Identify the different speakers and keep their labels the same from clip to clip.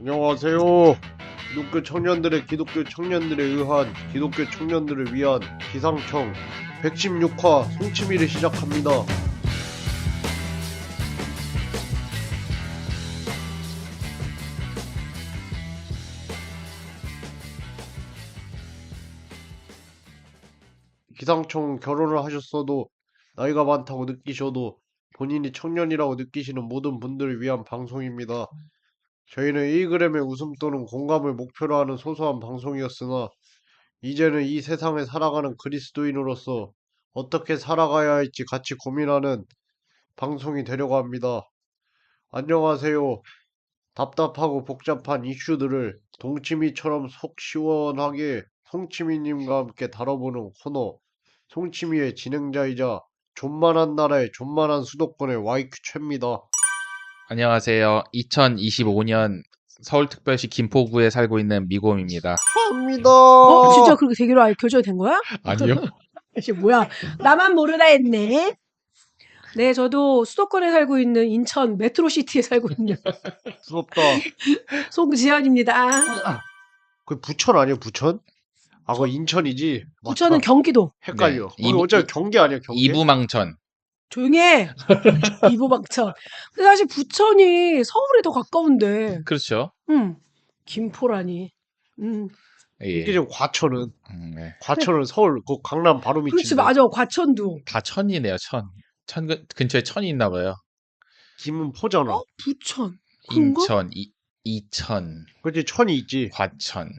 Speaker 1: 안녕하세요. 기독교 청년들의 기독교 청년들에 의한 기독교 청년들을 위한 기상청 116화 송치미를 시작합니다. 기상청 결혼을 하셨어도 나이가 많다고 느끼셔도 본인이 청년이라고 느끼시는 모든 분들을 위한 방송입니다. 저희는 1g의 웃음 또는 공감을 목표로 하는 소소한 방송이었으나 이제는 이 세상을 살아가는 그리스도인으로서 어떻게 살아가야 할지 같이 고민하는 방송이 되려고 합니다. 안녕하세요. 답답하고 복잡한 이슈들을 동치미처럼 속 시원하게 송치미님과 함께 다뤄보는 코너 송치미의 진행자이자 존만한 나라의 존만한 수도권의 YQ 최입니다.
Speaker 2: 안녕하세요. 2025년 서울특별시 김포구에 살고 있는 미곰입니다.
Speaker 1: 합니다.
Speaker 3: 진짜 그렇게 되기로 결정이 된 거야?
Speaker 2: 아니요?
Speaker 3: 이게 뭐야? 나만 모르나 했네. 네, 저도 수도권에 살고 있는 인천 메트로시티에 살고 있는
Speaker 1: 부럽다.
Speaker 3: 송지연입니다.
Speaker 1: 그 부천 아니야, 부천? 아, 그거 인천이지.
Speaker 3: 부천은
Speaker 1: 맞다.
Speaker 3: 경기도.
Speaker 1: 헷갈려.
Speaker 2: 네,
Speaker 1: 거기 어차피 경기 아니야, 경기?
Speaker 2: 이부망천.
Speaker 3: 조용히 해. 이보방천. 근데 사실 부천이 서울에 더 가까운데.
Speaker 2: 그렇죠.
Speaker 3: 김포라니.
Speaker 2: 예.
Speaker 1: 이게 좀 과천은.
Speaker 2: 네.
Speaker 1: 과천은 서울, 그 강남 바로 밑인데.
Speaker 3: 그렇지, 맞아. 과천도.
Speaker 2: 다 천이네요, 천. 근처에 천이 있나 봐요.
Speaker 1: 김은 포잖아.
Speaker 3: 부천. 그런가?
Speaker 2: 인천, 이천,
Speaker 1: 그렇지, 천이 있지.
Speaker 2: 과천.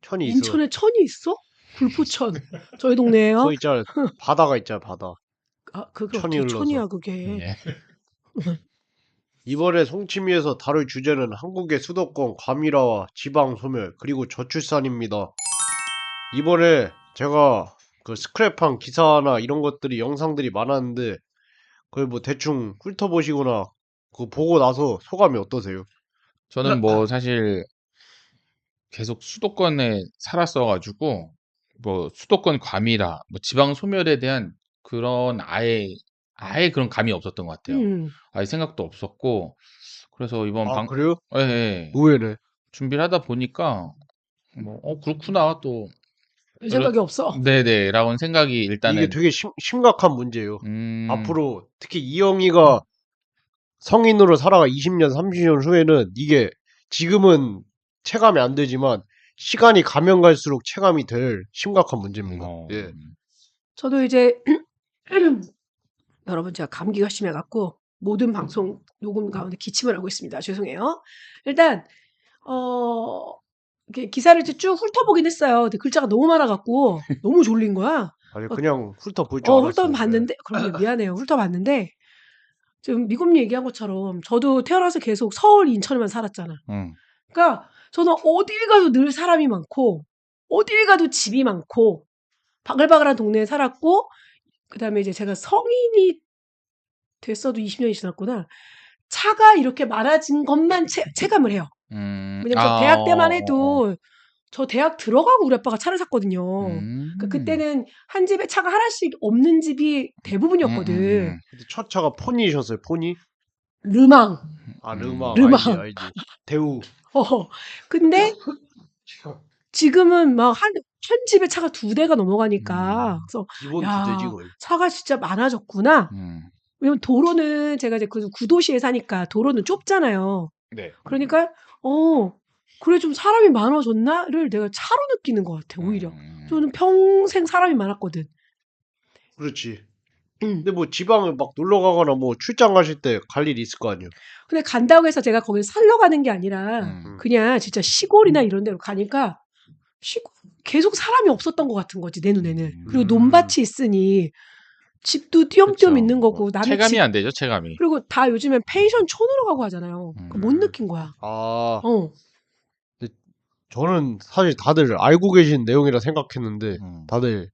Speaker 1: 천이 있어.
Speaker 3: 인천에 천이 있어? 불포천. 저희 동네에요.
Speaker 1: 그거 있잖아. 바다가 있잖아, 바다.
Speaker 3: 그게
Speaker 1: 천이
Speaker 3: 어떻게
Speaker 1: 흘러서.
Speaker 3: 천이야, 그게.
Speaker 2: 예.
Speaker 1: 이번에 송치미에서 다룰 주제는 한국의 수도권 과밀화와 지방 소멸 그리고 저출산입니다. 이번에 제가 그 스크랩한 기사나 이런 것들이 영상들이 많았는데 그걸 뭐 대충 훑어보시거나 그거 보고 나서 소감이 어떠세요?
Speaker 2: 저는 뭐 사실 계속 수도권에 살았어가지고 뭐 수도권 과밀화, 뭐 지방 소멸에 대한 그런 아예 그런 감이 없었던 것 같아요. 아예 생각도 없었고 그래서 이번
Speaker 1: 아, 그래요?
Speaker 2: 예, 예.
Speaker 1: 의외네.
Speaker 2: 준비를 하다 보니까 뭐 그렇구나 또
Speaker 3: 별 생각이 없어.
Speaker 2: 네네라고는 생각이
Speaker 1: 이게
Speaker 2: 일단은
Speaker 1: 되게 심각한 문제예요.
Speaker 2: 음,
Speaker 1: 앞으로 특히 이영희가 성인으로 살아가 20년, 30년 후에는 이게 지금은 체감이 안 되지만 시간이 가면 갈수록 체감이 될 심각한 문제입니다.
Speaker 2: 어,
Speaker 1: 예.
Speaker 3: 저도 이제 여러분 제가 감기가 심해갖고 모든 방송 녹음 가운데 기침을 하고 있습니다. 죄송해요. 일단 이렇게 기사를 이제 쭉 훑어보긴 했어요. 근데 글자가 너무 많아갖고 너무 졸린 거야.
Speaker 1: 아니 그냥 훑어볼 줄 알았어요.
Speaker 3: 훑어봤는데 그럼요 미안해요. 훑어봤는데 지금 미곰님 얘기한 것처럼 저도 태어나서 계속 서울 인천에만 살았잖아. 그러니까 저는 어딜 가도 늘 사람이 많고 어딜 가도 집이 많고 바글바글한 동네에 살았고 그다음에 이제 제가 성인이 됐어도 20년이 지났구나. 차가 이렇게 많아진 것만 체감을 해요. 왜냐면 저 대학 때만 해도 저 대학 들어가고 우리 아빠가 차를 샀거든요. 그러니까 그때는 한 집에 차가 하나씩 없는 집이 대부분이었거든.
Speaker 1: 근데 첫 차가 포니셨어요. 포니?
Speaker 3: 르망.
Speaker 1: 아 르망.
Speaker 3: 르망.
Speaker 1: 알지. 대우.
Speaker 3: 근데 지금은 막 한 집에 차가 2대가 넘어가니까 그래서
Speaker 1: 기본
Speaker 3: 야,
Speaker 1: 2대지 거의.
Speaker 3: 차가 진짜 많아졌구나. 왜냐면 도로는 제가 이제 그 구도시에 사니까 도로는 좁잖아요.
Speaker 2: 네.
Speaker 3: 그러니까 그래 좀 사람이 많아졌나를 내가 차로 느끼는 것 같아 오히려. 저는 평생 사람이 많았거든.
Speaker 1: 그렇지. 근데 뭐 지방을 막 놀러 가거나 뭐 출장 가실 때 갈 일이 있을 거 아니에요.
Speaker 3: 근데 간다고 해서 제가 거길 살러 가는 게 아니라 그냥 진짜 시골이나 이런 데로 가니까 계속 사람이 없었던 것 같은 거지 내 눈에는. 그리고 논밭이 있으니 집도 띄엄띄엄
Speaker 2: 그쵸.
Speaker 3: 있는 거고
Speaker 2: 뭐
Speaker 3: 남의
Speaker 2: 체감이
Speaker 3: 집
Speaker 2: 안 되죠, 체감이.
Speaker 3: 그리고 다 요즘엔 펜션 촌으로 가고 하잖아요. 못 느낀 거야.
Speaker 1: 아
Speaker 3: 어.
Speaker 1: 저는 사실 다들 알고 계신 내용이라 생각했는데 다들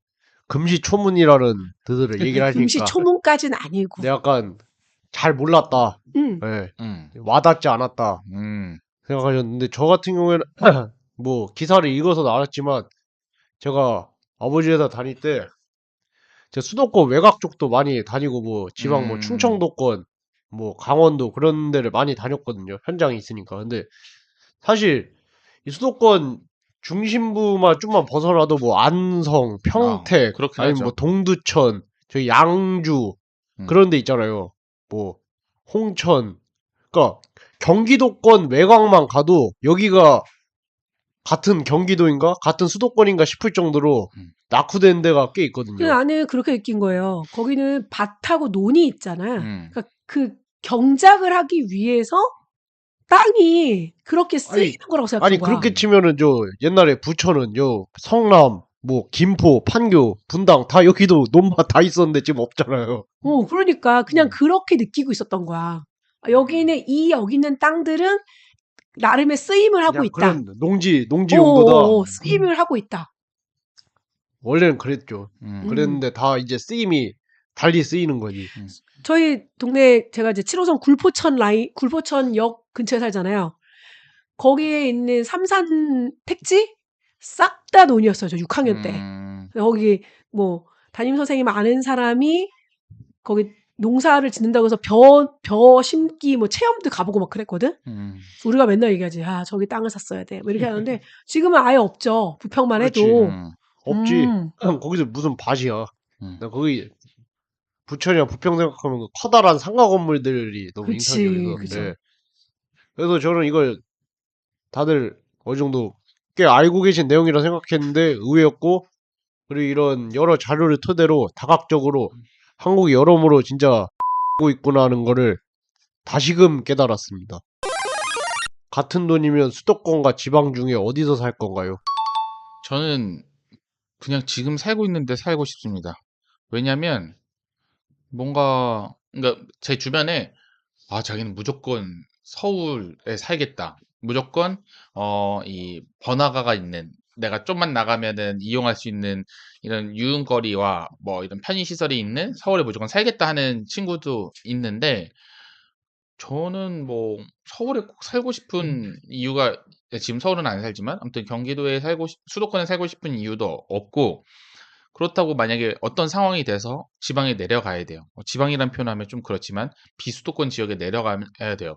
Speaker 1: 금시초문이라는 드들을 얘기를 하시니까
Speaker 3: 금시초문까지는 아니고.
Speaker 1: 내가 약간 잘 몰랐다. 예. 와닿지 않았다. 생각하셨는데 저 같은 경우에는 뭐 기사를 읽어서 알았지만 제가 아버지 회사 다닐 때 제가 수도권 외곽 쪽도 많이 다니고 뭐 지방 뭐 충청도권 뭐 강원도 그런 데를 많이 다녔거든요. 현장이 있으니까. 근데 사실 이 수도권 중심부만 좀만 벗어나도 뭐 안성, 평택,
Speaker 2: 그렇긴
Speaker 1: 아니면 뭐
Speaker 2: 하죠.
Speaker 1: 동두천, 저희 양주
Speaker 2: 음.
Speaker 1: 그런 데 있잖아요. 뭐 홍천. 그러니까 경기도권 외곽만 가도 여기가 같은 경기도인가? 같은 수도권인가 싶을 정도로
Speaker 2: 음.
Speaker 1: 낙후된 데가 꽤
Speaker 3: 그
Speaker 1: 있거든요.
Speaker 3: 나는 그렇게 느낀 거예요. 거기는 밭하고 논이 있잖아.
Speaker 2: 음.
Speaker 3: 그러니까 그 경작을 하기 위해서 땅이 그렇게 쓰이는
Speaker 1: 아니,
Speaker 3: 거라고 생각한
Speaker 1: 아니
Speaker 3: 거야.
Speaker 1: 그렇게 치면은 저 옛날에 부천은 요 성남, 뭐 김포, 판교, 분당 다 여기도 논밭 다 있었는데 지금 없잖아요.
Speaker 3: 그러니까 그냥 그렇게 느끼고 있었던 거야. 여기는 여기 있는 땅들은 나름의 쓰임을 하고
Speaker 1: 그냥
Speaker 3: 있다.
Speaker 1: 그런 농지 용도다.
Speaker 3: 쓰임을 하고 있다.
Speaker 1: 원래는 그랬죠.
Speaker 2: 음.
Speaker 1: 그랬는데 다 이제 쓰임이 달리 쓰이는 거지.
Speaker 3: 저희 동네 제가 이제 7호선 굴포천역 근처에 살잖아요. 거기에 있는 삼산 택지 싹 다 논이었어요. 저 6학년 때.
Speaker 2: 음.
Speaker 3: 거기 뭐 담임 선생님 아는 사람이 거기 농사를 짓는다고 해서 벼 심기 뭐 체험도 가보고 막 그랬거든.
Speaker 2: 음.
Speaker 3: 우리가 맨날 얘기하지. 아 저기 땅을 샀어야 돼. 뭐 이렇게 하는데 지금은 아예 없죠. 부평만
Speaker 1: 그렇지.
Speaker 3: 해도.
Speaker 1: 없지.
Speaker 3: 음.
Speaker 1: 거기서 무슨 밭이야.
Speaker 2: 음.
Speaker 1: 나 거기 부천이랑 부평 생각하면 그 커다란 상가 건물들이 너무
Speaker 3: 그치,
Speaker 1: 인상적이어서.
Speaker 3: 그죠.
Speaker 1: 네. 그래서 저는 이걸 다들 어느 정도 꽤 알고 계신 내용이라 생각했는데 의외였고, 그리고 이런 여러 자료를 토대로 다각적으로 한국이 여러모로 진짜 고 있구나 하는 거를 다시금 깨달았습니다. 같은 돈이면 수도권과 지방 중에 어디서 살 건가요?
Speaker 2: 저는 그냥 지금 살고 있는데 살고 싶습니다. 왜냐면 뭔가 그러니까 제 주변에 자기는 무조건 서울에 살겠다. 무조건 이 번화가가 있는 내가 좀만 나가면은 이용할 수 있는 이런 유흥거리와 뭐 이런 편의시설이 있는 서울에 무조건 살겠다 하는 친구도 있는데 저는 뭐 서울에 꼭 살고 싶은 이유가 지금 서울은 안 살지만 아무튼 경기도에 수도권에 살고 싶은 이유도 없고 그렇다고 만약에 어떤 상황이 돼서 지방에 내려가야 돼요. 지방이란 표현하면 좀 그렇지만 비수도권 지역에 내려가야 돼요.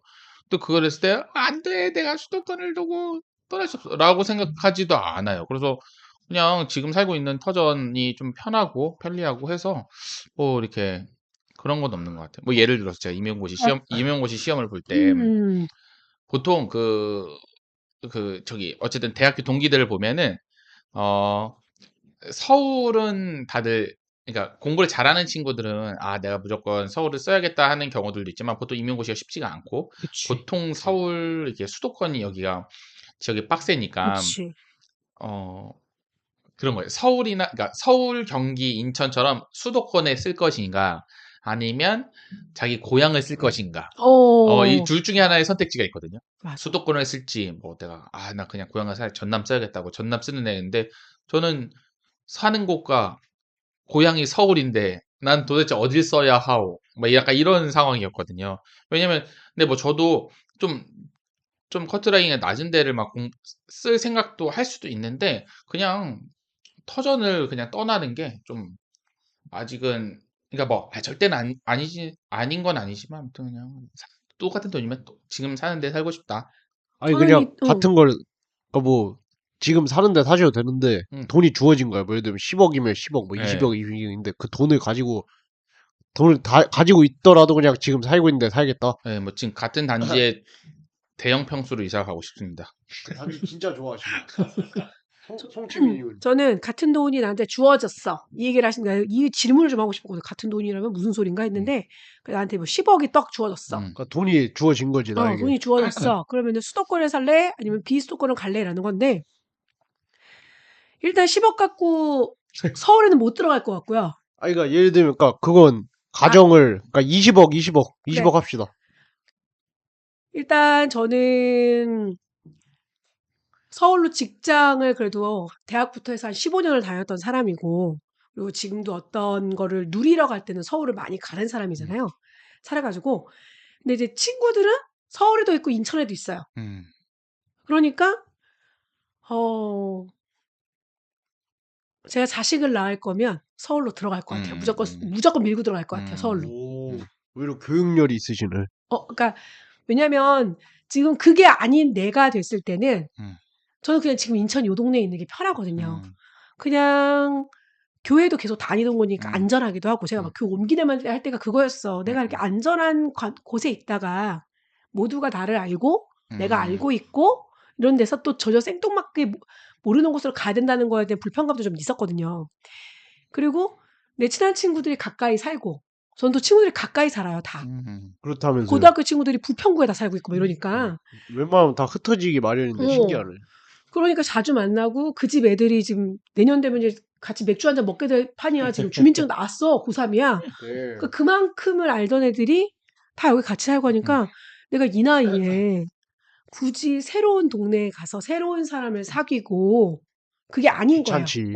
Speaker 2: 또 그걸 했을 때 안 돼. 내가 수도권을 두고 떠날 수 없어라고 생각하지도 않아요. 그래서 그냥 지금 살고 있는 터전이 좀 편하고 편리하고 해서 뭐 이렇게 그런 건 없는 것 같아요. 뭐 예를 들어서 제가 임용고시 시험을 볼 때
Speaker 3: 음.
Speaker 2: 보통 저기 어쨌든 대학교 동기들을 보면은 어 서울은 다들 그러니까 공부를 잘하는 친구들은 내가 무조건 서울을 써야겠다 하는 경우들도 있지만 보통 임용고시가 쉽지가 않고
Speaker 3: 그치.
Speaker 2: 보통 서울 이렇게 수도권이 여기가 지역이 빡세니까
Speaker 3: 그치.
Speaker 2: 그런 거예요. 그러니까 서울, 경기, 인천처럼 수도권에 쓸 것인가 아니면 자기 고향을 쓸 것인가. 이 둘 중에 하나의 선택지가 있거든요.
Speaker 3: 맞아.
Speaker 2: 수도권을 쓸지 뭐 내가 나 그냥 고향을 전남 써야겠다고 전남 쓰는 애인데 저는 사는 곳과 고향이 서울인데 난 도대체 어딜 써야 하오. 뭐 약간 이런 상황이었거든요. 왜냐면 근데 뭐 저도 좀 커트라인이 낮은 데를 막 쓸 생각도 할 수도 있는데 그냥 터전을 그냥 떠나는 게 좀 아직은 그러니까 뭐 절대는 아닌 건 아니지만 아무튼 그냥 똑같은 돈이면 또 지금 사는 데 살고 싶다.
Speaker 1: 아니
Speaker 3: 저는
Speaker 1: 그냥 같은 걸 그러니까 뭐 지금 사는데 사셔도 되는데 돈이 주어진 거야. 뭐 예를 들면 10억이면 10억, 뭐 20억,
Speaker 2: 예.
Speaker 1: 20억인데 그 돈을 다 가지고 있더라도 그냥 지금 살고 있는데 살겠다.
Speaker 2: 예, 뭐 지금 같은 단지에 대형 평수로 이사 가고 싶습니다.
Speaker 1: 다들 진짜 좋아하시네. 송치민님은
Speaker 3: 저는 같은 돈이 나한테 주어졌어. 이 얘기를 하신가요? 이 질문을 좀 하고 싶었거든요. 같은 돈이라면 무슨 소린가 했는데 나한테 뭐 10억이 떡 주어졌어.
Speaker 1: 그러니까 돈이 주어진 거지 나에게.
Speaker 3: 돈이 주어졌어. 그러면은 수도권에 살래? 아니면 비수도권을 갈래?라는 건데 일단 10억 갖고 서울에는 못 들어갈 것 같고요.
Speaker 1: 아니 그러니까 예를 들면 그러니까 그건 가정을 그러니까 20억
Speaker 3: 그래.
Speaker 1: 합시다.
Speaker 3: 일단 저는 서울로 직장을 그래도 대학부터 해서 한 15년을 다녔던 사람이고 그리고 지금도 어떤 거를 누리러 갈 때는 서울을 많이 가는 사람이잖아요. 살아가지고 근데 이제 친구들은 서울에도 있고 인천에도 있어요. 그러니까 어 제가 자식을 낳을 거면 서울로 들어갈 것 같아요. 무조건 밀고 들어갈 것 같아요. 서울로.
Speaker 1: 오, 오히려 교육열이 있으시네.
Speaker 3: 그러니까 왜냐면 지금 그게 아닌 내가 됐을 때는
Speaker 2: 음.
Speaker 3: 저는 그냥 지금 인천 요 동네에 있는 게 편하거든요.
Speaker 2: 음.
Speaker 3: 그냥 교회도 계속 다니던 거니까
Speaker 2: 음.
Speaker 3: 안전하기도 하고 제가 막 교회 옮기려면 할 때가 그거였어. 내가 이렇게 안전한 곳에 있다가 모두가 나를 알고 내가 알고 있고 이런 데서 또 전혀 생뚱맞게 모르는 곳으로 가야 된다는 거에 대한 불편감도 좀 있었거든요. 그리고 내 친한 친구들이 가까이 살고 전 또 친구들이 가까이 살아요 다.
Speaker 1: 그렇다면서요.
Speaker 3: 고등학교 친구들이 부평구에 다 살고 있고 막 이러니까.
Speaker 1: 웬만하면 다 흩어지기 마련인데
Speaker 3: 어.
Speaker 1: 신기하네.
Speaker 3: 그러니까 자주 만나고 그 집 애들이 지금 내년 되면 이제 같이 맥주 한잔 먹게 될 판이야. 지금 주민증 나왔어. 고3이야.
Speaker 1: 네.
Speaker 3: 그러니까 그만큼을 알던 애들이 다 여기 같이 살고 하니까 내가 이 나이에 굳이 새로운 동네에 가서 새로운 사람을 사귀고 그게 아닌 거예요.
Speaker 1: 귀찮지.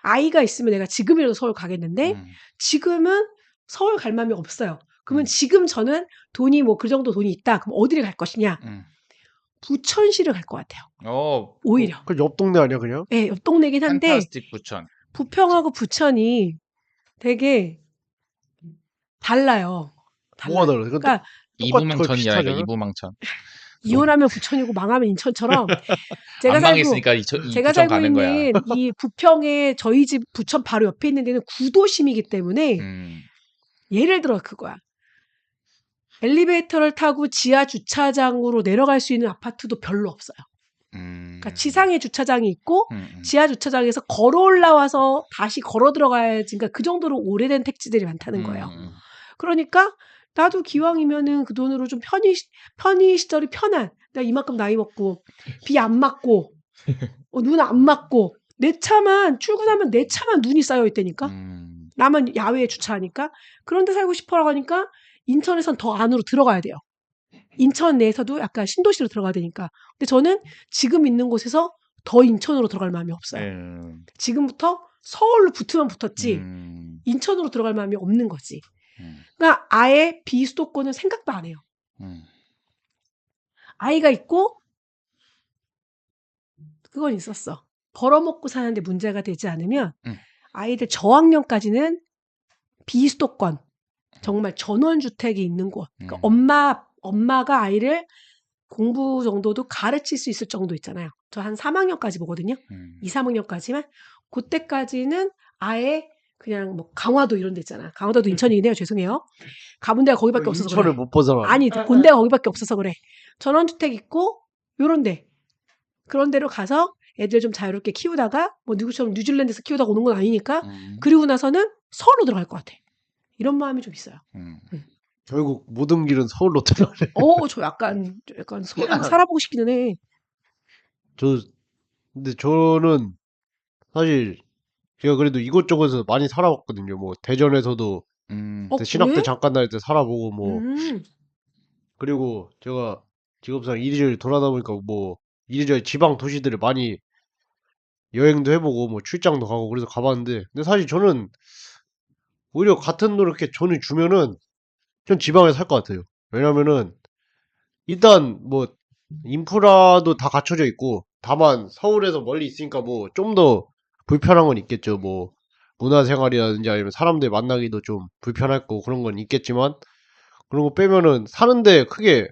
Speaker 3: 아이가 있으면 내가 지금이라도 서울 가겠는데 지금은 서울 갈 마음이 없어요. 그러면 지금 저는 돈이 뭐 그 정도 돈이 있다. 그럼 어디를 갈 것이냐? 부천시를 갈 것 같아요. 오히려.
Speaker 1: 그 옆 동네 아니야 그냥?
Speaker 3: 네, 옆 동네긴 한데
Speaker 2: 판타스틱 부천.
Speaker 3: 부평하고 부천이 되게 달라요.
Speaker 1: 뭐가 달라?
Speaker 3: 그러니까
Speaker 2: 이부망천이야,
Speaker 1: 비슷하잖아.
Speaker 2: 이부망천.
Speaker 3: 이혼하면 부천이고 망하면 인천처럼 제가
Speaker 2: 안
Speaker 3: 살고
Speaker 2: 망했으니까
Speaker 3: 제가
Speaker 2: 부천
Speaker 3: 살고
Speaker 2: 가는 거야.
Speaker 3: 있는 이 부평에 저희 집 부천 바로 옆에 있는 데는 구도심이기 때문에 예를 들어 그거야. 엘리베이터를 타고 지하 주차장으로 내려갈 수 있는 아파트도 별로 없어요. 그러니까 지상에 주차장이 있고 지하 주차장에서 걸어 올라와서 다시 걸어 들어가야지. 그러니까 그 정도로 오래된 택지들이 많다는 거예요. 그러니까 나도 기왕이면은 그 돈으로 좀 편의 시절이 편한. 내가 이만큼 나이 먹고 비 안 맞고 눈 안 맞고 내 차만 출근하면 내 차만 눈이 쌓여 있다니까. 나만 야외에 주차하니까. 그런 데 살고 싶어라고 하니까 인천에선 더 안으로 들어가야 돼요. 인천 내에서도 약간 신도시로 들어가야 되니까. 근데 저는 지금 있는 곳에서 더 인천으로 들어갈 마음이 없어요. 지금부터 서울로 붙으면 붙었지 인천으로 들어갈 마음이 없는 거지. 그러니까 아예 비수도권은 생각도 안 해요. 아이가 있고 그건 있었어. 벌어먹고 사는데 문제가 되지 않으면 아이들 저학년까지는 비수도권 정말 전원주택이 있는 곳. 그러니까 엄마가 아이를 공부 정도도 가르칠 수 있을 정도 있잖아요. 저 한 3학년까지 보거든요. 2, 3학년까지만. 그때까지는 아예 그냥 뭐 강화도 이런 데 있잖아. 강화도도 인천이긴 해요. 죄송해요. 가본 데가 거기밖에 없어서 그래.
Speaker 1: 인천을 못 벗어나.
Speaker 3: 아니, 본 데가 거기밖에 없어서 그래. 전원주택 있고 요런 데. 그런 데로 가서 애들 좀 자유롭게 키우다가 뭐 누구처럼 뉴질랜드에서 키우다가 오는 건 아니니까 그리고 나서는 서울로 들어갈 것 같아. 이런 마음이 좀 있어요.
Speaker 1: 결국 모든 길은 서울로 들어가네.
Speaker 3: 저 약간 서울 살아보고 싶기는 해.
Speaker 1: 근데 저는 사실 제가 그래도 이곳저곳에서 많이 살아봤거든요. 뭐 대전에서도 신학 때
Speaker 3: 그래?
Speaker 1: 잠깐 다닐 때 살아보고 뭐 그리고 제가 직업상 이리저리 돌아다 보니까 뭐 이리저리 지방 도시들을 많이 여행도 해보고 뭐 출장도 가고 그래서 가봤는데 근데 사실 저는 오히려 같은 돈 이렇게 돈을 주면은 전 지방에 살 것 같아요. 왜냐면은 일단 뭐 인프라도 다 갖춰져 있고 다만 서울에서 멀리 있으니까 뭐 좀 더 불편한 건 있겠죠. 뭐 문화생활이라든지 아니면 사람들 만나기도 좀 불편할 거고 그런 건 있겠지만 그런 거 빼면은 사는데 크게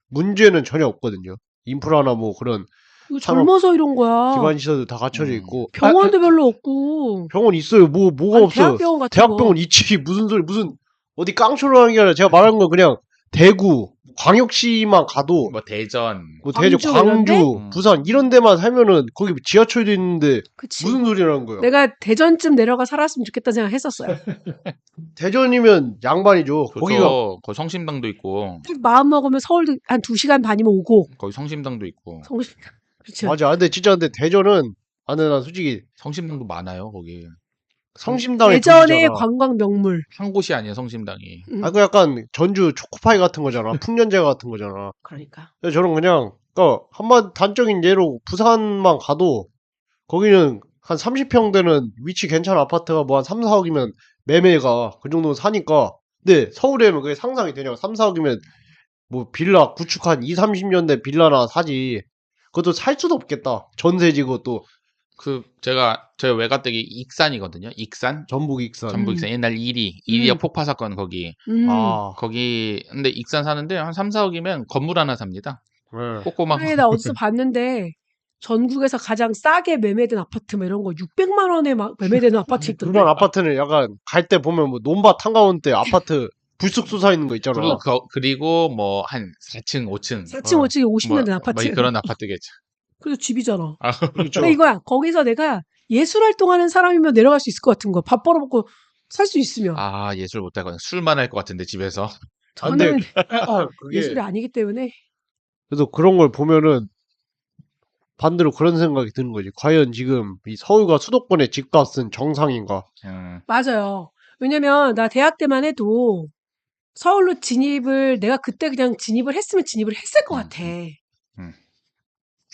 Speaker 1: 문제는 전혀 없거든요. 인프라나 뭐 그런
Speaker 3: 이거 젊어서 이런 거야.
Speaker 1: 기반 시설도 다 갖춰져 있고
Speaker 3: 병원도 별로 없고.
Speaker 1: 병원 있어요. 뭐가
Speaker 3: 아니,
Speaker 1: 없어요.
Speaker 3: 대학병원 같은
Speaker 1: 대학병원
Speaker 3: 거.
Speaker 1: 있지. 무슨 소리 무슨 어디 깡초로 하는 게 아니라 제가 말하는 건 그냥 대구 광역시만 가도
Speaker 2: 뭐 대전,
Speaker 1: 뭐 대전,
Speaker 3: 광주 이런 데?
Speaker 1: 광주, 부산 이런 데만 살면은 거기 지하철도 있는데
Speaker 3: 그치.
Speaker 1: 무슨 소리라는 거야.
Speaker 3: 내가 대전쯤 내려가 살았으면 좋겠다 생각했었어요.
Speaker 1: 대전이면 양반이죠. 거기가
Speaker 2: 거기 성심당도 있고,
Speaker 3: 마음 먹으면 서울도 한 2시간 반이면 오고.
Speaker 2: 거기 성심당도 있고,
Speaker 3: 그렇죠.
Speaker 1: 맞아. 근데 대전은 난 솔직히
Speaker 2: 성심당도 많아요 거기.
Speaker 1: 성심당의
Speaker 3: 대전의
Speaker 1: 도시잖아.
Speaker 3: 관광 명물.
Speaker 2: 한 곳이 아니야 성심당이.
Speaker 1: 그 약간 전주 초코파이 같은 거잖아. 풍년제과 같은 거잖아.
Speaker 3: 그러니까.
Speaker 1: 그래서 저는 그냥 한마디 단적인 예로 부산만 가도 거기는 한 30평 되는 위치 괜찮은 아파트가 뭐 한 3, 4억이면 매매가 그 정도는 사니까 근데 서울에는 그게 상상이 되냐고 3, 4억이면 뭐 빌라 구축 한 2, 30년 된 빌라나 사지 그것도 살 수도 없겠다 전세지 그것도
Speaker 2: 저희 외가댁이 익산이거든요. 익산?
Speaker 1: 전북 익산.
Speaker 2: 전북
Speaker 3: 음.
Speaker 2: 익산. 옛날 이리역
Speaker 3: 음.
Speaker 2: 폭파 사건 거기.
Speaker 1: 아,
Speaker 2: 근데 익산 사는데 한 3, 4억이면 건물 하나 삽니다.
Speaker 1: 네.
Speaker 2: 꼬꼬마.
Speaker 3: 그래, 나 어디서 봤는데 전국에서 가장 싸게 매매된 아파트 뭐 이런 거 600만 원에 막 매매되는 아파트 있던데.
Speaker 1: 그런 아파트는 약간 갈 때 보면 뭐 논밭 한가운데 아파트 불쑥 솟아 있는 거 있잖아.
Speaker 2: 그리고 뭐 한 4층, 5층
Speaker 3: 4층, 5층에 50년 된
Speaker 2: 뭐
Speaker 3: 아파트.
Speaker 2: 그런 아파트겠죠.
Speaker 3: 그래서 집이잖아.
Speaker 2: 아,
Speaker 1: 그렇죠.
Speaker 3: 근데 이거야. 거기서 내가 예술 활동하는 사람이면 내려갈 수 있을 것 같은 거야. 밥 벌어먹고 살 수 있으면.
Speaker 2: 아, 예술 못하거든. 술만 할 것 같은데 집에서.
Speaker 1: 아, 근데
Speaker 3: 저는
Speaker 1: 그게
Speaker 3: 예술이 아니기 때문에.
Speaker 1: 그래서 그런 걸 보면은 반대로 그런 생각이 드는 거지. 과연 지금 이 서울과 수도권의 집값은 정상인가?
Speaker 3: 맞아요. 왜냐면 나 대학 때만 해도 서울로 진입을 내가 그때 그냥 진입을 했으면 진입을 했을 것 같아.
Speaker 2: 음.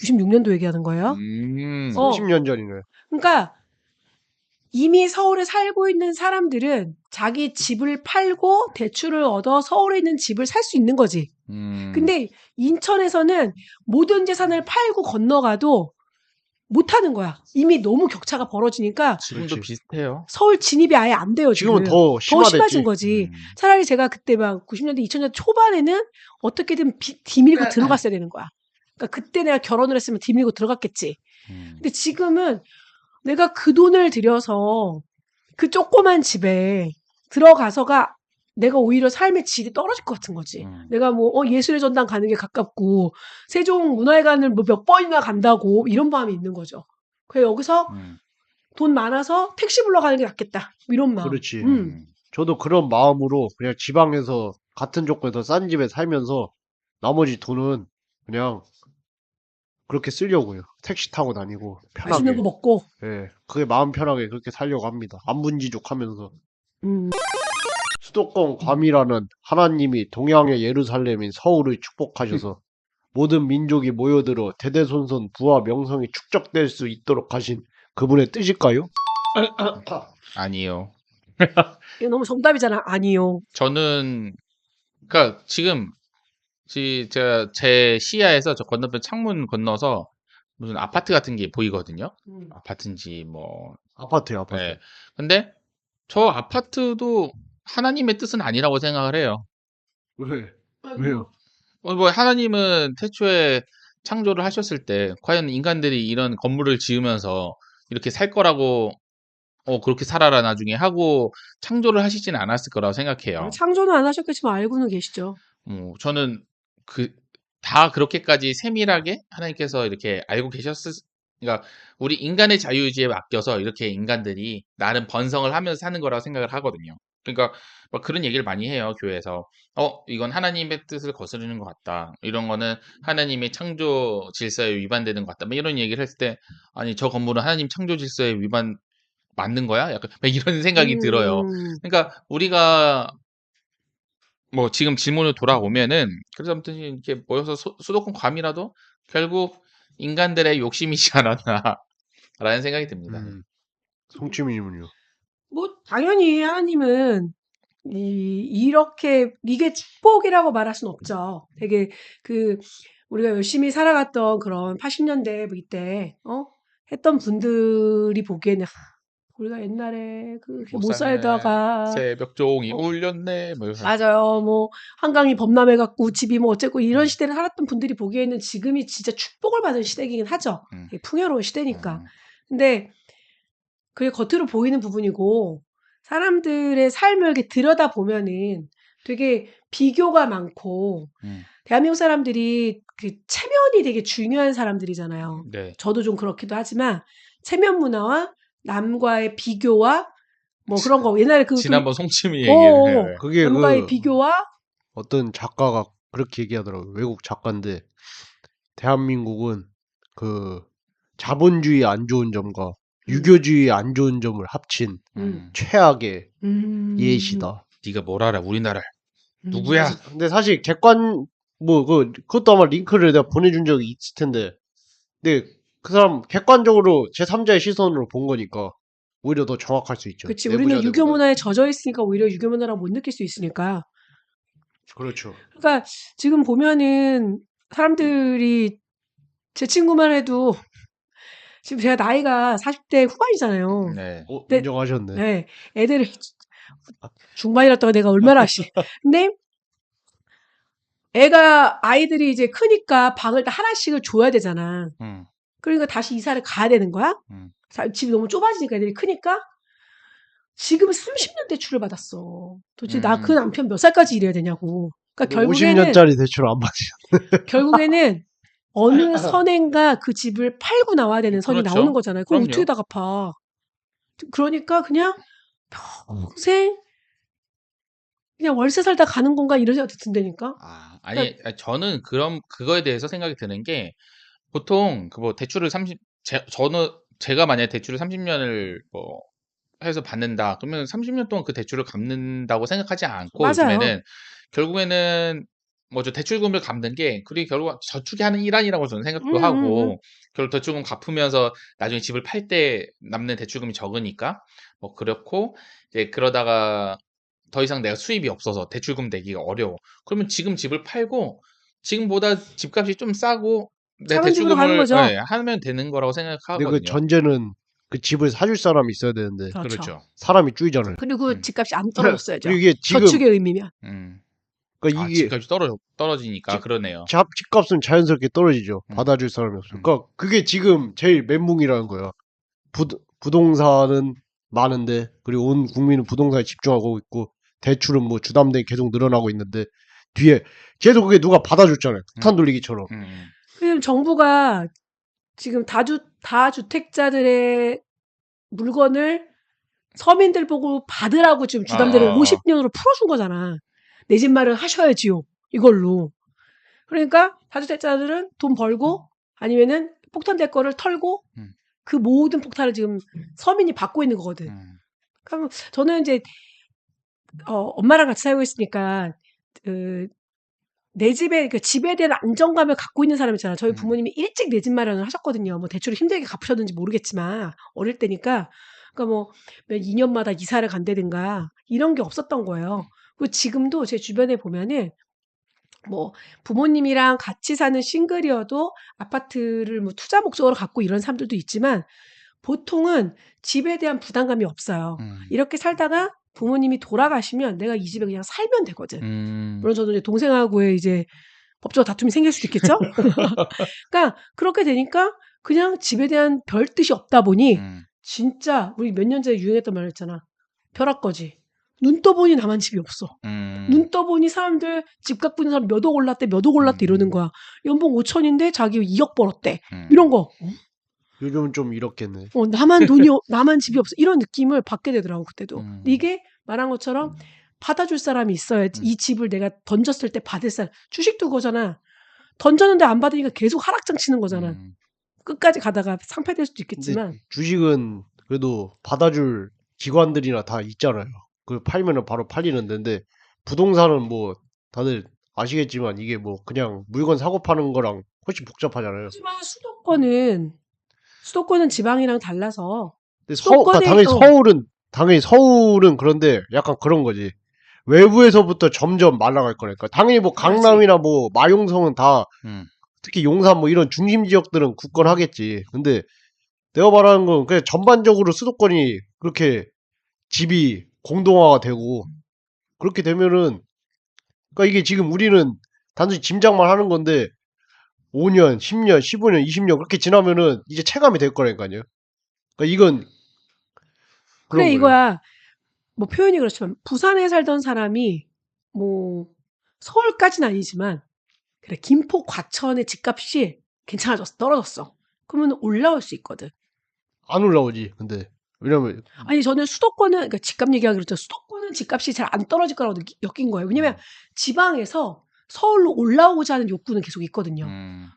Speaker 3: 96년도 얘기하는 거예요.
Speaker 1: 30년 전이네.
Speaker 3: 그러니까 이미 서울에 살고 있는 사람들은 자기 집을 팔고 대출을 얻어 서울에 있는 집을 살 수 있는 거지. 근데 인천에서는 모든 재산을 팔고 건너가도 못 하는 거야. 이미 너무 격차가 벌어지니까
Speaker 2: 지금도
Speaker 1: 그렇지.
Speaker 2: 비슷해요.
Speaker 3: 서울 진입이 아예 안 돼요,
Speaker 1: 지금은
Speaker 3: 지금.
Speaker 1: 더 심화됐지.
Speaker 3: 심해진 거지. 차라리 제가 그때 막 90년대, 2000년대 초반에는 어떻게든 디밀고 들어갔어야 되는 거야. 그러니까 그때 내가 결혼을 했으면 디밀고 들어갔겠지. 근데 지금은 내가 그 돈을 들여서 그 조그만 집에 들어가서가 내가 오히려 삶의 질이 떨어질 것 같은 거지. 내가 뭐 예술의 전당 가는 게 가깝고 세종문화회관을 뭐 몇 번이나 간다고 이런 마음이 있는 거죠. 그래서 여기서 돈 많아서 택시 불러가는 게 낫겠다. 이런 마음.
Speaker 1: 그렇지. 저도 그런 마음으로 그냥 지방에서 같은 조건에서 싼 집에 살면서 나머지 돈은 그냥 그렇게 쓰려고요. 택시 타고 다니고
Speaker 3: 맛있는
Speaker 1: 편하게.
Speaker 3: 거 먹고.
Speaker 1: 예, 그게 마음 편하게 그렇게 살려고 합니다. 안분지족하면서.
Speaker 3: 음.
Speaker 1: 수도권 괌이라는 하나님이 동양의 예루살렘인 서울을 축복하셔서 모든 민족이 모여들어 대대손손 부와 명성이 축적될 수 있도록 하신 그분의 뜻일까요?
Speaker 2: 아니요.
Speaker 3: 이거 너무 정답이잖아. 아니요.
Speaker 2: 저는 그러니까 지금 제가 제 시야에서 저 건너편 창문 건너서 무슨 아파트 같은 게 보이거든요. 아파트인지 뭐.
Speaker 1: 아파트요, 아파트.
Speaker 2: 네. 근데 저 아파트도 하나님의 뜻은 아니라고 생각을 해요.
Speaker 1: 왜? 왜요?
Speaker 2: 뭐 하나님은 태초에 창조를 하셨을 때 과연 인간들이 이런 건물을 지으면서 이렇게 살 거라고 그렇게 살아라 나중에 하고 창조를 하시진 않았을 거라고 생각해요.
Speaker 3: 창조는 안 하셨겠지만 알고는 계시죠.
Speaker 2: 저는 다 그렇게까지 세밀하게 하나님께서 이렇게 알고 그러니까 우리 인간의 자유의지에 맡겨서 이렇게 인간들이 나름 번성을 하면서 사는 거라고 생각을 하거든요. 그러니까 막 그런 얘기를 많이 해요, 교회에서. 이건 하나님의 뜻을 거스르는 것 같다. 이런 거는 하나님의 창조 질서에 위반되는 것 같다. 뭐 이런 얘기를 했을 때, 아니, 저 건물은 하나님 창조 질서에 위반 맞는 거야? 약간 막 이런 생각이 들어요. 그러니까 우리가 뭐 지금 질문으로 돌아오면은 그래서 아무튼 이렇게 모여서 수도권 괌이라도 결국 인간들의 욕심이지 않았나라는 생각이 듭니다.
Speaker 1: 송치민님은요?
Speaker 3: 뭐 당연히 하나님은 이렇게 이게 축복이라고 말할 수는 없죠. 되게 우리가 열심히 살아갔던 그런 80년대 뭐 이때 했던 분들이 보기에는 우리가 옛날에 그렇게 못 살다가
Speaker 2: 새벽 종이 울렸네. 뭐
Speaker 3: 맞아요. 뭐 한강이 범람해 갖고 집이 뭐 어쨌고 이런 시대를 살았던 분들이 보기에는 지금이 진짜 축복을 받은 시대이긴 하죠. 되게 풍요로운 시대니까. 근데 그게 겉으로 보이는 부분이고 사람들의 삶을 이렇게 들여다보면은 되게 비교가 많고 대한민국 사람들이 그 체면이 되게 중요한 사람들이잖아요.
Speaker 2: 네.
Speaker 3: 저도 좀 그렇기도 하지만 체면 문화와 남과의 비교와 뭐 그런 거 옛날에
Speaker 2: 지난번 송치미 얘기를
Speaker 1: 그게
Speaker 3: 남과의 비교와
Speaker 1: 어떤 작가가 그렇게 얘기하더라고요. 외국 작가인데 대한민국은 그 자본주의의 안 좋은 점과 유교주의의 안 좋은 점을 합친 최악의 예시다.
Speaker 2: 네가 뭘 알아? 우리나라 누구야?
Speaker 1: 근데 사실 그것도 아마 링크를 내가 보내준 적이 있을 텐데 근데 그 사람 객관적으로 제3자의 시선으로 본 거니까 오히려 더 정확할 수 있죠.
Speaker 3: 그렇지. 우리는 유교 문화에 젖어 있으니까 오히려 유교 문화라고 못 느낄 수 있으니까.
Speaker 1: 그렇죠.
Speaker 3: 그러니까 지금 보면은 사람들이 제 친구만 해도 지금 제가 나이가 40대 후반이잖아요.
Speaker 2: 네.
Speaker 3: 네.
Speaker 1: 인정하셨네.
Speaker 3: 네. 애들을 중반이랐다가 내가 얼마나 근데 아이들이 이제 크니까 방을 다 하나씩을 줘야 되잖아. 그러니까 다시 이사를 가야 되는 거야. 집이 너무 좁아지니까 애들이 크니까 지금 30년 대출을 받았어. 도대체 나 그 남편 몇 살까지 일해야 되냐고. 그러니까 결국에는
Speaker 1: 50년짜리 대출 안 받으셨네.
Speaker 3: 결국에는 어느 선인가 그 집을 팔고 나와야 되는 선이
Speaker 2: 그렇죠.
Speaker 3: 나오는 거잖아요. 그럼
Speaker 2: 그럼요.
Speaker 3: 어떻게 다 갚아? 그러니까 그냥 평생 그냥 월세 살다 가는 건가 이런 생각도 든다니까.
Speaker 2: 아니 저는 그거에 대해서 생각이 드는 게 보통 그 뭐 대출을 제가 만약에 대출을 30년을 뭐 해서 받는다. 그러면 30년 동안 그 대출을 갚는다고 생각하지 않고
Speaker 3: 맞아요.
Speaker 2: 요즘에는 결국에는 뭐죠 대출금을 갚는 게 그리고 결국 저축이 하는 일환이라고 저는 생각도 하고 결국 대출금 갚으면서 나중에 집을 팔 때 남는 대출금이 적으니까 뭐 그렇고 이제 그러다가 더 이상 내가 수입이 없어서 대출금 내기가 어려워. 그러면 지금 집을 팔고 지금보다 집값이 좀 싸고 내
Speaker 3: 작은 집으로 가는
Speaker 2: 대출금을
Speaker 3: 거죠.
Speaker 2: 예, 하면 되는 거라고
Speaker 1: 근데 그
Speaker 2: 생각하거든요.
Speaker 1: 전제는 그 집을 사줄 사람이 있어야 되는데
Speaker 3: 그렇죠.
Speaker 2: 그렇죠.
Speaker 1: 사람이 줄이잖아요.
Speaker 3: 그리고 집값이 안 떨어졌어야죠.
Speaker 1: 그리고 이게 지금
Speaker 3: 저축의 의미면.
Speaker 1: 그러니까 이게
Speaker 2: 집값이 떨어지니까 그러네요.
Speaker 1: 집값은 자연스럽게 떨어지죠. 받아줄 사람이 없어요. 그러니까 그게 지금 제일 멘붕이라는 거야. 부동산은 많은데 그리고 온 국민은 부동산에 집중하고 있고 대출은 뭐 주담대는 계속 늘어나고 있는데 뒤에 계속 그게 누가 받아줬잖아요. 폭탄 돌리기처럼.
Speaker 3: 그럼 정부가 지금 다주택자들의 물건을 서민들 보고 받으라고 지금 주담대를 50년으로 풀어준 거잖아. 내 집 마련 하셔야지요. 이걸로. 그러니까 다주택자들은 돈 벌고 아니면은 폭탄될 거를 털고 그 모든 폭탄을 지금 서민이 받고 있는 거거든. 그럼 저는 이제 엄마랑 같이 살고 있으니까 내 집에 그 집에 대한 안정감을 갖고 있는 사람 있잖아. 저희 부모님이 일찍 내 집 마련을 하셨거든요. 뭐 대출을 힘들게 갚으셨는지 모르겠지만 어릴 때니까 그러니까 뭐 2년마다 이사를 간다든가 이런 게 없었던 거예요. 그리고 지금도 제 주변에 보면은 뭐 부모님이랑 같이 사는 싱글이어도 아파트를 뭐 투자 목적으로 갖고 이런 사람들도 있지만 보통은 집에 대한 부담감이 없어요. 이렇게 살다가 부모님이 돌아가시면 내가 이 집에 그냥 살면 되거든. 물론 저도 이제 동생하고의 이제 법적 다툼이 생길 수도 있겠죠? 그러니까 그렇게 되니까 그냥 집에 대한 별 뜻이 없다 보니 진짜 우리 몇 년 전에 유행했던 말 있잖아. 벼락거지. 눈 떠보니 나만 집이 없어. 눈 떠보니 사람들 집 갖고 있는 사람 몇 억 올랐대, 몇 억 올랐대 이러는 거야. 연봉 5천인데 자기 2억 벌었대. 이런 거.
Speaker 1: 요즘은 좀 이렇겠네.
Speaker 3: 나만 집이 없어. 이런 느낌을 받게 되더라고, 그때도. 근데 이게 말한 것처럼 받아줄 사람이 있어야지. 이 집을 내가 던졌을 때 받을 사람. 주식도 그거잖아. 던졌는데 안 받으니까 계속 하락장 치는 거잖아. 끝까지 가다가 상패될 수도 있겠지만.
Speaker 1: 주식은 그래도 받아줄 기관들이나 다 있잖아요. 그 팔면은 바로 팔리는 데인데 부동산은 뭐 다들 아시겠지만 이게 뭐 그냥 물건 사고 파는 거랑 훨씬 복잡하잖아요.
Speaker 3: 하지만 수도권은 지방이랑 달라서
Speaker 1: 근데 당연히 서울은 그런데 약간 그런 거지. 외부에서부터 점점 말라갈 거니까. 당연히 뭐 강남이나 뭐 마용성은 다 특히 용산 뭐 이런 중심 지역들은 굳건하겠지. 근데 내가 말하는 건 그냥 전반적으로 수도권이 그렇게 집이 공동화가 되고 그렇게 되면은 그러니까 이게 지금 우리는 단순히 짐작만 하는 건데 5년, 10년, 15년, 20년 그렇게 지나면은 이제 체감이 될 거라니까요. 그러니까 이건 그런
Speaker 3: 그래
Speaker 1: 거예요.
Speaker 3: 이거야. 뭐 표현이 그렇지만 부산에 살던 사람이 뭐 서울까지는 아니지만 그래 김포 과천의 집값이 괜찮아졌어. 떨어졌어. 그러면 올라올 수 있거든.
Speaker 1: 안 올라오지. 근데 왜냐면
Speaker 3: 아니 저는 수도권은 그러니까 집값 얘기하기 그렇죠. 수도권은 집값이 잘 안 떨어질 거라고 엮인 거예요. 왜냐면 지방에서 서울로 올라오고자 하는 욕구는 계속 있거든요.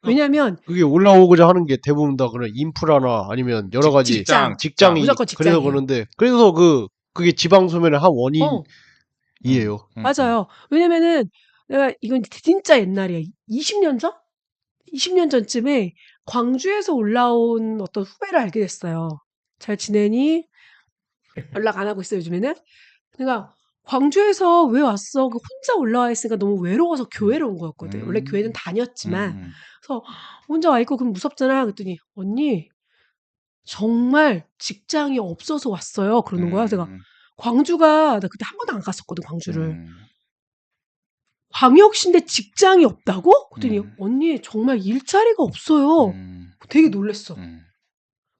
Speaker 3: 왜냐면
Speaker 1: 그게 올라오고자 하는 게 대부분 다 그런 인프라나 아니면 여러 가지 직장이
Speaker 3: 무조건
Speaker 1: 그래서
Speaker 3: 직장이에요.
Speaker 1: 그런데 그래서 그게 지방 소멸의 한 원인이에요.
Speaker 3: 맞아요. 왜냐면은 내가 이건 진짜 옛날이야. 20년 전? 20년 전쯤에 광주에서 올라온 어떤 후배를 알게 됐어요. 잘 지내니? 연락 안 하고 있어 요즘에는. 내가 광주에서 왜 왔어? 그 혼자 올라와 있으니까 너무 외로워서 교회를 온 거였거든. 원래 교회는 다녔지만. 그래서 혼자 와 있고 그럼 무섭잖아. 그랬더니 언니 정말 직장이 없어서 왔어요. 그러는 거야. 그래서 내가
Speaker 2: 음.
Speaker 3: 광주가 나 그때 한 번도 안 갔었거든, 광주를.
Speaker 2: 음.
Speaker 3: 광역시인데 직장이 없다고? 그랬더니
Speaker 2: 음.
Speaker 3: "언니 정말 일자리가 없어요."
Speaker 2: 음.
Speaker 3: 되게 놀랐어.
Speaker 2: 음.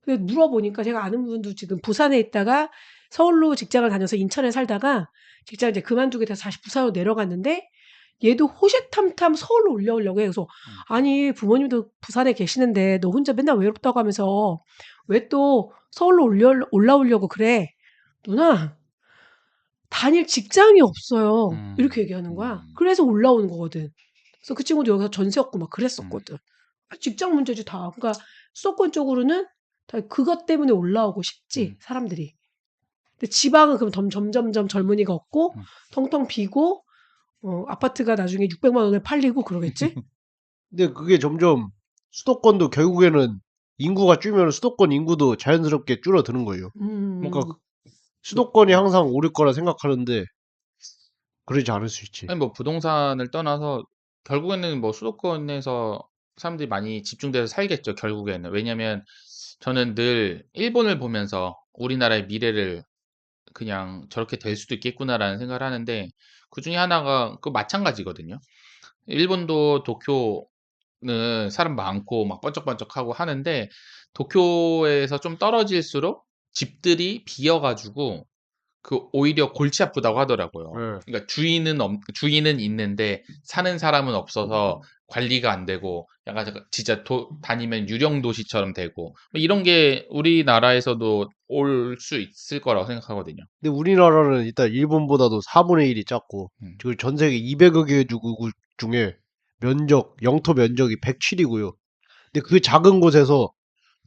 Speaker 3: 근데 물어보니까 제가 아는 분도 지금 부산에 있다가 서울로 직장을 다녀서 인천에 살다가 직장을 이제 그만두게 돼서 다시 부산으로 내려갔는데 얘도 호시탐탐 서울로 올라오려고 해. 그래서 "아니 부모님도 부산에 계시는데 너 혼자 맨날 외롭다고 하면서 왜 또 서울로 올라오려고 그래?" "누나 다닐 직장이 없어요." 이렇게 얘기하는 거야. 그래서 올라오는 거거든. 그래서 그 친구도 여기서 전세였고 막
Speaker 2: 음.
Speaker 3: 그랬었거든. 직장 문제지 다. 그러니까 수도권 쪽으로는 다 그것 때문에 올라오고 싶지 사람들이. 근데 지방은 그럼 점점점 젊은이가 없고 텅텅 비고 아파트가 나중에 600만 원에 팔리고 그러겠지?
Speaker 1: 근데 그게 점점 수도권도 결국에는 인구가 줄면 수도권 인구도 자연스럽게 줄어드는 거예요. 그러니까
Speaker 3: 음.
Speaker 1: 수도권이 항상 오를 거라 생각하는데 그러지 않을 수 있지.
Speaker 2: 아니 뭐 부동산을 떠나서 결국에는 뭐 수도권에서 사람들이 많이 집중돼서 살겠죠, 결국에는. 왜냐면 저는 늘 일본을 보면서 '우리나라의 미래를 그냥 저렇게 될 수도 있겠구나.'라는 생각을 하는데 그중에 하나가 마찬가지거든요. 일본도 도쿄는 사람 많고 막 번쩍번쩍하고 하는데 도쿄에서 좀 떨어질수록 집들이 비어 가지고 오히려 골치 아프다고 하더라고요.
Speaker 1: 예.
Speaker 2: 그러니까 주인은 있는데 사는 사람은 없어서 관리가 안 되고 약간 진짜 다니면 유령 도시처럼 되고 뭐 이런 게 우리나라에서도 올 수 있을 거라고 생각하거든요.
Speaker 1: 근데 우리나라는 일단 일본보다도 4분의 1이 작고
Speaker 2: 음.
Speaker 1: 그리고 전 세계 200여 개 주국 중에 영토 면적이 107이고요. 근데 그 작은 곳에서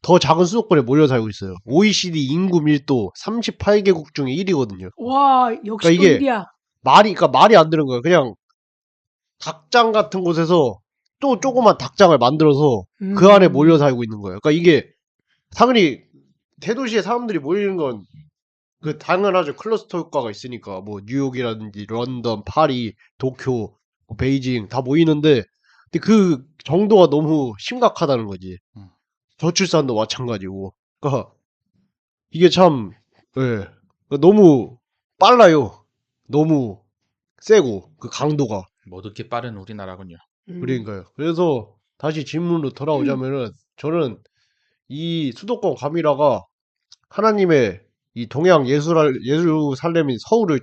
Speaker 1: 더 작은 수도권에 몰려 살고 있어요. OECD 인구 밀도 38개국 중에 1위거든요.
Speaker 3: 와
Speaker 1: 그러니까
Speaker 3: 역시 또
Speaker 1: 이게
Speaker 3: 1이야.
Speaker 1: 그러니까 말이 안 되는 거예요. 그냥 닭장 같은 곳에서 또 조그만 닭장을 만들어서 그 안에 몰려 살고 있는 거예요. 그러니까 이게 당연히 대도시에 사람들이 모이는 건 그 당연하죠. 클러스터 효과가 있으니까 뭐 뉴욕이라든지 런던, 파리, 도쿄, 뭐 베이징 다 모이는데 근데 그 정도가 너무 심각하다는 거지.
Speaker 2: 음.
Speaker 1: 저출산도 마찬가지고. 그러니까 이게 참 예. 너무 빨라요. 너무 세고 그 강도가.
Speaker 2: 뭐 어떻게 빠른 우리나라군요.
Speaker 1: 그러니까요. 그래서 다시 질문으로 돌아오자면은 저는 이 수도권 과밀화가 하나님의 이 동양 예루살렘인 서울을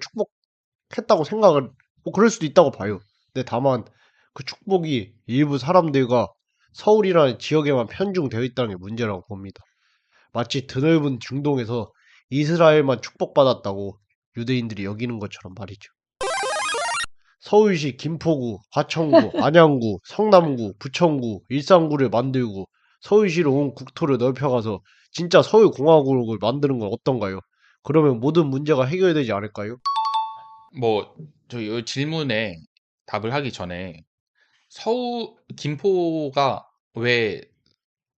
Speaker 1: 축복했다고 생각을 뭐 그럴 수도 있다고 봐요. 근데 다만 그 축복이 일부 사람들과 서울이라는 지역에만 편중되어 있다는 게 문제라고 봅니다. 마치 드넓은 중동에서 이스라엘만 축복받았다고 유대인들이 여기는 것처럼 말이죠. 서울시 김포구, 화천구, 안양구, 성남구, 부천구, 일산구를 만들고 서울시로 온 국토를 넓혀가서 진짜 서울공화국을 만드는 건 어떤가요? 그러면 모든 문제가 해결되지 않을까요?
Speaker 2: 뭐 저이 질문에 답을 하기 전에 김포가 왜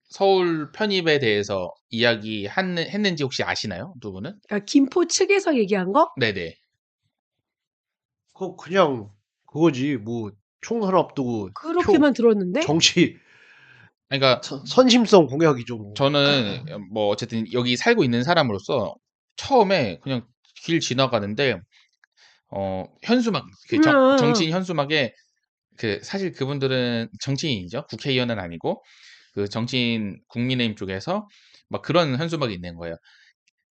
Speaker 2: 서울 편입에 대해서 했는지 혹시 아시나요? 두 분은?
Speaker 3: 아 김포 측에서 얘기한 거?
Speaker 2: 네네.
Speaker 1: 그거 그냥 그거지. 뭐 총선 앞두고
Speaker 3: 그렇게만 들었는데?
Speaker 1: 정치
Speaker 2: 그러니까
Speaker 1: 선심성 공약이죠. 뭐.
Speaker 2: 저는 뭐 어쨌든 여기 살고 있는 사람으로서 처음에 그냥 길 지나가는데 현수막 정치인 현수막에 사실 그분들은 정치인이죠. 국회의원은 아니고 그 정치인 국민의힘 쪽에서 막 그런 현수막이 있는 거예요.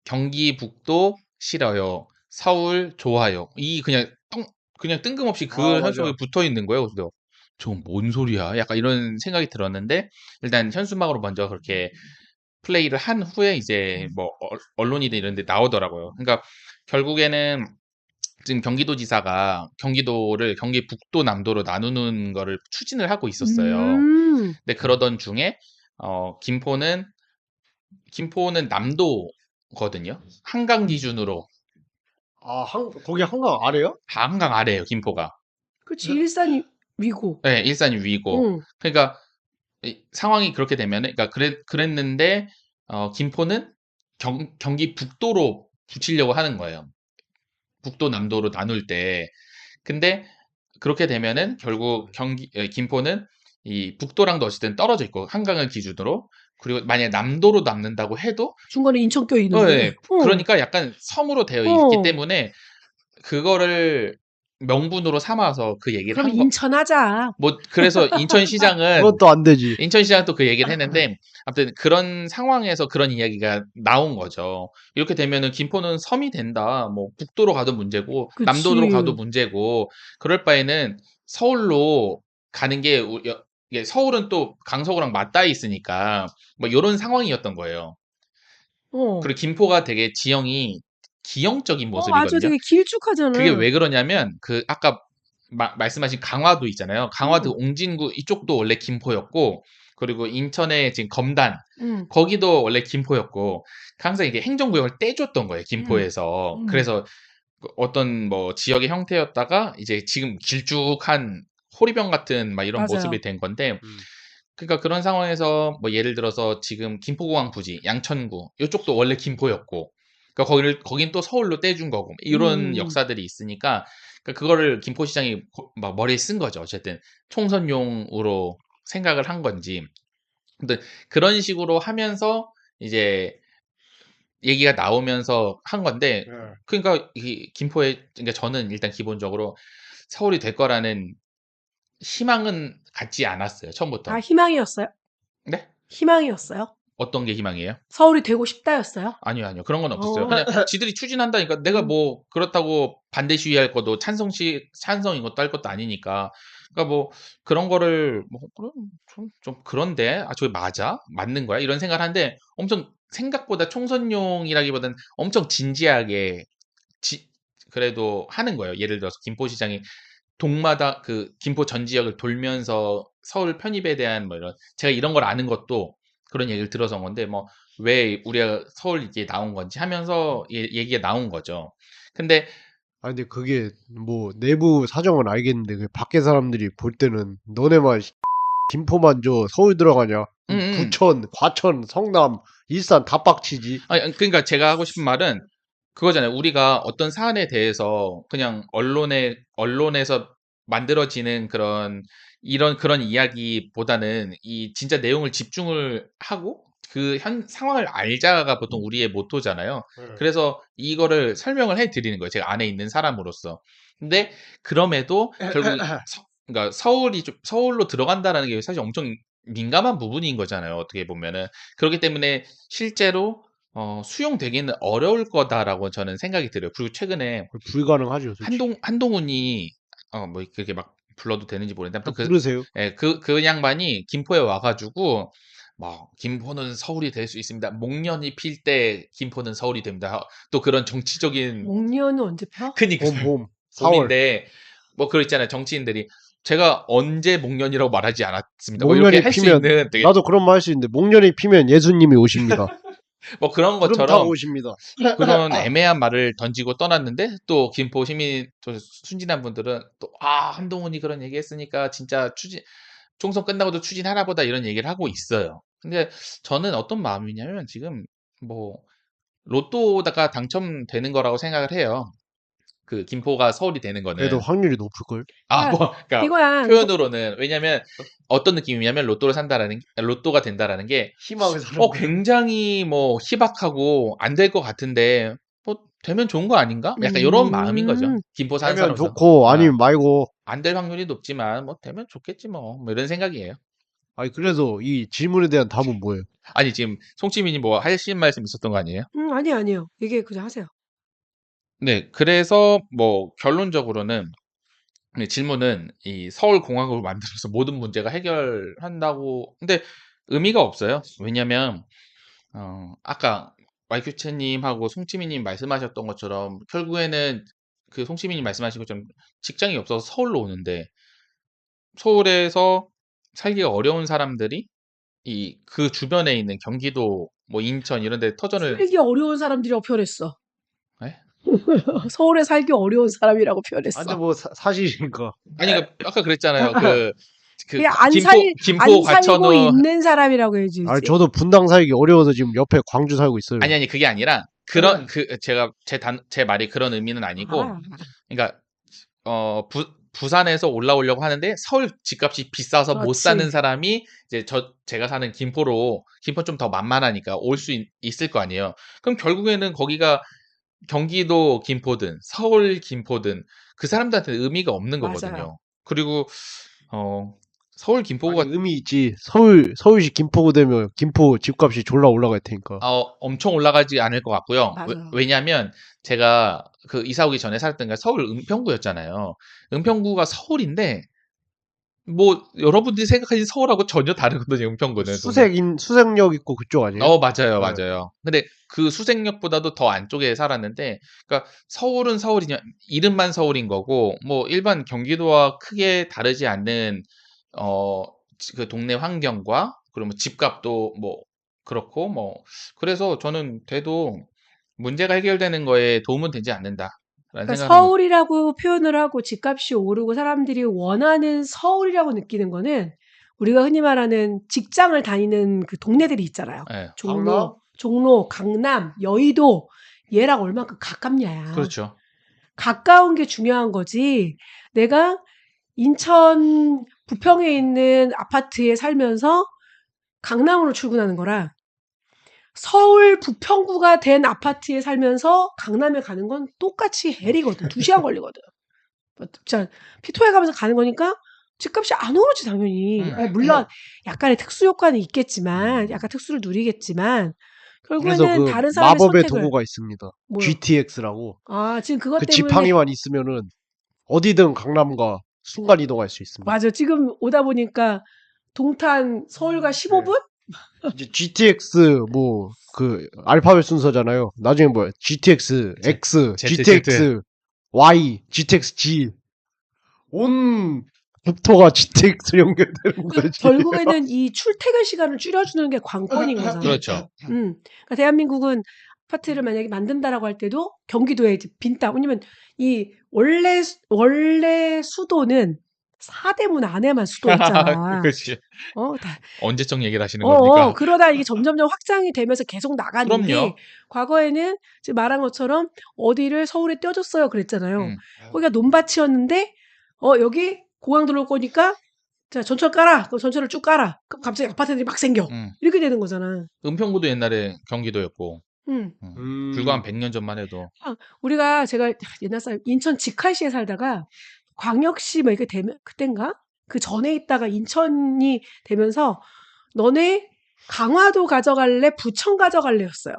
Speaker 2: 경기 북도 싫어요. 서울 좋아요. 그냥 뜬금없이 그
Speaker 1: 아, 맞아.
Speaker 2: 현수막이 붙어 있는 거예요. 그래서 저건 뭔 소리야? 약간 이런 생각이 들었는데 일단 현수막으로 먼저 그렇게 플레이를 한 후에 이제 뭐 언론이든 이런 데 나오더라고요. 그러니까 결국에는 지금 경기도지사가 경기도를 경기 북도 남도로 나누는 거를 추진을 하고 있었어요. 근데 그러던 중에 김포는 남도거든요. 한강 기준으로
Speaker 1: 거기 한강 아래요?
Speaker 2: 한강 아래예요, 김포가.
Speaker 3: 그치 일산이 위고.
Speaker 2: 네, 일산이 위고.
Speaker 3: 응.
Speaker 2: 그러니까 상황이 그렇게 되면은 그러니까 그랬는데 김포는 경기 북도로 붙이려고 하는 거예요. 북도 남도로 나눌 때. 근데 그렇게 되면은 결국 김포는 이 북도랑도 어쨌든 떨어져 있고 한강을 기준으로 그리고 만약에 남도로 남는다고 해도
Speaker 3: 중간에 인천 껴 있는데.
Speaker 2: 네, 그러니까 약간 섬으로 되어 있기 때문에 그거를 명분으로 삼아서 그 얘기를
Speaker 3: 그럼
Speaker 2: 한 거.
Speaker 3: 인천 하자.
Speaker 2: 뭐 그래서 인천시장은
Speaker 1: 그것도 안 되지.
Speaker 2: 인천시장 또 그 얘기를 했는데 아무튼 그런 상황에서 그런 이야기가 나온 거죠. 이렇게 되면은 김포는 섬이 된다. 뭐 북도로 가도 문제고
Speaker 3: 그치.
Speaker 2: 남도로 가도 문제고 그럴 바에는 서울로 가는 게 이게 서울은 또 강서구랑 맞닿아 있으니까 뭐 이런 상황이었던 거예요. 그리고 김포가 되게 지형이 기형적인
Speaker 3: 맞아.
Speaker 2: 모습이거든요.
Speaker 3: 되게 길쭉하잖아.
Speaker 2: 그게 왜 그러냐면 그 아까 말씀하신 강화도 있잖아요. 강화도
Speaker 3: 음.
Speaker 2: 옹진구 이쪽도 원래 김포였고 그리고 인천의 지금 검단
Speaker 3: 음.
Speaker 2: 거기도 원래 김포였고 항상 이게 행정구역을 떼줬던 거예요. 김포에서. 그래서 그 어떤 뭐 지역의 형태였다가 이제 지금 길쭉한 호리병 같은 막 이런
Speaker 3: 맞아요.
Speaker 2: 모습이 된 건데
Speaker 1: 음.
Speaker 2: 그러니까 그런 상황에서 뭐 예를 들어서 지금 김포공항 부지, 양천구 이쪽도 원래 김포였고 그러니까 거긴 또 서울로 떼준 거고 이런 역사들이 있으니까 그러니까 그거를 김포시장이 막 머리에 쓴 거죠. 어쨌든 총선용으로 생각을 한 건지. 근데 그런 식으로 하면서 이제 얘기가 나오면서 한 건데 그러니까 이 김포에 그러니까 저는 일단 기본적으로 서울이 될 거라는 희망은 갖지 않았어요. 처음부터.
Speaker 3: 아, 희망이었어요?
Speaker 2: 네?
Speaker 3: 희망이었어요?
Speaker 2: 어떤 게 희망이에요?
Speaker 3: 서울이 되고 싶다였어요?
Speaker 2: 아니요, 아니요. 그런 건 없었어요.
Speaker 3: 어.
Speaker 2: 그냥 지들이 추진한다니까 내가 뭐 그렇다고 반대 시위할 것도 찬성인 것도 할 것도 아니니까. 그러니까 뭐 그런 거를 뭐 그럼 좀 그런데 저게 맞아? 맞는 거야? 이런 생각을 하는데 엄청 생각보다 총선용이라기보다는 엄청 진지하게 그래도 하는 거예요. 예를 들어서 김포시장이 동마다 그 김포 전 지역을 돌면서 서울 편입에 대한 뭐 제가 이런 걸 아는 것도 그런 얘기를 들어서 온 건데 뭐 왜 우리가 서울 이게 나온 건지 하면서 얘기가 나온 거죠. 근데
Speaker 1: 근데 그게 뭐 내부 사정은 알겠는데 그 밖에 사람들이 볼 때는 너네만 김포만 서울 들어가냐? 부천, 과천, 성남, 일산 다 빡치지.
Speaker 2: 그러니까 제가 하고 싶은 말은 그거잖아요. 우리가 어떤 사안에 대해서 그냥 언론에서 만들어지는 그런 이야기보다는 이 진짜 내용을 집중을 하고 그 상황을 알자가 보통 우리의 모토잖아요. 그래서 이거를 설명을 해 드리는 거예요. 제가 안에 있는 사람으로서. 근데 그럼에도 결국 그러니까 서울로 들어간다라는 게 사실 엄청 민감한 부분인 거잖아요. 어떻게 보면은. 그렇기 때문에 실제로 수용되기는 어려울 거다라고 저는 생각이 들어요. 그리고 최근에
Speaker 1: 불가능하죠, 솔직히.
Speaker 2: 한동훈이 뭐 그렇게 막 불러도 되는지 모르겠는데 아무튼
Speaker 1: 부르세요.
Speaker 2: 그 양반이 김포에 와가지고 뭐 김포는 서울이 될 수 있습니다. 목련이 필 때 김포는 서울이 됩니다. 또 그런 정치적인
Speaker 3: 목련은 언제 펴?
Speaker 2: 그니까
Speaker 1: 봄, 4월.
Speaker 2: 봄인데 뭐 그거 있잖아요. 정치인들이 제가 언제 목련이라고 말하지 않았습니다. 뭐 이렇게
Speaker 1: 목련이
Speaker 2: 할 수
Speaker 1: 피면
Speaker 2: 있는 되게
Speaker 1: 나도 그런 말 할 수 있는데 목련이 피면 예수님이 오십니다.
Speaker 2: 뭐 그런
Speaker 1: 구름 타고
Speaker 2: 것처럼
Speaker 1: 오십니다.
Speaker 2: 그런 애매한 말을 던지고 떠났는데 또 김포 시민 또 순진한 분들은 또 한동훈이 그런 얘기했으니까 진짜 총선 끝나고도 추진하나 보다 이런 얘기를 하고 있어요. 근데 저는 어떤 마음이냐면 지금 뭐 로또다가 당첨되는 거라고 생각을 해요. 그 김포가 서울이 되는
Speaker 1: 그래도
Speaker 2: 거는
Speaker 1: 확률이 높을걸?
Speaker 2: 그러니까
Speaker 3: 이거야.
Speaker 2: 표현으로는 왜냐면 어떤 느낌이냐면 로또가 된다라는 게
Speaker 1: 희망을 사는 거야.
Speaker 2: 굉장히 뭐 희박하고 안 될 것 같은데 뭐 되면 좋은 거 아닌가? 약간 이런 마음인 거죠. 김포 사는
Speaker 1: 되면
Speaker 2: 사람으로서.
Speaker 1: 좋고 아니면 말고.
Speaker 2: 안 될 확률이 높지만 뭐 되면 좋겠지 뭐 이런 생각이에요.
Speaker 1: 그래서 이 질문에 대한 답은 뭐예요?
Speaker 2: 아니 지금 송치민이 뭐 하실 말씀 있었던 거 아니에요?
Speaker 3: 아니에요. 얘기 그냥 하세요.
Speaker 2: 네, 그래서 뭐 결론적으로는 질문은 이 서울공화국을 만들어서 모든 문제가 해결한다고 근데 의미가 없어요. 왜냐면 아까 YQ채님하고 송치민님 말씀하셨던 것처럼 결국에는 그 송치민님 말씀하신 것처럼 직장이 없어서 서울로 오는데 서울에서 살기가 어려운 사람들이 그 주변에 있는 경기도 뭐 인천 이런 데 터전을
Speaker 3: 살기 어려운 사람들이라고 표현했어.
Speaker 2: 에?
Speaker 3: 서울에 살기 어려운 사람이라고 표현했어.
Speaker 1: 근데 뭐 사실이니까.
Speaker 2: 아니 아까 그랬잖아요.
Speaker 3: 그냥 안
Speaker 2: 김포
Speaker 3: 살고
Speaker 2: 과천후
Speaker 3: 있는 사람이라고 해주지.
Speaker 1: 저도 분당 살기 어려워서 지금 옆에 광주 살고 있어요.
Speaker 2: 아니 그게 아니라 제가 제 말이 그런 의미는 아니고 그러니까 부산에서 올라오려고 하는데 서울 집값이 비싸서 못
Speaker 3: 그렇지.
Speaker 2: 사는 사람이 이제 제가 사는 김포로 김포 좀 더 만만하니까 올 수 있을 거 아니에요. 그럼 결국에는 거기가 경기도 김포든 서울 김포든 그 사람들한테는 의미가 없는
Speaker 3: 맞아요.
Speaker 2: 거거든요. 그리고 서울
Speaker 1: 아니,
Speaker 2: 김포가
Speaker 1: 의미 있지. 서울시 김포구 되면 김포 집값이 졸라 올라갈 테니까.
Speaker 2: 엄청 올라가지 않을 것 같고요.
Speaker 3: 맞아요.
Speaker 2: 왜냐하면 제가 그 이사 오기 전에 살았던 게 서울 은평구였잖아요. 은평구가 서울인데 뭐 여러분들이 생각하신 서울하고 전혀 다르거든요. 은평구는.
Speaker 1: 수색역 있고 그쪽 아니에요?
Speaker 2: 맞아요,
Speaker 1: 네.
Speaker 2: 맞아요. 근데 그 수색역보다도 더 안쪽에 살았는데, 그러니까 서울은 서울이냐, 이름만 서울인 거고, 뭐 일반 경기도와 크게 다르지 않는 그 동네 환경과 그리고 뭐 집값도 뭐 그렇고 뭐 그래서 저는 돼도 문제가 해결되는 거에 도움은 되지 않는다라는
Speaker 3: 그러니까
Speaker 2: 생각을 합니다.
Speaker 3: 서울이라고 표현을 하고 집값이 오르고 사람들이 원하는 서울이라고 느끼는 거는 우리가 흔히 말하는 직장을 다니는 그 동네들이 있잖아요.
Speaker 2: 예,
Speaker 3: 종로, 강남, 여의도 얘랑 얼만큼 가깝냐야.
Speaker 2: 그렇죠.
Speaker 3: 가까운 게 중요한 거지. 내가 인천 부평에 있는 아파트에 살면서 강남으로 출근하는 거랑 서울 부평구가 된 아파트에 살면서 강남에 가는 건 똑같이 헬이거든. 2시간 걸리거든. 자, 피토에 가면서 가는 거니까 집값이 안 오르지 당연히. 아니, 물론 약간의 특수 효과는 있겠지만 약간 특수를 누리겠지만
Speaker 1: 그래서
Speaker 3: 결국에는
Speaker 1: 그
Speaker 3: 다른 사람의
Speaker 1: 마법의
Speaker 3: 선택을
Speaker 1: 도구가 있습니다.
Speaker 3: 뭐요?
Speaker 1: GTX라고.
Speaker 3: 지금 그것
Speaker 1: 그
Speaker 3: 때문에
Speaker 1: 지팡이만 있으면은 어디든 강남과 순간 이동할 수 있습니다.
Speaker 3: 맞아. 지금 오다 보니까 동탄 서울과 15분?
Speaker 1: 이제 GTX 뭐 그 알파벳 순서잖아요. 나중에 뭐야? GTX X,
Speaker 2: Z,
Speaker 1: GTX Y, GTX G. 온 국토가 GTX 연결되는 거지.
Speaker 3: 결국에는 이 출퇴근 시간을 줄여주는 게 관건인 거잖아.
Speaker 2: 그렇죠.
Speaker 3: 그러니까 대한민국은 아파트를 만약에 만든다라고 할 때도 경기도에 이제 빈 땅, 왜냐면 이 원래 수도는 사대문 안에만 수도였잖아.
Speaker 2: 그렇지.
Speaker 3: 다,
Speaker 2: 언제적 얘기를 하시는 겁니까?
Speaker 3: 그러다 이게 점점점 확장이 되면서 계속 나갔는데
Speaker 2: 그럼요.
Speaker 3: 과거에는 지금 말한 것처럼 어디를 서울에 떼어줬어요 그랬잖아요.
Speaker 2: 음.
Speaker 3: 거기가 논밭이었는데 여기 공항 들어올 거니까 자 전철 깔아. 그럼 전철을 쭉 깔아. 그럼 갑자기 아파트들이 막 생겨. 이렇게 되는 거잖아.
Speaker 2: 은평구도 옛날에 경기도였고 불과 한 100년 전만 해도
Speaker 3: 제가 옛날 사람 인천 직할시에 살다가 광역시 뭐 이렇게 되면 그땐가 그 전에 있다가 인천이 되면서 너네 강화도 가져갈래 부천 가져갈래였어요.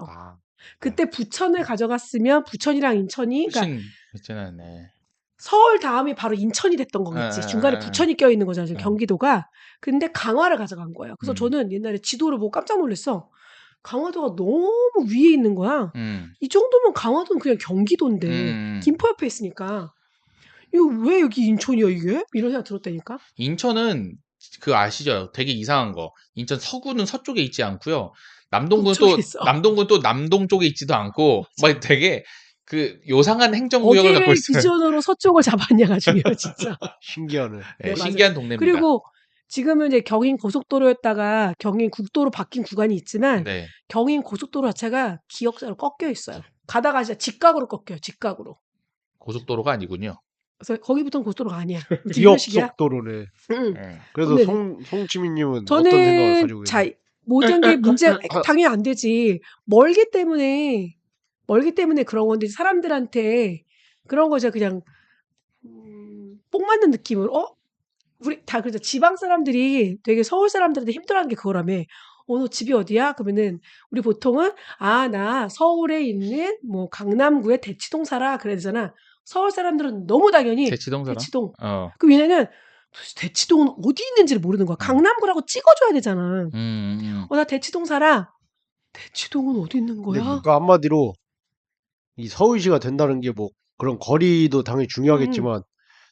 Speaker 3: 그때 부천을 가져갔으면 부천이랑 인천이 그러니까
Speaker 2: 훨씬 괜찮았네.
Speaker 3: 서울 다음이 바로 인천이 됐던 거겠지. 중간에 부천이 껴있는 거잖아요. 지금 경기도가. 근데 강화를 가져간 거예요. 그래서 저는 옛날에 지도를 보고 깜짝 놀랐어. 강화도가 너무 위에 있는 거야. 이 정도면 강화도는 그냥 경기도인데 김포 옆에 있으니까 이거 왜 여기 인천이야 이게? 이런 생각 들었다니까.
Speaker 2: 인천은 그 아시죠? 되게 이상한 거. 인천 서구는 서쪽에 있지 않고요. 남동구는
Speaker 3: 북쪽에 있어.
Speaker 2: 또 남동 쪽에 있지도 않고 막 되게 그 요상한 행정구역을 갖고
Speaker 3: 어디를
Speaker 2: 있어요.
Speaker 3: 기준으로 서쪽을 잡았냐가 중요해요, 진짜.
Speaker 1: 신기하네.
Speaker 2: 네,
Speaker 3: 맞아요.
Speaker 2: 신기한 동네입니다.
Speaker 3: 그리고 지금은 이제 경인 고속도로였다가 경인 국도로 바뀐 구간이 있지만
Speaker 2: 네.
Speaker 3: 경인 고속도로 자체가 기역자로 꺾여 있어요. 가다가 진짜 직각으로 꺾여요. 직각으로.
Speaker 2: 고속도로가 아니군요.
Speaker 3: 그래서 거기부터는 고속도로가 아니야. 이런 식이야.
Speaker 1: 기억속도로네.
Speaker 2: 네.
Speaker 1: 그래서
Speaker 3: 근데
Speaker 1: 송치민님은 어떤 생각을 가지고 계세요?
Speaker 3: 모든 게 문제 당연히 안 되지. 멀기 때문에 그런 건데 사람들한테 그런 거죠. 그냥 뽕 맞는 느낌으로 우리 다 그러죠. 지방 사람들이 되게 서울 사람들한테 힘들어하는 게 그거라며. 너 집이 어디야? 그러면은 우리 보통은 나 서울에 있는 뭐 강남구의 대치동 살아 그래야 되잖아. 서울 사람들은 너무 당연히
Speaker 2: 대치동 살아?
Speaker 3: 대치동. 그 얘네는 도대체 대치동은 어디 있는지를 모르는 거야. 강남구라고 찍어줘야 되잖아. 나 대치동 살아. 대치동은 어디 있는 거야?
Speaker 1: 그러니까 한마디로 이 서울시가 된다는 게 뭐 그런 거리도 당연히 중요하겠지만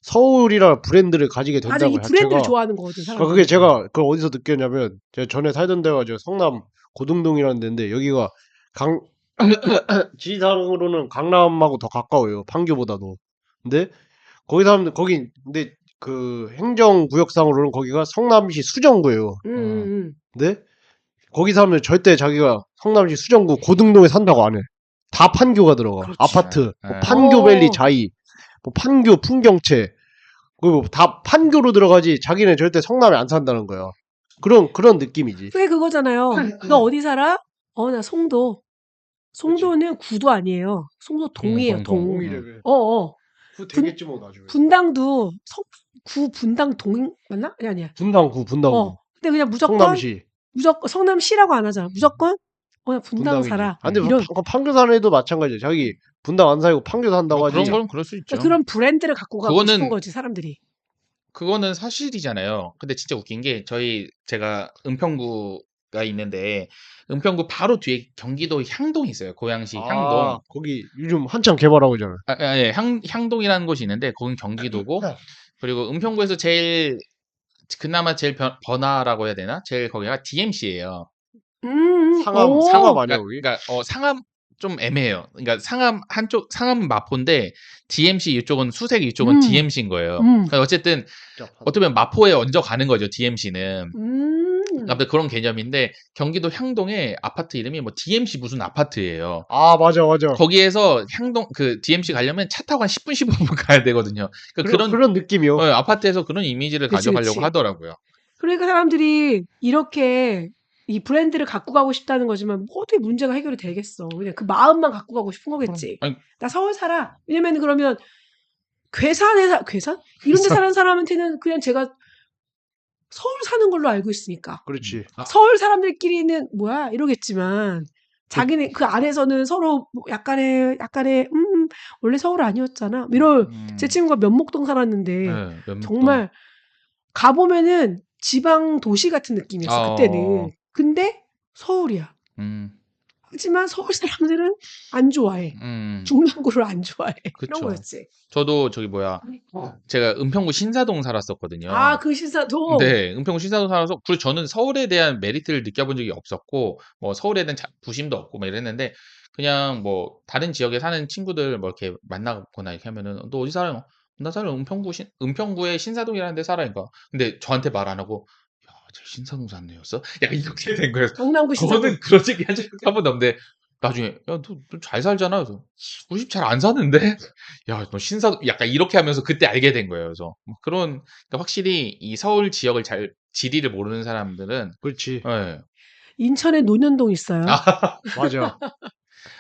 Speaker 1: 서울이라는 브랜드를 가지게
Speaker 3: 맞아, 이
Speaker 1: 된다고
Speaker 3: 브랜드를
Speaker 1: 자체가
Speaker 3: 좋아하는 거거든, 사람.
Speaker 1: 그게 제가 그걸 어디서 느꼈냐면 제가 전에 살던 데가 성남 고등동이라는 데인데 여기가 지리상으로는 강남하고 더 가까워요. 판교보다도. 근데 거기 사람들 근데 그 행정구역상으로는 거기가 성남시 수정구예요. 근데 거기 사람들 절대 자기가 성남시 수정구 고등동에 산다고 안 해. 다 판교가 들어가.
Speaker 3: 그렇지.
Speaker 1: 아파트,
Speaker 2: 네.
Speaker 1: 판교밸리 자이, 판교 풍경채, 그리고 다 판교로 들어가지 자기는 절대 성남에 안 산다는 거야. 그런 느낌이지.
Speaker 3: 그게 그거잖아요. 너 어디 살아? 나 송도. 송도는 구도 아니에요. 송도 동이에요,
Speaker 2: 동동.
Speaker 3: 동.
Speaker 1: 동이래매.
Speaker 3: 어어.
Speaker 1: 그 되겠지 뭐 나중에.
Speaker 3: 분당도 구 분당 동 맞나? 아니야.
Speaker 1: 분당구.
Speaker 3: 근데 그냥 무조건
Speaker 1: 성남시.
Speaker 3: 성남시라고 안 하잖아. 무조건 나 분당
Speaker 1: 분당이지.
Speaker 3: 살아.
Speaker 1: 근데
Speaker 3: 이런
Speaker 1: 판교 사는 애도 마찬가지야. 자기 분당 안 살고 판교 산다고
Speaker 2: 뭐
Speaker 1: 하지.
Speaker 2: 그런 건 그럴 수 있죠.
Speaker 3: 그러니까 그런 브랜드를 갖고 가고
Speaker 2: 그거는
Speaker 3: 싶은 거지 사람들이.
Speaker 2: 그거는 사실이잖아요. 근데 진짜 웃긴 게 제가 은평구가 있는데 은평구 바로 뒤에 경기도 향동이 있어요. 고양시 향동.
Speaker 1: 거기 요즘 한창 개발하고 있잖아.
Speaker 2: 예, 향동이라는 곳이 있는데 거긴 경기도고 그리고 은평구에서 그나마 제일 번화라고 해야 되나? 제일 거기가 DMC예요.
Speaker 1: 상암 아니야 거기?
Speaker 2: 그러니까 상암 좀 애매해요. 그러니까 상암은 마포인데 DMC 이쪽은 수색 이쪽은 DMC인 거예요. 그러니까 어쨌든 어떻게 보면 마포에 얹어 가는 거죠. DMC는. 아무튼 그런 개념인데 경기도 향동에 아파트 이름이 뭐 DMC 무슨 아파트예요.
Speaker 1: 맞아.
Speaker 2: 거기에서 향동 그 DMC 가려면 차 타고 한 10분 15분 가야 되거든요. 그러니까
Speaker 1: 그런 느낌이요.
Speaker 2: 아파트에서 그런 이미지를 가져가려고
Speaker 3: 그치.
Speaker 2: 하더라고요.
Speaker 3: 그러니까 사람들이 이렇게 이 브랜드를 갖고 가고 싶다는 거지만 어떻게 문제가 해결이 되겠어. 그냥 그 마음만 갖고 가고 싶은 거겠지.
Speaker 2: 아니,
Speaker 3: 나 서울 살아. 왜냐면 그러면 괴산? 이런 데 사는 사람한테는 그냥 제가 서울 사는 걸로 알고 있으니까.
Speaker 1: 그렇지.
Speaker 3: 서울 사람들끼리는 뭐야 이러겠지만 자기네 그 안에서는 서로 뭐 약간의 원래 서울 아니었잖아. 제 친구가 면목동 살았는데
Speaker 2: 네, 면목동.
Speaker 3: 정말 가보면은 지방 도시 같은 느낌이었어 그때는. 근데 서울이야. 하지만 서울 사람들은 안 좋아해. 중랑구를 안 좋아해.
Speaker 2: 그쵸.
Speaker 3: 이런 거였지.
Speaker 2: 저도 제가 은평구 신사동 살았었거든요.
Speaker 3: 그 신사동.
Speaker 2: 네, 은평구 신사동 살아서 그리고 저는 서울에 대한 메리트를 느껴본 적이 없었고 뭐 서울에 대한 부심도 없고 막 이랬는데 그냥 뭐 다른 지역에 사는 친구들 뭐 이렇게 만나거나 이렇게 하면은 너 어디 살아요? 나 살아 은평구의 신사동이라는 데 살아니까. 근데 저한테 말 안 하고 야, 저 신사동 사는애였어? 약간 이렇게 된 거예요.
Speaker 3: 경남구 신사동.
Speaker 2: 저는 그런 얘기 한 적이 한 번도 없는데 나중에 야, 너 잘 살잖아. 그래서 우리 집 잘 안 사는데? 야, 너 신사동 약간 이렇게 하면서 그때 알게 된 거예요. 그래서 뭐 그러니까 확실히 이 서울 지역을 지리를 모르는 사람들은
Speaker 1: 그렇지.
Speaker 2: 예.
Speaker 3: 인천에 논현동 있어요.
Speaker 1: 맞아.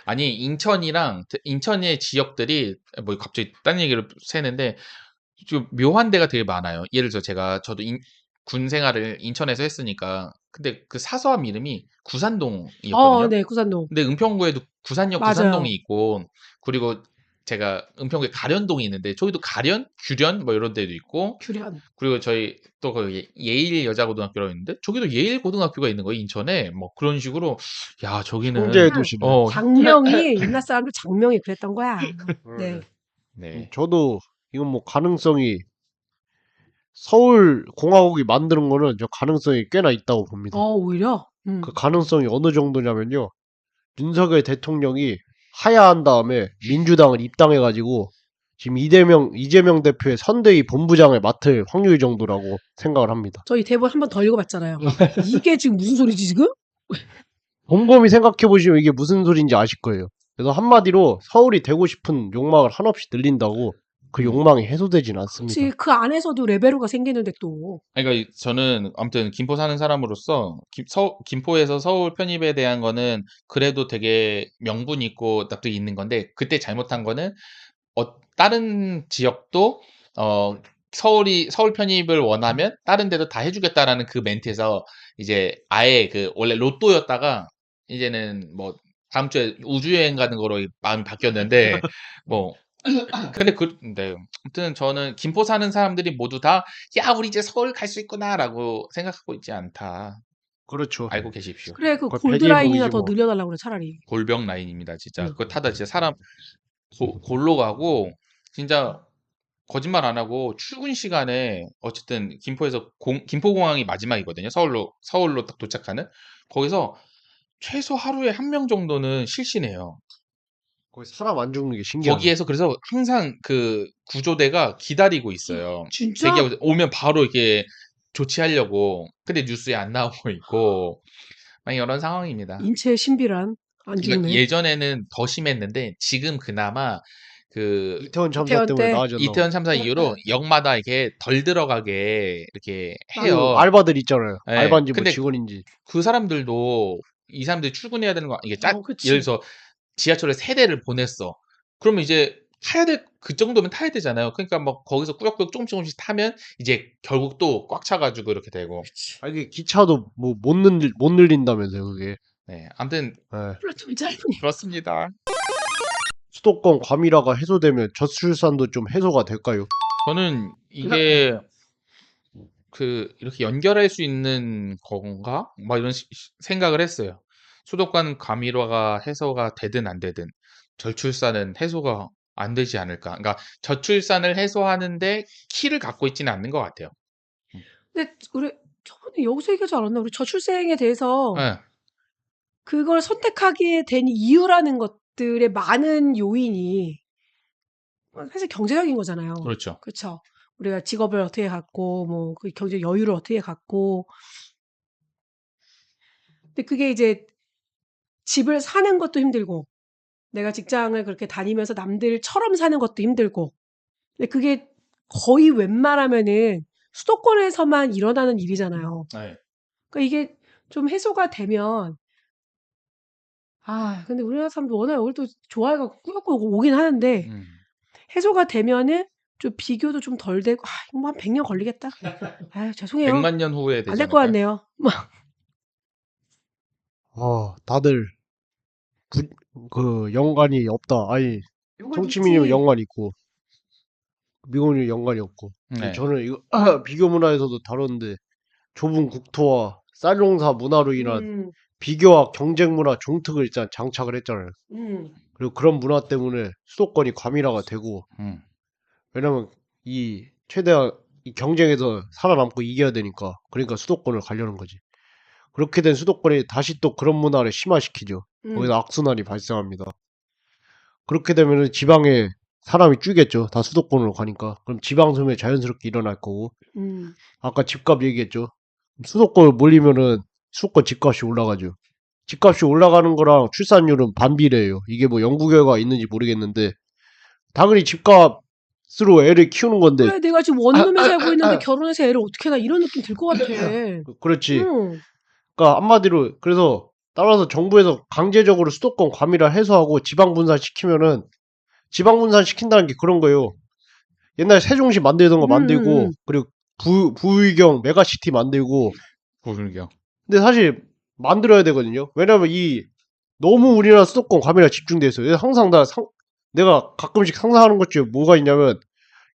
Speaker 2: 아니 인천의 지역들이 뭐 갑자기 딴 얘기를 새는데 좀 묘한 데가 되게 많아요. 예를 들어서 저도 군 생활을 인천에서 했으니까 근데 그 사서함 이름이 구산동이었거든요.
Speaker 3: 네, 구산동.
Speaker 2: 근데 은평구에도 구산역
Speaker 3: 맞아요.
Speaker 2: 구산동이 있고 그리고 제가 은평구에 가련동이 있는데 저기도 가련, 규련 뭐 이런 데도 있고
Speaker 3: 규련.
Speaker 2: 그리고 저희 또 그 예일 여자고등학교라고 있는데 저기도 예일 고등학교가 있는 거예요. 인천에 뭐 그런 식으로 야 저기는
Speaker 1: 형제의 도시네.
Speaker 3: 장명이 옛날 사람들 장명이 그랬던 거야. 네.
Speaker 2: 네.
Speaker 1: 저도 이건 뭐 가능성이 서울 공화국이 만드는 거는 저 가능성이 꽤나 있다고 봅니다.
Speaker 3: 오히려.
Speaker 1: 그 가능성이 어느 정도냐면요. 윤석열 대통령이 하야한 다음에 민주당을 입당해가지고 지금 이재명 대표의 선대위 본부장을 맡을 확률 정도라고 생각을 합니다.
Speaker 3: 저희 대본 한 번 더 읽어봤잖아요. 이게 지금 무슨 소리지 지금?
Speaker 1: 곰곰이 생각해보시면 이게 무슨 소리인지 아실 거예요. 그래서 한마디로 서울이 되고 싶은 욕망을 한없이 늘린다고 그 욕망이 해소되진 않습니다.
Speaker 3: 그치, 그 안에서도 레벨로가 생기는데 또.
Speaker 2: 그러니까 저는 아무튼 김포 사는 사람으로서 김포에서 서울 편입에 대한 거는 그래도 되게 명분이 있고 납득이 있는 건데 그때 잘못한 거는 다른 지역도 서울 편입을 원하면 다른 데도 다 해주겠다라는 그 멘트에서 이제 아예 원래 로또였다가 이제는 뭐 다음 주에 우주여행 가는 거로 마음이 바뀌었는데 뭐 근데 네. 아무튼 저는 김포 사는 사람들이 모두 다 야, 우리 이제 서울 갈 수 있구나라고 생각하고 있지 않다.
Speaker 1: 그렇죠.
Speaker 2: 알고 계십시오.
Speaker 3: 그래, 그
Speaker 1: 그걸
Speaker 3: 골드라인이나
Speaker 1: 백일봉이지
Speaker 3: 더
Speaker 1: 뭐.
Speaker 3: 늘려달라고 그래, 차라리.
Speaker 2: 골병 라인입니다, 진짜. 그거 타다 진짜 사람 골로 가고 진짜 거짓말 안 하고 출근 시간에 어쨌든 김포에서 김포공항이 마지막이거든요. 서울로 딱 도착하는 거기서 최소 하루에 한 명 정도는 실신해요.
Speaker 1: 거기 사람 안 죽는 게 신기하네.
Speaker 2: 거기에서 그래서 항상 그 구조대가 기다리고 있어요.
Speaker 3: 진짜?
Speaker 2: 대기하고 오면 바로 이렇게 조치하려고. 근데 뉴스에 안 나오고 있고 막 이런 상황입니다.
Speaker 3: 인체의 신비란 안
Speaker 2: 그러니까
Speaker 3: 죽네.
Speaker 2: 예전에는 더 심했는데 지금 그나마 그
Speaker 1: 이태원 참사
Speaker 3: 이태원
Speaker 1: 때문에
Speaker 3: 때
Speaker 1: 나아졌나
Speaker 2: 이태원
Speaker 1: 봐.
Speaker 2: 참사 이후로 역마다 이렇게 덜 들어가게 이렇게
Speaker 1: 그
Speaker 2: 해요.
Speaker 1: 알바들 있잖아요.
Speaker 2: 예.
Speaker 1: 알바인지 뭐
Speaker 2: 근데
Speaker 1: 직원인지.
Speaker 2: 그 사람들도 이 사람들이 출근해야 되는 거 이게 예를
Speaker 3: 그치.
Speaker 2: 들어서 지하철에 3대를 보냈어. 그러면 이제 그 정도면 타야 되잖아요. 그러니까 막 거기서 꾸역꾸역 조금씩 타면 이제 결국 또 꽉 차가지고 이렇게 되고.
Speaker 1: 아, 이게 기차도 뭐 못 늘린다면서요, 그게.
Speaker 2: 네. 아무튼
Speaker 1: 예.
Speaker 3: 플랫폼이 짧으니.
Speaker 2: 그렇습니다.
Speaker 1: 수도권 과밀화가 해소되면 저출산도 좀 해소가 될까요?
Speaker 2: 저는 이게 이렇게 연결할 수 있는 건가? 막 이런 생각을 했어요. 수도권 과밀화가 해소가 되든 안 되든 저출산은 해소가 안 되지 않을까. 그러니까 저출산을 해소하는데 키를 갖고 있지는 않는 것 같아요.
Speaker 3: 근데 우리 저번에 여기서 얘기하지 않았나? 우리 저출생에 대해서
Speaker 2: 네.
Speaker 3: 그걸 선택하게 된 이유라는 것들의 많은 요인이 사실 경제적인 거잖아요.
Speaker 2: 그렇죠.
Speaker 3: 그렇죠. 우리가 직업을 어떻게 갖고 뭐 그 경제 여유를 어떻게 갖고 근데 그게 이제 집을 사는 것도 힘들고 내가 직장을 그렇게 다니면서 남들처럼 사는 것도 힘들고 근데 그게 거의 웬만하면은 수도권에서만 일어나는 일이잖아요.
Speaker 2: 네.
Speaker 3: 그러니까 이게 좀 해소가 되면 근데 우리나라 사람들 워낙 여길 또 좋아해갖고 꾸역꾸역 오긴 하는데 해소가 되면은 좀 비교도 좀 덜 되고 이거 뭐 한 100년 걸리겠다. 죄송해요.
Speaker 2: 100만 년 후에
Speaker 3: 안
Speaker 2: 되지
Speaker 3: 될 것
Speaker 2: 않을까요?
Speaker 3: 같네요.
Speaker 1: 다들 연관이 없다. 아니, 정치민이면 연관이 있고, 미국은 연관이 없고.
Speaker 2: 네.
Speaker 1: 저는 이거 비교 문화에서도 다뤘는데 좁은 국토와 쌀농사 문화로 인한 비교와 경쟁 문화 종특을 일단 장착을 했잖아요. 그리고 그런 문화 때문에 수도권이 과밀화가 되고, 왜냐면 최대한 이 경쟁에서 살아남고 이겨야 되니까. 그러니까 수도권을 가려는 거지. 그렇게 된 수도권이 다시 또 그런 문화를 심화시키죠. 거기서 악순환이 발생합니다. 그렇게 되면은 지방에 사람이 줄겠죠. 다 수도권으로 가니까. 그럼 지방 소멸 자연스럽게 일어날 거고. 아까 집값 얘기했죠. 수도권 몰리면은 수도권 집값이 올라가죠. 집값이 올라가는 거랑 출산율은 반비례예요. 이게 뭐 연구 결과가 있는지 모르겠는데 당연히 집값으로 애를 키우는 건데.
Speaker 3: 그래 내가 지금 원룸에 살고 있는데 결혼해서 애를 어떻게 낳아 이런 느낌 들 것 같아.
Speaker 1: 그렇지. 그러니까 한마디로 그래서 따라서 정부에서 강제적으로 수도권 과밀화 해소하고 지방 분산 시키면은 지방 분산 시킨다는 게 그런 거예요. 옛날 세종시 만들던 거 만들고 그리고 부의경 메가시티 만들고
Speaker 2: 부울경.
Speaker 1: 근데 사실 만들어야 되거든요. 왜냐면 너무 우리나라 수도권 과밀화 집중돼 있어요. 항상 내가 가끔씩 상상하는 것 중에 뭐가 있냐면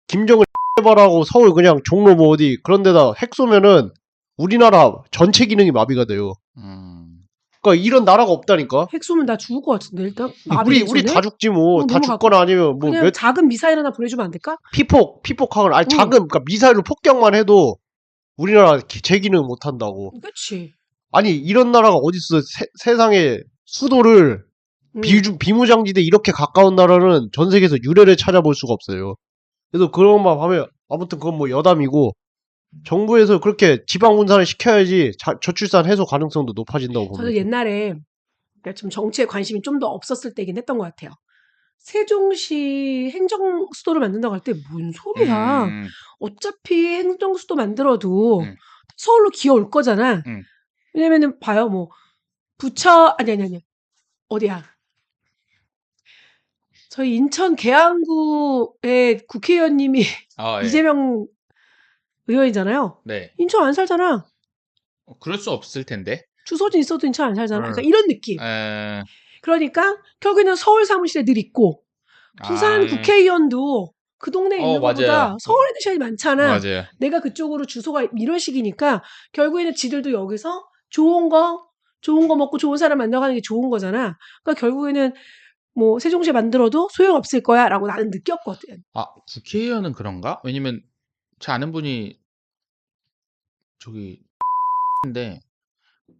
Speaker 1: 김정은 X발하고 서울 그냥 종로 뭐 어디 그런 데다 핵 쏘면은 우리나라 전체 기능이 마비가 돼요. 그러니까 이런 나라가 없다니까.
Speaker 3: 핵 쏘면 나 죽을 것 같은데 일단.
Speaker 1: 우리 다 죽지 뭐. 다
Speaker 3: 너무
Speaker 1: 죽거나 아니면 뭐
Speaker 3: 그냥 작은 미사일 하나 보내주면 안 될까?
Speaker 1: 피폭하거나 아니 작은 그러니까 미사일로 폭격만 해도 우리나라 재기능 못 한다고.
Speaker 3: 그렇지.
Speaker 1: 아니 이런 나라가 어딨어. 세상에 수도를 비무장지대 이렇게 가까운 나라는 전 세계에서 유례를 찾아볼 수가 없어요. 그래서 그런 말 하면 아무튼 그건 뭐 여담이고 정부에서 그렇게 지방 분산을 시켜야지 저출산 해소 가능성도 높아진다고 봅니다.
Speaker 3: 저도 옛날에 그러니까 좀 정치에 관심이 좀 더 없었을 때긴 했던 것 같아요. 세종시 행정수도를 만든다고 할 때 뭔 소리야. 어차피 행정수도 만들어도 서울로 기어올 거잖아. 왜냐면은 봐요. 뭐 부처 아니 어디야. 저희 인천 계양구의 국회의원님이
Speaker 2: 예.
Speaker 3: 이재명 의원이잖아요.
Speaker 2: 네.
Speaker 3: 인천 안 살잖아.
Speaker 2: 그럴 수 없을 텐데.
Speaker 3: 주소진 있어도 인천 안 살잖아. 그러니까 이런 느낌. 그러니까 결국에는 서울 사무실에 늘 있고 부산 국회의원도 그 동네에 있는 것보다
Speaker 2: 맞아요.
Speaker 3: 서울에 있는 시간이 많잖아.
Speaker 2: 맞아요.
Speaker 3: 내가 그쪽으로 주소가 이런 식이니까 결국에는 지들도 여기서 좋은 거 먹고 좋은 사람 만나가는 게 좋은 거잖아. 그러니까 결국에는 뭐 세종시 만들어도 소용없을 거야 라고 나는 느꼈거든.
Speaker 2: 국회의원은 그런가? 왜냐면 제 아는 분이 저기 인데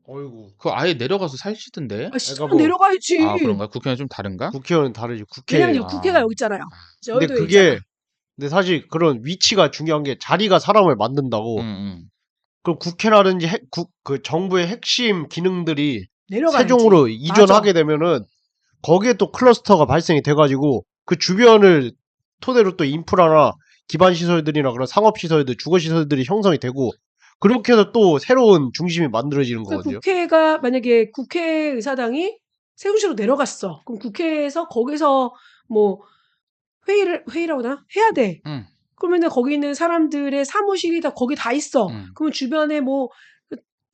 Speaker 1: 어이구.
Speaker 2: 그 아예 내려가서 살시던데.
Speaker 3: 시장 내려가야지.
Speaker 2: 그런가? 국회의원 좀 다른가?
Speaker 1: 국회의원은 다르지.
Speaker 3: 왜냐면 국회가 여기 있잖아요.
Speaker 1: 근데 근데 사실 그런 위치가 중요한 게 자리가 사람을 만든다고. 그럼 국회라든지 그 정부의 핵심 기능들이
Speaker 3: 내려가야지.
Speaker 1: 세종으로 이전하게 되면은 거기에 또 클러스터가 발생이 돼가지고 그 주변을 토대로 또 인프라나 기반 시설들이나 그런 상업 시설들, 주거 시설들이 형성이 되고 그렇게 해서 또 새로운 중심이 만들어지는
Speaker 3: 그러니까
Speaker 1: 거거든요.
Speaker 3: 국회가 만약에 국회의사당이 세종시로 내려갔어. 그럼 국회에서 거기서 뭐 회의라고 하나? 해야 돼.
Speaker 2: 응.
Speaker 3: 그러면은 거기 있는 사람들의 사무실이 다 거기 다 있어.
Speaker 2: 응.
Speaker 3: 그러면 주변에 뭐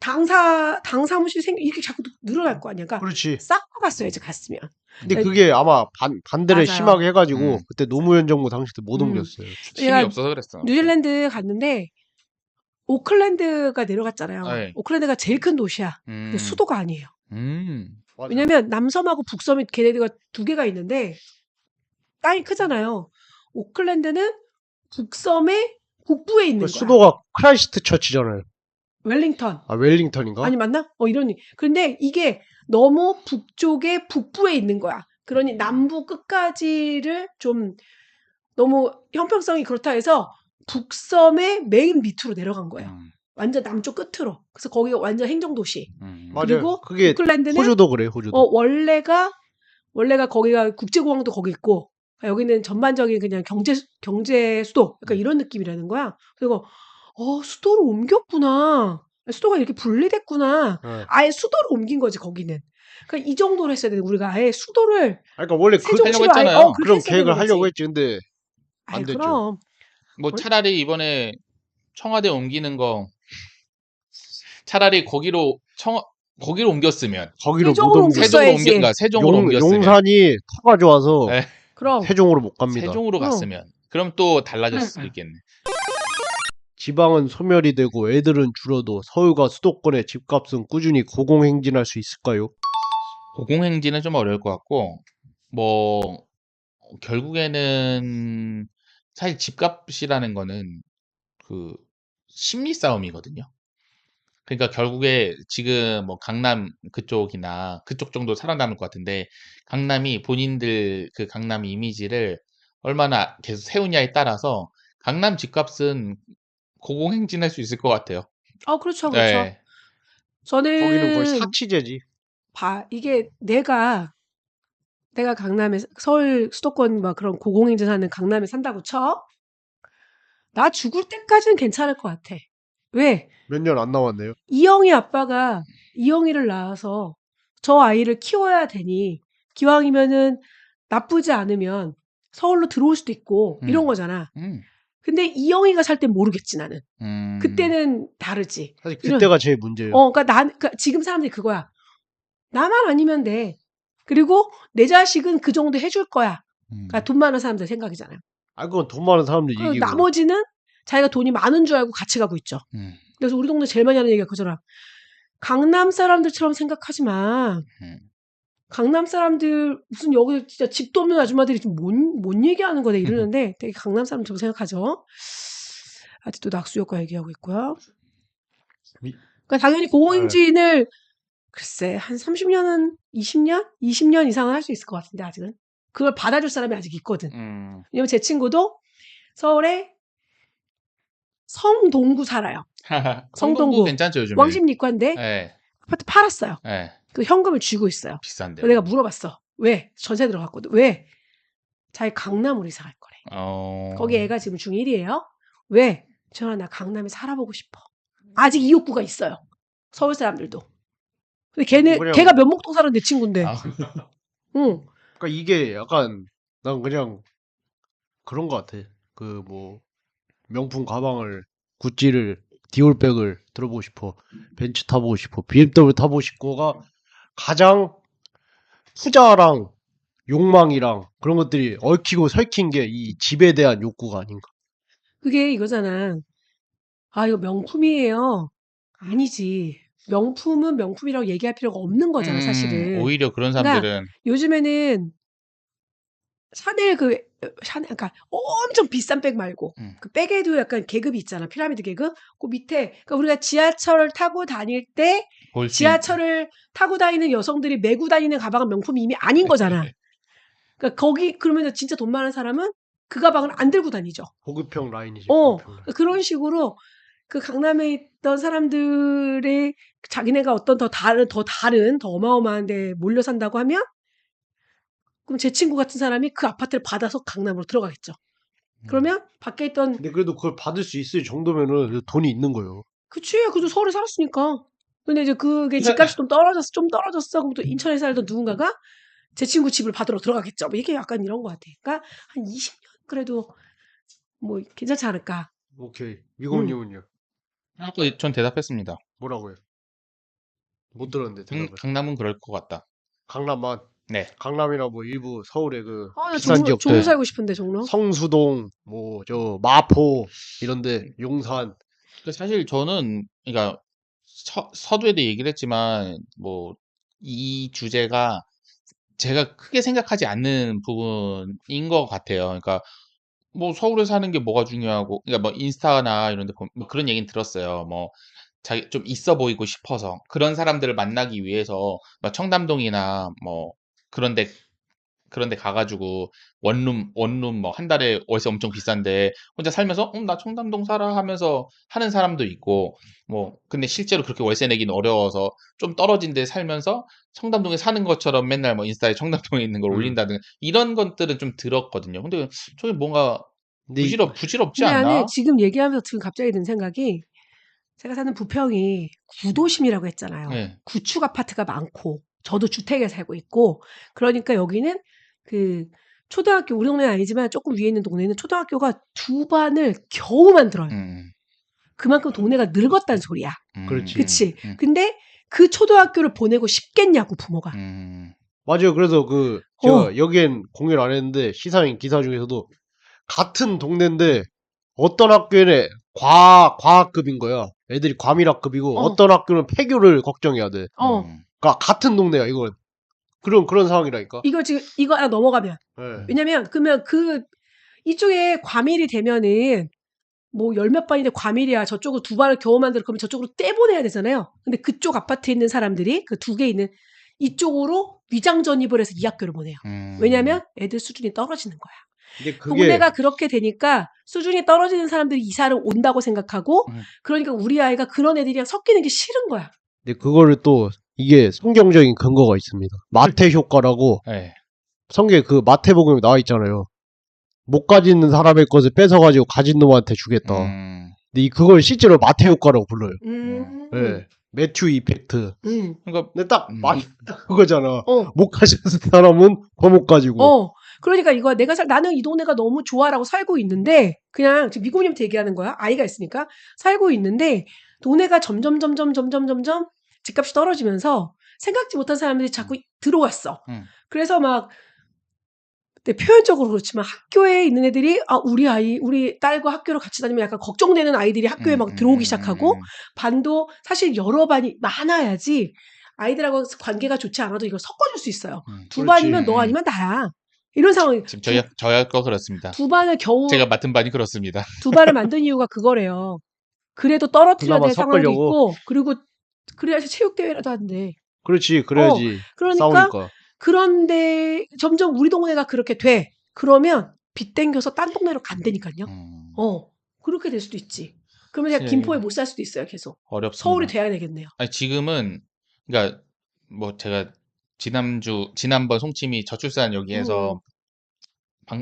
Speaker 3: 당 사무실 이렇게 자꾸 늘어날 거 아니야. 그러니까
Speaker 1: 그렇지.
Speaker 3: 싹 박았어야지 갔으면.
Speaker 1: 근데
Speaker 3: 네.
Speaker 1: 그게 아마 반대를
Speaker 3: 맞아요.
Speaker 1: 심하게 해가지고
Speaker 2: 음.
Speaker 1: 그때 노무현 정부 당시 때 못
Speaker 3: 음.
Speaker 1: 옮겼어요.
Speaker 2: 힘이
Speaker 3: 내가
Speaker 2: 없어서 그랬어.
Speaker 3: 뉴질랜드 갔는데 오클랜드가 내려갔잖아요.
Speaker 2: 네.
Speaker 3: 오클랜드가 제일 큰 도시야. 근데 수도가 아니에요.
Speaker 1: 맞아요.
Speaker 3: 왜냐면 남섬하고 북섬이 걔네들가 두 개가 있는데 땅이 크잖아요. 오클랜드는 북섬의 북부에 있는
Speaker 1: 그
Speaker 3: 거야.
Speaker 1: 수도가 크라이스트 처치잖아요.
Speaker 3: 웰링턴.
Speaker 1: 아 웰링턴인가?
Speaker 3: 아니 맞나? 이러니. 그런데 이게 너무 북쪽의 북부에 있는 거야. 그러니 남부 끝까지를 좀 너무 형평성이 그렇다 해서 북섬의 맨 밑으로 내려간 거예요. 완전 남쪽 끝으로. 그래서 거기가 완전 행정도시.
Speaker 1: 맞아요.
Speaker 3: 그리고
Speaker 1: 그게
Speaker 3: 오클랜드는
Speaker 1: 호주도 그래, 호주도.
Speaker 3: 원래가 거기가 국제공항도 거기 있고 여기는 전반적인 그냥 경제 수도 약간 이런 느낌이라는 거야. 그리고 수도를 옮겼구나. 수도가 이렇게 분리됐구나.
Speaker 1: 네.
Speaker 3: 아예 수도를 옮긴 거지 거기는. 그러니까 이 정도로 했어야 돼. 우리가 아예 수도를
Speaker 1: 그러니까 원래
Speaker 3: 세종시로 아예
Speaker 2: 했잖아요.
Speaker 3: 그렇게
Speaker 1: 그런
Speaker 3: 했어야
Speaker 1: 계획을
Speaker 3: 되는
Speaker 1: 하려고
Speaker 3: 거지.
Speaker 1: 했지. 근데
Speaker 3: 아이
Speaker 1: 안 됐죠.
Speaker 3: 그럼.
Speaker 2: 뭐 차라리 이번에 청와대 옮기는 거 차라리 거기로 옮겼으면
Speaker 1: 거기로 못
Speaker 3: 세종으로
Speaker 1: 옮겨.
Speaker 3: 옮겼어야지.
Speaker 2: 세종으로 옮겼으면
Speaker 1: 용산이 터가 좋아서
Speaker 2: 네.
Speaker 3: 그럼.
Speaker 1: 세종으로 못 갑니다.
Speaker 2: 세종으로
Speaker 3: 그럼.
Speaker 2: 갔으면 그럼 또 달라졌을 수도 있겠네.
Speaker 1: 지방은 소멸이 되고 애들은 줄어도 서울과 수도권의 집값은 꾸준히 고공행진할 수 있을까요?
Speaker 2: 고공행진은 좀 어려울 것 같고 뭐 결국에는 사실 집값이라는 거는 그 심리 싸움이거든요. 그러니까 결국에 지금 뭐 강남 그쪽이나 그쪽 정도 살아남을 것 같은데 강남이 본인들 그 강남 이미지를 얼마나 계속 세우냐에 따라서 강남 집값은 고공행진할 수 있을 것 같아요.
Speaker 3: 그렇죠.
Speaker 2: 네.
Speaker 1: 거기는 거의
Speaker 3: 저는
Speaker 1: 사치제지.
Speaker 3: 이게 내가 강남에 서울 수도권 막 그런 고공행진하는 강남에 산다고 쳐. 나 죽을 때까지는 괜찮을 것 같아. 왜?
Speaker 1: 몇 년 안 남았네요.
Speaker 3: 이영희 아빠가 이영희를 낳아서 저 아이를 키워야 되니 기왕이면은 나쁘지 않으면 서울로 들어올 수도 있고 이런 거잖아. 근데 이영희가 살 땐 모르겠지 나는. 그때는 다르지.
Speaker 1: 사실 그때가 제일 문제예요.
Speaker 3: 그러니까 지금 사람들이 그거야. 나만 아니면 돼. 그리고 내 자식은 그 정도 해줄 거야. 그러니까 돈 많은 사람들 생각이잖아요.
Speaker 1: 그건 돈 많은 사람들
Speaker 3: 그
Speaker 1: 얘기고.
Speaker 3: 나머지는 자기가 돈이 많은 줄 알고 같이 가고 있죠. 그래서 우리 동네 제일 많이 하는 얘기가 그거잖아. 강남 사람들처럼 생각하지 마. 강남 사람들 무슨 여기 진짜 집도 없는 아줌마들이 지금 뭔 얘기하는 거네 이러는데 되게 강남 사람처럼 생각하죠. 아직도 낙수 효과 얘기하고 있고요. 그러니까 당연히 고공행진을 글쎄 한 30년은 20년 이상은 할 수 있을 것 같은데 아직은. 그걸 받아줄 사람이 아직 있거든. 왜냐면 제 친구도 서울에 성동구 살아요.
Speaker 2: 성동구 괜찮죠 요즘에.
Speaker 3: 왕십리과인데
Speaker 2: 네.
Speaker 3: 아파트 팔았어요.
Speaker 2: 네.
Speaker 3: 그 현금을 쥐고 있어요.
Speaker 2: 비싼데.
Speaker 3: 그래서 내가 물어봤어. 왜? 전세 들어갔거든. 왜? 자기 강남으로 이사 갈 거래. 거기 애가 지금 중1이에요. 왜? 전화 나 강남에 살아보고 싶어. 아직 이 욕구가 있어요. 서울 사람들도. 근데 걔가 면목동 사는 내 친구인데. 응.
Speaker 1: 그러니까 이게 약간 난 그냥 그런 것 같아. 그 뭐 명품 가방을 구찌를 디올백을 들어보고 싶어. 벤츠 타보고 싶어. BMW 타보고 싶고가 가장 투자랑 욕망이랑 그런 것들이 얽히고 설킨 게 이 집에 대한 욕구가 아닌가.
Speaker 3: 그게 이거잖아. 이거 명품이에요. 아니지. 명품은 명품이라고 얘기할 필요가 없는 거잖아, 사실은.
Speaker 2: 오히려 그런
Speaker 3: 그러니까
Speaker 2: 사람들은
Speaker 3: 요즘에는 그러니까 엄청 비싼 백 말고 그 백에도 약간 계급이 있잖아. 피라미드 계급. 그 밑에 그러니까 우리가 지하철을 타고 다닐 때 지하철을 타고 다니는 여성들이 메고 다니는 가방은 명품이 이미 아닌 거잖아. 그러니까 그러면 진짜 돈 많은 사람은 그 가방을 안 들고 다니죠.
Speaker 1: 고급형 라인이지. 고급형 라인.
Speaker 3: 그런 식으로 그 강남에 있던 사람들의 자기네가 어떤 더 어마어마한 데 몰려 산다고 하면 그럼 제 친구 같은 사람이 그 아파트를 받아서 강남으로 들어가겠죠. 그러면 밖에 있던
Speaker 1: 근데 그래도 그걸 받을 수 있을 정도면은 돈이 있는 거예요.
Speaker 3: 그치. 그래도 서울에 살았으니까. 근데 이제 그게 집값이 좀 떨어졌어. 그럼 또 인천에 살던 누군가가 제 친구 집을 받으러 들어가겠죠. 뭐 이게 약간 이런 것 같아. 그러니까 한 20년 그래도 뭐 괜찮지 않을까.
Speaker 1: 오케이.
Speaker 3: 음.
Speaker 1: 미국님은요?
Speaker 2: 전 대답했습니다.
Speaker 1: 뭐라고요? 못 들었는데 대답을.
Speaker 2: 강남은 그럴 것 같다.
Speaker 1: 강남만.
Speaker 2: 네.
Speaker 1: 강남이나 뭐 일부 서울의 그
Speaker 3: 아, 나
Speaker 1: 비싼
Speaker 3: 종로
Speaker 1: 지역들.
Speaker 3: 살고 싶은데, 종로.
Speaker 1: 성수동, 뭐 저 마포 이런데 용산.
Speaker 2: 사실 저는 그러니까 서두에도 얘기를 했지만 뭐 이 주제가 제가 크게 생각하지 않는 부분인 것 같아요. 그러니까 뭐 서울에 사는 게 뭐가 중요하고, 그러니까 뭐 인스타나 이런 데 보면 뭐 그런 얘기는 들었어요. 뭐 자기 좀 있어 보이고 싶어서 그런 사람들을 만나기 위해서 막 청담동이나 뭐 그런 데 그런 데 가가지고 원룸 뭐 한 달에 월세 엄청 비싼데 혼자 살면서 나 청담동 살아 하면서 하는 사람도 있고, 뭐 근데 실제로 그렇게 월세 내기는 어려워서 좀 떨어진 데 살면서 청담동에 사는 것처럼 맨날 뭐 인스타에 청담동에 있는 걸
Speaker 1: 음.
Speaker 2: 올린다든가 이런 것들은 좀 들었거든요. 근데 저게 뭔가
Speaker 1: 근데 이-
Speaker 2: 부질없지
Speaker 3: 근데 안에
Speaker 2: 않나?
Speaker 3: 지금 얘기하면서 지금 갑자기 든 생각이 제가 사는 부평이 구도심이라고 했잖아요.
Speaker 2: 네.
Speaker 3: 구축 아파트가 많고 저도 주택에 살고 있고 그러니까 여기는 그 초등학교 우리 동네는 아니지만 조금 위에 있는 동네는 초등학교가 2반을 겨우 만들어요.
Speaker 2: 음,
Speaker 3: 그만큼 동네가 늙었다는 소리야.
Speaker 1: 그렇지.
Speaker 3: 그치? 근데 그 초등학교를 보내고 싶겠냐고 부모가.
Speaker 1: 맞아요. 그래서
Speaker 3: 어.
Speaker 1: 제가 여기엔 공유를 안 했는데 시사인 기사 중에서도 같은 동네인데 어떤 학교에는 과학급인 거야. 애들이 과밀학급이고
Speaker 3: 어.
Speaker 1: 어떤 학교는 폐교를 걱정해야 돼.
Speaker 3: 어.
Speaker 1: 그러니까 같은 동네야 이건. 그런 상황이라니까.
Speaker 3: 이거 지금 이거 하나 넘어가면
Speaker 1: 예.
Speaker 3: 왜냐면 그러면 이쪽에 과밀이 되면은 뭐 열 몇 반인데 과밀이야. 저쪽으로 2반을 겨우 만들어 그러면 저쪽으로 떼보내야 되잖아요. 근데 그쪽 아파트에 있는 사람들이 그 2개 있는 이쪽으로 위장 전입을 해서 이 학교를 보내요. 왜냐면 애들 수준이 떨어지는 거야.
Speaker 1: 근데
Speaker 3: 동네가 그렇게 되니까 수준이 떨어지는 사람들이 이사를 온다고 생각하고 그러니까 우리 아이가 그런 애들이랑 섞이는 게 싫은 거야.
Speaker 1: 근데 그거를 또 이게 성경적인 근거가 있습니다. 마태 효과라고
Speaker 2: 네.
Speaker 1: 성경에 그 마태복음에 나와 있잖아요. 못 가지는 사람의 것을 뺏어가지고 가진 놈한테 주겠다. 근데 그걸 실제로 마태 효과라고 불러요. 예. 매튜 이펙트.
Speaker 2: 그러니까
Speaker 1: 근데 딱 그거잖아. 못 가지는 사람은 더 못 가지고.
Speaker 3: 그러니까 이거 나는 이 동네가 너무 좋아라고 살고 있는데 그냥 지금 미국님한테 얘기하는 거야. 아이가 있으니까 살고 있는데 동네가 점점 집값이 떨어지면서 생각지 못한 사람들이 자꾸 들어왔어. 그래서 막 근데 표현적으로 그렇지만 학교에 있는 애들이 우리 딸과 학교를 같이 다니면 약간 걱정되는 아이들이 학교에 막 들어오기 시작하고 반도 사실 여러 반이 많아야지 아이들하고 관계가 좋지 않아도 이걸 섞어줄 수 있어요. 2반이면 너 아니면 나야. 이런 상황이
Speaker 2: 지금 저희 학교 그렇습니다.
Speaker 3: 2반을 겨우
Speaker 2: 제가 맡은 반이 그렇습니다.
Speaker 3: 2반을 만든 이유가 그거래요. 그래도 떨어뜨려야
Speaker 1: 그나마
Speaker 3: 될 상황도
Speaker 1: 섞으려고.
Speaker 3: 있고 그리고 그래야지 체육대회라도 한대.
Speaker 1: 그렇지. 그래야지.
Speaker 3: 그러니까
Speaker 1: 싸우니까.
Speaker 3: 그런데 점점 우리 동네가 그렇게 돼. 그러면 빚 땡겨서 딴 동네로 간다니까요. 그렇게 될 수도 있지. 그러면 그냥 김포에 못 살 수도 있어요, 계속.
Speaker 2: 어렵습니다.
Speaker 3: 서울이 돼야 되겠네요.
Speaker 2: 아니, 지금은 그러니까 뭐 제가 지난번 송치미 저출산 여기에서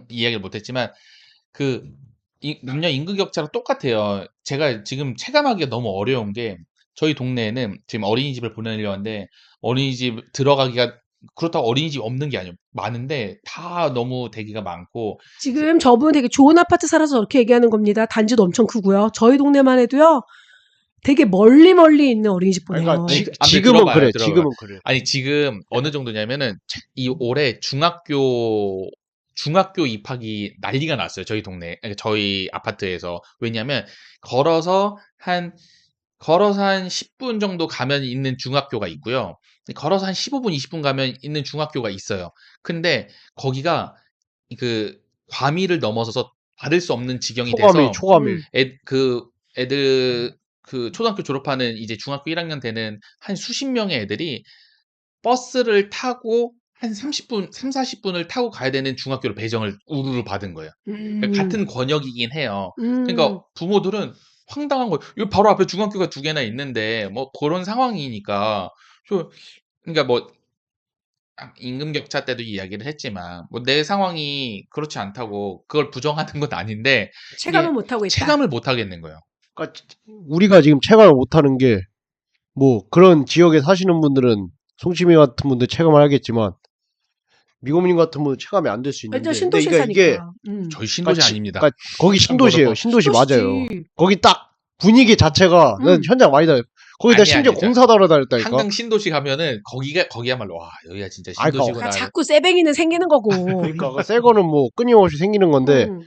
Speaker 2: 이야기를 못했지만 그 남녀 인구 격차랑 똑같아요. 제가 지금 체감하기가 너무 어려운 게 저희 동네에는 지금 어린이집을 보내려고 하는데 어린이집 들어가기가 그렇다고 어린이집 없는 게 아니에요. 많은데 다 너무 대기가 많고.
Speaker 3: 지금 저분 되게 좋은 아파트 살아서 저렇게 얘기하는 겁니다. 단지도 엄청 크고요. 저희 동네만 해도요. 되게 멀리 있는 어린이집 보내요.
Speaker 1: 그러니까
Speaker 2: 아무튼
Speaker 1: 지금은
Speaker 2: 들어봐요,
Speaker 1: 그래.
Speaker 2: 들어봐요.
Speaker 1: 지금은 그래.
Speaker 2: 아니 지금 어느 정도냐면은 이 올해 중학교 입학이 난리가 났어요. 저희 동네, 그러니까 저희 아파트에서. 왜냐면 걸어서 한 10분 정도 가면 있는 중학교가 있고요. 걸어서 한 15분, 20분 가면 있는 중학교가 있어요. 근데 거기가 그 과밀을 넘어서서 받을 수 없는 지경이 돼서
Speaker 1: 초과밀.
Speaker 2: 애들 그 초등학교 졸업하는 이제 중학교 1학년 되는 한 수십 명의 애들이 버스를 타고 한 30분, 3, 40분을 타고 가야 되는 중학교로 배정을 우르르 받은 거예요. 그러니까 같은 권역이긴 해요. 그러니까 부모들은 황당한 거예요. 여기 바로 앞에 중학교가 2개나 있는데 뭐 그런 상황이니까. 그러니까 뭐 임금 격차 때도 이야기를 했지만 뭐 내 상황이 그렇지 않다고 그걸 부정하는 건 아닌데
Speaker 3: 체감을
Speaker 2: 이게
Speaker 3: 못 하고 있다.
Speaker 2: 체감을 못 하겠는 거예요.
Speaker 1: 그러니까 우리가 지금 체감을 못하는 게 뭐 그런 지역에 사시는 분들은 송치미 같은 분들 체감을 하겠지만 미고님 같은 분은 체감이 안 될 수
Speaker 3: 완전
Speaker 1: 있는데 근데
Speaker 3: 신도시
Speaker 1: 이게
Speaker 3: 사니까.
Speaker 2: 저희 신도시
Speaker 1: 그러니까
Speaker 2: 아닙니다.
Speaker 1: 그러니까 거기 신도시예요. 신도시 맞아요.
Speaker 3: 신도시지.
Speaker 1: 거기 딱 분위기 자체가 난 현장 많이 다녔. 거기다 심지어
Speaker 2: 아니죠.
Speaker 1: 공사도 하러 다녔다니까.
Speaker 2: 한강 신도시 가면은 거기야말로 와 여기가 진짜
Speaker 1: 아니,
Speaker 2: 신도시구나.
Speaker 3: 그러니까 자꾸 새뱅이는 생기는 거고.
Speaker 1: 그러니까 그 새 거는 뭐 끊임없이 생기는 건데
Speaker 3: 음.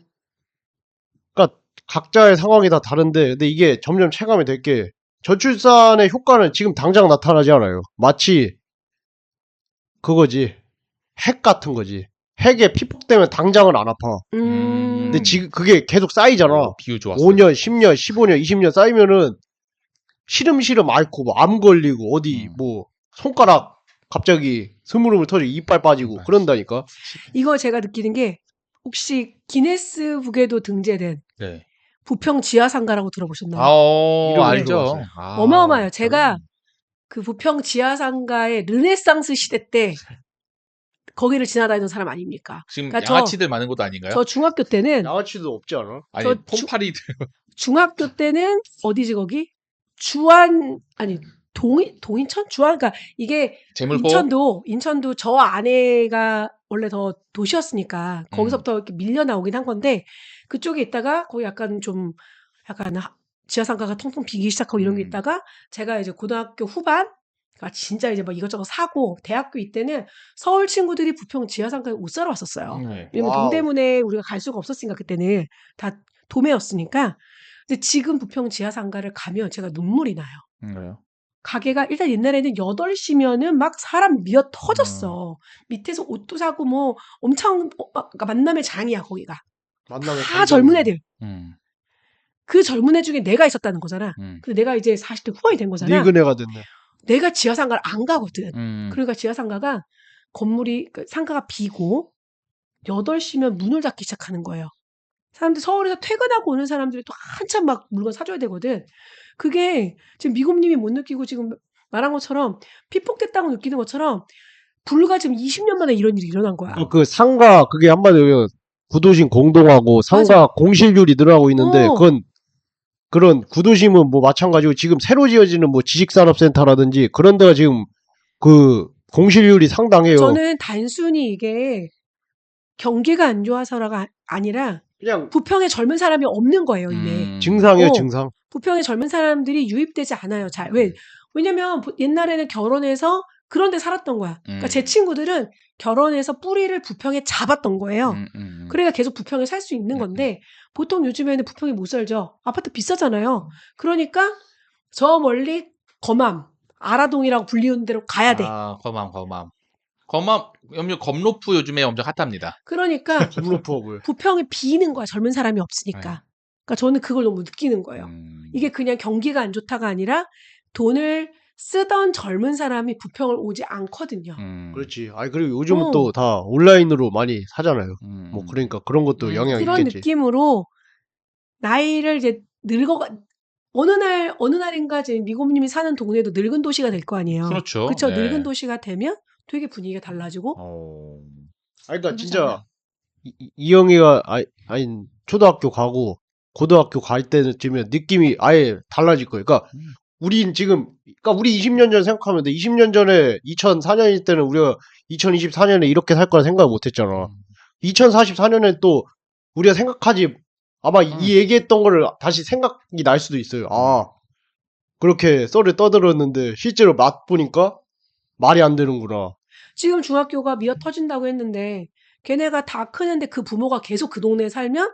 Speaker 1: 그러니까 각자의 상황이 다 다른데 근데 이게 점점 체감이 될 게 저출산의 효과는 지금 당장 나타나지 않아요. 마치 그거지. 핵 같은 거지. 핵에 피폭되면 당장은 안 아파. 근데 지금 그게 계속 쌓이잖아.
Speaker 2: 비유 좋았어.
Speaker 1: 5년, 10년, 15년, 20년 쌓이면은 시름시름 앓고 뭐 암 걸리고 어디 뭐 손가락 갑자기 스물스물 터지고 이빨 빠지고 그런다니까.
Speaker 3: 이거 제가 느끼는 게 혹시 기네스북에도 등재된
Speaker 2: 네.
Speaker 3: 부평 지하상가라고 들어보셨나요?
Speaker 1: 이름은
Speaker 2: 알죠.
Speaker 1: 들어봤어요.
Speaker 3: 어마어마해요. 제가 그 부평 지하상가의 르네상스 시대 때 거기를 지나다니던 사람 아닙니까?
Speaker 2: 지금
Speaker 3: 그러니까
Speaker 2: 양아치들 많은 곳 아닌가요?
Speaker 3: 저 중학교 때는
Speaker 1: 양아치도 없지 않아?
Speaker 2: 아니
Speaker 3: 저
Speaker 2: 폼파리들
Speaker 3: 중학교 때는 어디지 거기? 주안 아니 동인천 주안 그러니까 이게
Speaker 2: 재물포
Speaker 3: 인천도 저 안에가 원래 더 도시였으니까 거기서부터 이렇게 밀려 나오긴 한 건데 그쪽에 있다가 거기 약간 지하상가가 텅텅 비기 시작하고 이런 게 있다가 제가 이제 고등학교 후반 그러니까 진짜 이제 막 이것저것 사고 대학교 이때는 서울 친구들이 부평 지하상가에 옷 사러 왔었어요.
Speaker 2: 네.
Speaker 3: 왜냐면
Speaker 1: 와우.
Speaker 3: 동대문에 우리가 갈 수가 없었으니까 그때는 다 도매였으니까. 근데 지금 부평 지하상가를 가면 제가 눈물이 나요.
Speaker 2: 그래요.
Speaker 3: 가게가 일단 옛날에는 8시면은 막 사람 미어 터졌어. 밑에서 옷도 사고 뭐 엄청 그러니까 만남의 장이야 거기가.
Speaker 1: 만나면
Speaker 3: 다 젊은 애들.
Speaker 2: 음.
Speaker 3: 그 젊은 애 중에 내가 있었다는 거잖아. 근데 내가 이제 40대 후반이 된 거잖아.
Speaker 1: 늙은애가 됐네.
Speaker 3: 내가 지하상가를 안 가거든.
Speaker 2: 음.
Speaker 3: 그러니까 지하상가가 건물이 상가가 비고 8시면 문을 닫기 시작하는 거예요. 사람들 서울에서 퇴근하고 오는 사람들이 또 한참 막 물건 사줘야 되거든. 그게 지금 미국님이 못 느끼고 지금 말한 것처럼 피폭됐다고 느끼는 것처럼 불과 지금 20년 만에 이런 일이 일어난 거야.
Speaker 1: 그 상가 그게 한마디로 구도심 공동하고 상가
Speaker 3: 맞아.
Speaker 1: 공실률이 늘어나고 있는데
Speaker 3: 어.
Speaker 1: 그건 그런 구도심은 뭐 마찬가지고 지금 새로 지어지는 뭐 지식산업센터라든지 그런 데가 지금 그 공실률이 상당해요.
Speaker 3: 저는 단순히 이게 경기가 안 좋아서가 아니라
Speaker 1: 그냥
Speaker 3: 부평에 젊은 사람이 없는 거예요, 이미.
Speaker 1: 증상이에요,
Speaker 3: 어.
Speaker 1: 증상.
Speaker 3: 부평에 젊은 사람들이 유입되지 않아요. 잘. 왜냐면 옛날에는 결혼해서 그런 데 살았던 거야. 그러니까 제 친구들은 결혼해서 뿌리를 부평에 잡았던 거예요. 그래야 계속 부평에 살 수 있는 건데 보통 요즘에는 부평에 못 살죠. 아파트 비싸잖아요. 그러니까 저 멀리 검암, 아라동이라고 불리는 데로 가야 돼.
Speaker 2: 검암 검로프 요즘에 엄청 핫합니다.
Speaker 3: 그러니까
Speaker 1: 검로프업을.
Speaker 3: 부평에 비는 거야. 젊은 사람이 없으니까.
Speaker 2: 네.
Speaker 3: 그러니까 저는 그걸 너무 느끼는 거예요. 이게 그냥 경기가 안 좋다가 아니라 돈을 쓰던 젊은 사람이 부평을 오지 않거든요.
Speaker 1: 그렇지. 아니 그리고 요즘은
Speaker 3: 어.
Speaker 1: 또 다 온라인으로 많이 사잖아요. 뭐 그러니까 그런 것도 영향이
Speaker 3: 이런
Speaker 1: 있겠지.
Speaker 3: 느낌으로 나이를 이제 어느 날인가 이제 미고님이 사는 동네도 늙은 도시가 될 거 아니에요.
Speaker 2: 그렇죠.
Speaker 3: 그쵸?
Speaker 2: 네.
Speaker 3: 늙은 도시가 되면 되게 분위기가 달라지고.
Speaker 1: 아니 그러니까 진짜 이영이가 아니 초등학교 가고 고등학교 갈 때쯤에 느낌이 아예 달라질 거예요. 그러니까 우린 지금 그러니까 우리 20년 전 생각하면 돼. 20년 전에 2004년일 때는 우리가 2024년에 이렇게 살 거라 생각을 못 했잖아. 2044년에 또 우리가 생각하지 아마 이 얘기했던 거를 다시 생각이 날 수도 있어요. 아, 그렇게 썰을 떠들었는데 실제로 맛보니까 말이 안 되는구나.
Speaker 3: 지금 중학교가 미어 터진다고 했는데 걔네가 다 크는데 그 부모가 계속 그 동네에 살면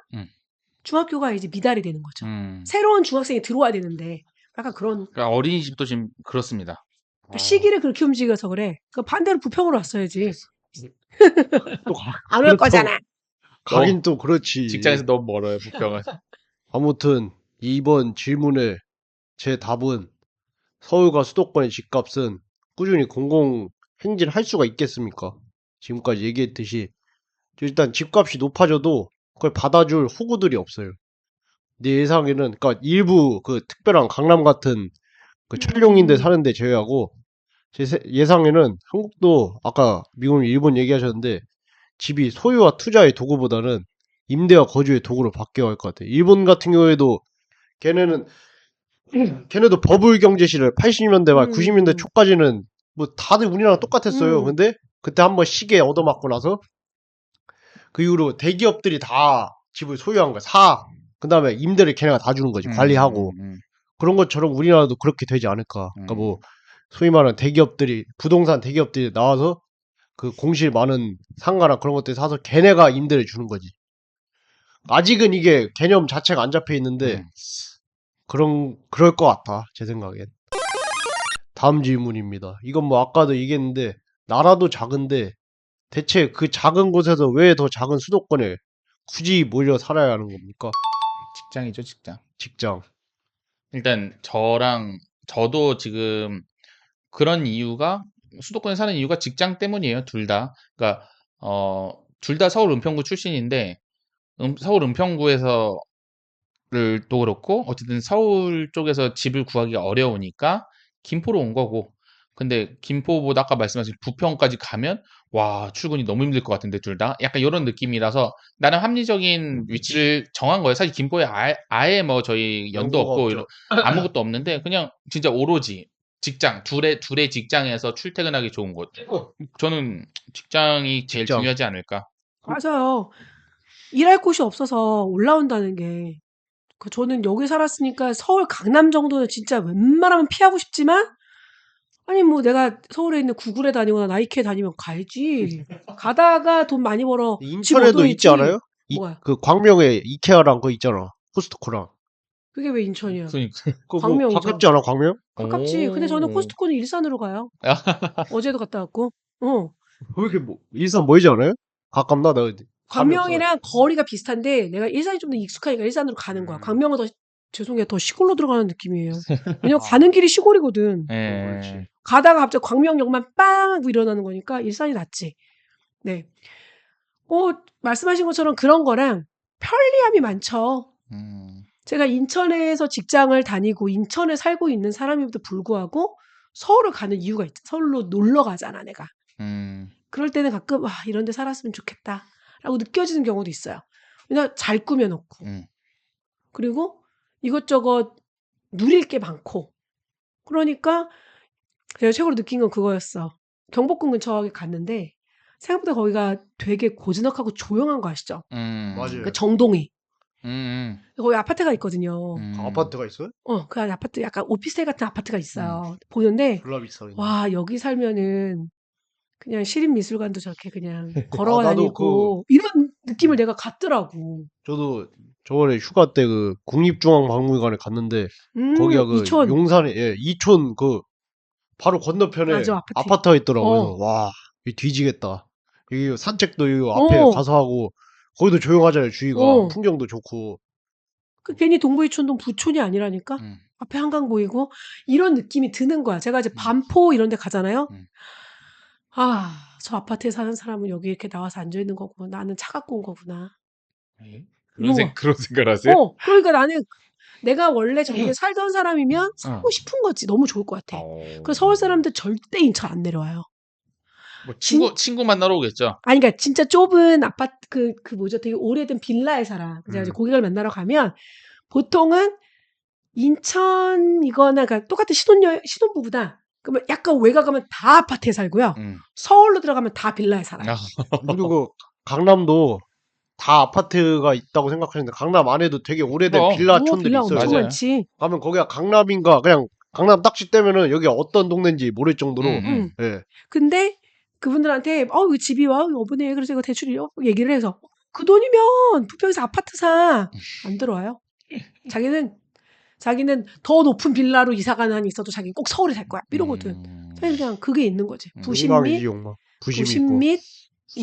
Speaker 3: 중학교가 이제 미달이 되는 거죠. 새로운 중학생이 들어와야 되는데 약간 그런
Speaker 2: 그러니까 어린이집도 지금 그렇습니다.
Speaker 3: 시기를 그렇게 움직여서 그래. 그 반대로 부평으로 왔어야지.
Speaker 1: 또
Speaker 3: 안 올 거잖아.
Speaker 1: 가긴 또 그렇지.
Speaker 2: 직장에서 너무 멀어요, 부평은.
Speaker 1: 아무튼 이번 질문에 제 답은 서울과 수도권의 집값은 꾸준히 공공행진할 수가 있겠습니까? 지금까지 얘기했듯이 일단 집값이 높아져도 그걸 받아줄 호구들이 없어요. 내 예상에는 그러니까 일부 그 특별한 강남 같은 그 천룡인데 사는데 제외하고 제 예상에는 한국도 아까 미국, 일본 얘기하셨는데 집이 소유와 투자의 도구보다는 임대와 거주의 도구로 바뀌어갈 것 같아요. 일본 같은 경우에도 걔네는 걔네도 버블 경제시를 80년대 말 90년대
Speaker 3: 음,
Speaker 1: 초까지는 뭐 다들 우리나라 똑같았어요.
Speaker 3: 음,
Speaker 1: 근데 그때 한번 시계 얻어맞고 나서 그 이후로 대기업들이 다 집을 소유한 거야. 사. 그 다음에 임대를 걔네가 다 주는 거지. 관리하고.
Speaker 2: 음.
Speaker 1: 그런 것처럼 우리나라도 그렇게 되지 않을까. 그러니까 뭐 소위 말하는 대기업들이 부동산 대기업들이 나와서 그 공실 많은 상가나 그런 것들 사서 걔네가 임대를 주는 거지. 아직은 이게 개념 자체가 안 잡혀 있는데 그럴 것 같아. 제 생각엔. 다음 질문입니다. 이건 뭐 아까도 얘기했는데 나라도 작은데 대체 그 작은 곳에서 왜 더 작은 수도권에 굳이 몰려 살아야 하는 겁니까?
Speaker 2: 직장이죠, 직장.
Speaker 1: 직장.
Speaker 2: 일단 저도 지금 그런 이유가 수도권에 사는 이유가 직장 때문이에요, 둘 다. 그러니까 둘 다 서울 은평구 출신인데 서울 은평구에서 를 또 그렇고 어쨌든 서울 쪽에서 집을 구하기가 어려우니까 김포로 온 거고 근데 김포보다 아까 말씀하신 부평까지 가면 와 출근이 너무 힘들 것 같은데 둘 다 약간 이런 느낌이라서 나름 합리적인 위치를 정한 거예요. 사실 김포에 아예 뭐 저희 연도
Speaker 1: 연고가
Speaker 2: 없고
Speaker 1: 없죠.
Speaker 2: 아무것도 없는데 그냥 진짜 오로지 직장 둘의 직장에서 출퇴근하기 좋은 곳. 저는 직장이 제일
Speaker 1: 직장.
Speaker 2: 중요하지 않을까.
Speaker 3: 맞아요. 일할 곳이 없어서 올라온다는 게, 저는 여기 살았으니까 서울 강남 정도는 진짜 웬만하면 피하고 싶지만, 아니, 뭐 내가 서울에 있는 구글에 다니거나 나이키에 다니면 가야지. 가다가 돈 많이 벌어 집
Speaker 1: 인천에도 있지
Speaker 3: 얻어야지.
Speaker 1: 않아요?
Speaker 3: 뭐야?
Speaker 1: 그 광명에 이케아랑 그거 있잖아. 코스트코랑.
Speaker 3: 그게 왜 인천이야?
Speaker 2: 그러니까
Speaker 1: 그거 뭐
Speaker 3: 광명이죠.
Speaker 1: 가깝지 않아, 광명?
Speaker 3: 가깝지. 근데 저는
Speaker 2: 오.
Speaker 3: 코스트코는 일산으로 가요. 어제도 갔다 왔고. 어.
Speaker 1: 왜 이렇게 뭐 일산 멀지 않아요? 가깝나? 나 감이 없어가지고.
Speaker 3: 광명이랑 거리가 비슷한데 내가 일산이 좀 더 익숙하니까 일산으로 가는 거야. 광명은 더 죄송해요. 더 시골로 들어가는 느낌이에요. 왜냐면
Speaker 1: 아,
Speaker 3: 가는 길이 시골이거든.
Speaker 1: 그렇지.
Speaker 2: 예.
Speaker 3: 가다가 갑자기 광명역만 빵 하고 일어나는 거니까 일산이 낫지. 네. 말씀하신 것처럼 그런 거랑 편리함이 많죠.
Speaker 2: 음.
Speaker 3: 제가 인천에서 직장을 다니고 인천에 살고 있는 사람임에도 불구하고 서울을 가는 이유가 있죠. 서울로 놀러 가잖아, 내가.
Speaker 2: 음.
Speaker 3: 그럴 때는 가끔 '와 이런 데 살았으면 좋겠다.'라고 느껴지는 경우도 있어요. 왜냐면 잘 꾸며 놓고
Speaker 2: 음.
Speaker 3: 그리고 이것저것 누릴 게 많고 그러니까 제가 최고로 느낀 건 그거였어. 경복궁 근처에 갔는데 생각보다 거기가 되게 고즈넉하고 조용한 거 아시죠? 그
Speaker 1: 맞아요.
Speaker 3: 정동에.
Speaker 2: 음.
Speaker 3: 거기 아파트가 있거든요.
Speaker 2: 음.
Speaker 1: 아파트가 있어요?
Speaker 3: 그 안에 아파트 약간 오피스텔 같은 아파트가
Speaker 2: 음.
Speaker 3: 있어요. 보는데
Speaker 1: 졸라 비싸겠네.
Speaker 3: 와 여기 살면은 그냥 시립미술관도 저렇게 그냥
Speaker 1: 아,
Speaker 3: 걸어가
Speaker 1: 나도
Speaker 3: 다니고 이런 느낌을
Speaker 1: 음,
Speaker 3: 내가 갖더라고.
Speaker 1: 저도 저번에 휴가 때 그 국립중앙박물관에 갔는데 거기가 그
Speaker 3: 이촌.
Speaker 1: 용산에 이촌 그 바로 건너편에
Speaker 3: 맞아, 아파트.
Speaker 1: 아파트가 있더라고요.
Speaker 3: 어.
Speaker 1: 그래서 와, 이 뒤지겠다. 여기 산책도 이 앞에
Speaker 3: 어.
Speaker 1: 가서 하고 거기도 조용하잖아요. 주위가
Speaker 3: 어.
Speaker 1: 풍경도 좋고.
Speaker 3: 괜히 동부이촌동 부촌이 아니라니까.
Speaker 2: 음.
Speaker 3: 앞에 한강 보이고 이런 느낌이 드는 거야. 제가 이제
Speaker 2: 음.
Speaker 3: 반포 이런 데 가잖아요.
Speaker 2: 음.
Speaker 3: 저 아파트에 사는 사람은 여기 이렇게 나와서 앉아 있는 거고 나는 차 갖고 온 거구나.
Speaker 2: 예?
Speaker 3: 이런 거.
Speaker 2: 그런 생각을 하세요?
Speaker 3: 그러니까 나는 내가 원래 저기에 살던 사람이면
Speaker 2: 어.
Speaker 3: 살고 싶은 거지. 너무 좋을 것 같아. 그
Speaker 2: 어.
Speaker 3: 서울 사람들 절대 인천 안 내려와요.
Speaker 2: 뭐
Speaker 3: 진
Speaker 2: 친구 만나러 오겠죠?
Speaker 3: 아니 그러니까 진짜 좁은 아파트 그 뭐죠? 되게 오래된 빌라에 살아. 그래서 이제
Speaker 1: 음.
Speaker 3: 고객을 만나러 가면 보통은 인천이거나 그러니까 똑같은 신혼부부다. 그러면 약간 외곽 가면 다 아파트에 살고요.
Speaker 2: 음.
Speaker 3: 서울로 들어가면 다 빌라에 살아요.
Speaker 2: 아.
Speaker 1: 그리고 강남도 다 아파트가 있다고 생각하는데 강남 안에도 되게 오래된
Speaker 2: 그럼.
Speaker 1: 빌라촌들이
Speaker 3: 빌라
Speaker 1: 있어요.
Speaker 3: 엄청
Speaker 2: 맞아요.
Speaker 3: 많지.
Speaker 1: 가면 거기가 강남인가 그냥 강남 딱지 떼면은 여기 어떤 동네인지 모를 정도로
Speaker 3: 응.
Speaker 1: 예.
Speaker 3: 근데 그분들한테 이 집이 어머니 그래서 이거 대출이요 얘기를 해서 그 돈이면 부평에서 아파트 사. 안 들어와요. 자기는 더 높은 빌라로 이사 가는 한이 있어도 자기는 꼭 서울에 살 거야. 이러거든.
Speaker 2: 음.
Speaker 3: 자기는 그냥 그게 있는 거지. 부심
Speaker 1: 욕망이지
Speaker 3: 및
Speaker 1: 욕망. 부심
Speaker 3: 부심
Speaker 1: 있고.
Speaker 3: 및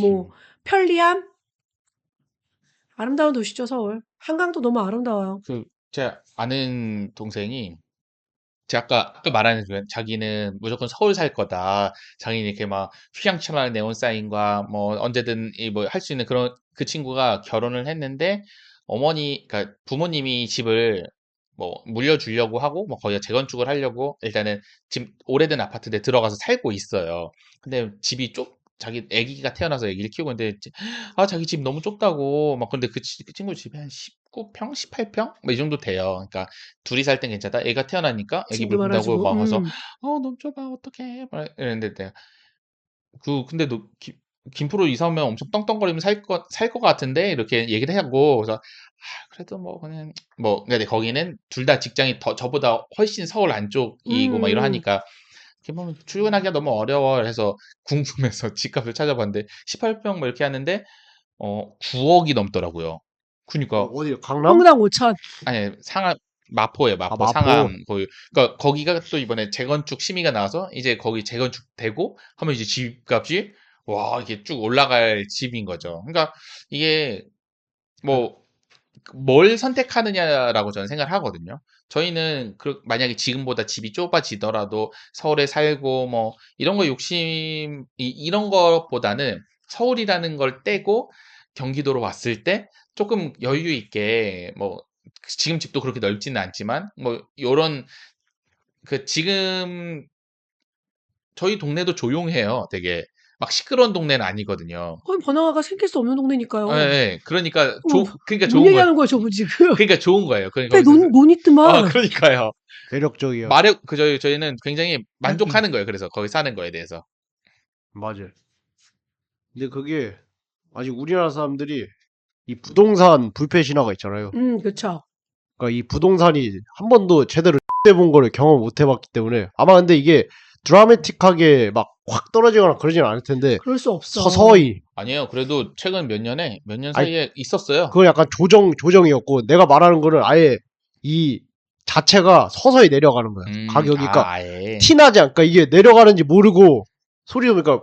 Speaker 3: 뭐 편리함. 아름다운 도시죠, 서울. 한강도 너무 아름다워요.
Speaker 2: 제 아는 동생이 제가 아까 말하는 그 자기는 무조건 서울 살 거다. 자기는 이렇게 막 휘황찬란한 네온사인과 뭐 언제든 뭐 할 수 있는 그런 그 친구가 결혼을 했는데 그러니까 부모님이 집을 뭐 물려주려고 하고 뭐 거기가 재건축을 하려고 일단은 지금 오래된 아파트에 들어가서 살고 있어요. 근데 집이 자기 아기가 태어나서 아기를 키우고 있는데 자기 집 너무 좁다고 막 근데 그 친구 집이 한 19평, 18평 뭐 이 정도 돼요. 그러니까 둘이 살 땐 괜찮다. 애가 태어나니까 애기
Speaker 3: 짐도
Speaker 2: 물 푼다고
Speaker 3: 많아지고.
Speaker 2: 막 와서 너무 좁아 어떡해 막 이랬는데 내가 근데 너 김포로 이사 오면 엄청 떵떵거리면 살 것 같은데 이렇게 얘기를 하고 그래서 그래도 뭐 그냥 뭐 근데 거기는 둘 다 직장이 저보다 훨씬 서울 안쪽이고 막
Speaker 3: 음.
Speaker 2: 이러하니까 이렇게 보면 출근하기가 너무 어려워. 그래서 궁금해서 집값을 찾아봤는데 18평 뭐 이렇게 하는데 9억이 넘더라고요. 그니까
Speaker 1: 어디 강남?
Speaker 3: 평당 5천.
Speaker 2: 아니 상암 마포예요.
Speaker 1: 아,
Speaker 2: 마포
Speaker 1: 마포.
Speaker 2: 상암 거기 그러니까 거기가 또 이번에 재건축 심의가 나와서 이제 거기 재건축되고 하면 이제 집값이 와 이게 쭉 올라갈 집인 거죠. 그러니까 이게 뭐 뭘 선택하느냐라고 저는 생각을 하거든요. 저희는 만약에 지금보다 집이 좁아지더라도 서울에 살고 뭐 이런 거 이런 것보다는 서울이라는 걸 떼고 경기도로 왔을 때 조금 여유 있게 뭐 지금 집도 그렇게 넓지는 않지만 뭐 요런 지금 저희 동네도 조용해요. 되게 막 시끄러운 동네는 아니거든요.
Speaker 3: 거의 번화가가 생길 수 없는 동네니까요.
Speaker 2: 예, 예. 그러니까 그러니까
Speaker 3: 뭔
Speaker 2: 좋은 거예요.
Speaker 3: 얘기하는 거예요, 저분 지금?
Speaker 2: 그러니까 좋은 거예요.
Speaker 3: 근데 논 있더만.
Speaker 2: 그러니까요.
Speaker 1: 매력적이야.
Speaker 2: 저희는 굉장히 만족하는 거예요. 그래서 거기 사는 거에 대해서.
Speaker 1: 맞아요. 근데 그게 아직 우리나라 사람들이 이 부동산 불패 신화가 있잖아요.
Speaker 3: 그렇죠.
Speaker 1: 그러니까 이 부동산이 한 번도 제대로 해본 거를 경험 못 해봤기 때문에 아마 근데 이게 드라마틱하게 막 확 떨어지거나 그러진 않을 텐데
Speaker 3: 그럴 수 없어.
Speaker 1: 서서히
Speaker 2: 아니에요. 그래도 최근 몇 년
Speaker 1: 아니,
Speaker 2: 사이에 있었어요.
Speaker 1: 그건 약간 조정이었고 내가 말하는 거는 아예 이 자체가 서서히 내려가는 거야. 가격이. 그러니까
Speaker 2: 아예.
Speaker 1: 티나지 않까 이게 내려가는지 모르고 소리 그러니까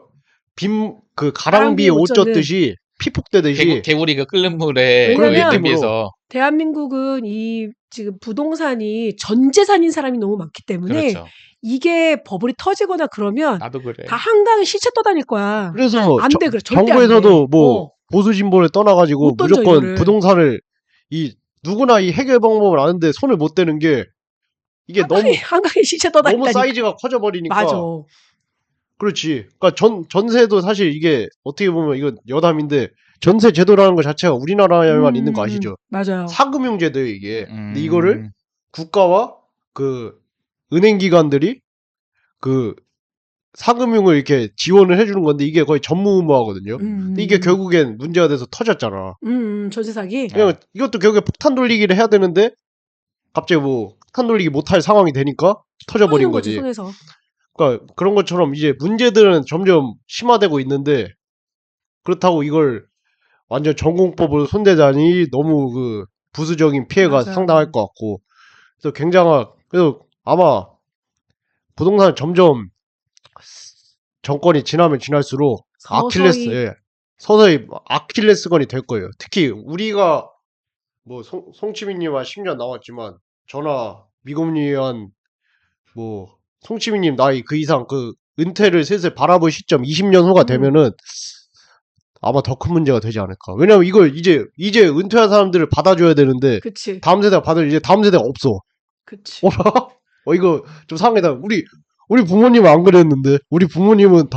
Speaker 1: 가랑비에 옷 젖듯이 피폭되듯이
Speaker 2: 개구리가 끓는 물에
Speaker 3: 왜냐면
Speaker 2: 대비해서
Speaker 3: 대한민국은 이 지금 부동산이 전 재산인 사람이 너무 많기 때문에
Speaker 2: 그렇죠.
Speaker 3: 이게 버블이 터지거나 그러면
Speaker 2: 나도 그래.
Speaker 3: 다 한강에 시체 떠다닐 거야.
Speaker 1: 그래서
Speaker 3: 안 돼, 그래. 절대 안 돼.
Speaker 1: 정부에서도 뭐 보수 진보를 떠나가지고
Speaker 3: 못 던져,
Speaker 1: 무조건
Speaker 3: 이거를.
Speaker 1: 부동산을 누구나 이 해결 방법을 아는데 손을 못 대는 게 이게
Speaker 3: 한강에 시체 떠다니다니까.
Speaker 1: 너무 사이즈가 커져버리니까.
Speaker 3: 맞아.
Speaker 1: 그렇지. 그러니까 전세도 사실 이게 어떻게 보면 이건 여담인데 전세 제도라는 것 자체가 우리나라에만 있는 거 아시죠?
Speaker 3: 맞아요.
Speaker 1: 사금융 제도예요 이게. 근데 이거를 국가와 은행 기관들이 사금융을 이렇게 지원을 해주는 건데 이게 거의 전무후무하거든요. 근데 이게 결국엔 문제가 돼서 터졌잖아.
Speaker 3: 전세 사기.
Speaker 1: 그냥 이것도 결국에 폭탄 돌리기를 해야 되는데 갑자기 폭탄 돌리기 못할 상황이 되니까 터져버린 거지.
Speaker 3: 손에서.
Speaker 1: 그러니까 그런 것처럼 이제 문제들은 점점 심화되고 있는데 그렇다고 이걸 완전 전공법으로 손대자니 너무 부수적인 피해가
Speaker 3: 맞아.
Speaker 1: 상당할 것 같고 그래서 아마 부동산 점점 정권이 지나면 지날수록 서서히 아킬레스건이 될 거예요. 특히 우리가 뭐 송치민님 한 10년 남았지만 저나 미국님한 뭐 송치민님 나이 그 이상 은퇴를 슬슬 바라볼 시점 20년 후가 되면은 아마 더 큰 문제가 되지 않을까. 왜냐면 이걸 이제 은퇴한 사람들을 받아줘야 되는데
Speaker 3: 그치.
Speaker 1: 다음 세대가 이제 다음 세대가 없어.
Speaker 3: 그치.
Speaker 1: 이거 좀 상하다. 우리 부모님은 안 그랬는데 우리 부모님은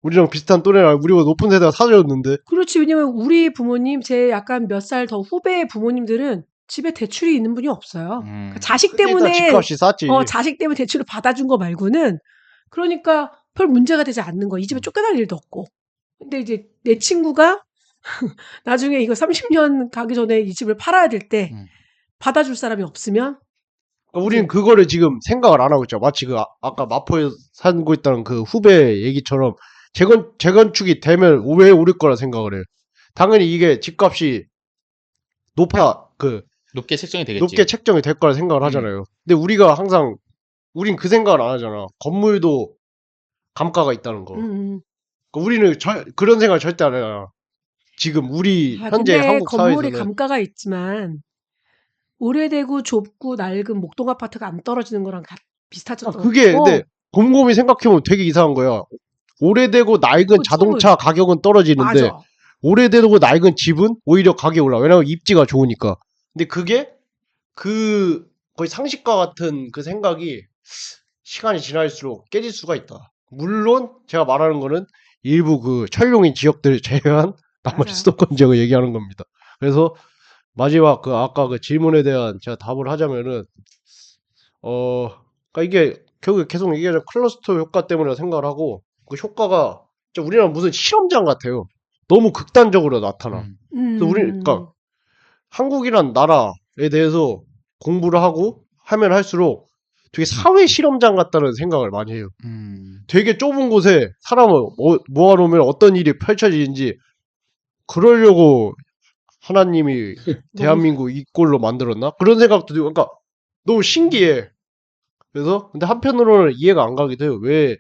Speaker 1: 우리랑 비슷한 또래랑 우리보다 높은 세대가 사줬는데.
Speaker 3: 그렇지. 왜냐면 우리 부모님 제 약간 몇 살 더 후배 부모님들은 집에 대출이 있는 분이 없어요. 그러니까 자식 때문에
Speaker 1: 집값이 쌌지.
Speaker 3: 자식 때문에 대출을 받아준 거 말고는 그러니까 별 문제가 되지 않는 거야. 이 집에 쫓겨날 일도 없고. 근데 이제 내 친구가 나중에 이거 30년 가기 전에 이 집을 팔아야 될 때 받아줄 사람이 없으면
Speaker 1: 우리는 그거를 지금 생각을 안 하고 있죠. 마치 아까 마포에 살고 있다는 그 후배 얘기처럼 재건축이 되면 왜 오를 거라 생각을 해요. 당연히 이게 집값이
Speaker 2: 높게 책정이 되겠지.
Speaker 1: 높게 책정이 될 거라 생각을 하잖아요. 근데 우린 그 생각을 안 하잖아. 건물도 감가가 있다는 거.
Speaker 3: 음.
Speaker 1: 그러니까 우리는 그런 생각을 절대 안 해요. 지금 우리 현재
Speaker 3: 근데
Speaker 1: 한국
Speaker 3: 건물이
Speaker 1: 사회에서는.
Speaker 3: 감가가 있지만 오래되고 좁고 낡은 목동 아파트가 안 떨어지는 거랑 비슷하죠.
Speaker 1: 그게 근데 곰곰이 생각해보면 되게 이상한 거야. 오래되고 낡은 자동차 가격은 떨어지는데
Speaker 3: 맞아.
Speaker 1: 오래되고 낡은 집은 오히려 가격이 올라. 왜냐면 입지가 좋으니까. 근데 그게 거의 상식과 같은 그 생각이 시간이 지날수록 깨질 수가 있다. 물론 제가 말하는 거는 일부 그 철용인 지역들을 제외한 나머지
Speaker 3: 맞아요.
Speaker 1: 수도권 지역을 얘기하는 겁니다. 그래서 마지막 그 아까 그 질문에 대한 제가 답을 하자면은 그러니까 이게 결국에 계속 얘기하자면 클러스터 효과 때문에 생각을 하고 그 효과가 진짜 우리나라 무슨 실험장 같아요. 너무 극단적으로 나타나. 그래서 그러니까 한국이란 나라에 대해서 공부를 하고 하면 할수록 되게 사회 실험장 같다는 생각을 많이 해요. 되게 좁은 곳에 사람을 모아놓으면 어떤 일이 펼쳐지는지 그러려고 하나님이 대한민국 이 꼴로 만들었나? 그런 생각도 들고, 그러니까 너무 신기해. 그래서 근데 한편으로는 이해가 안 가기도 해요. 왜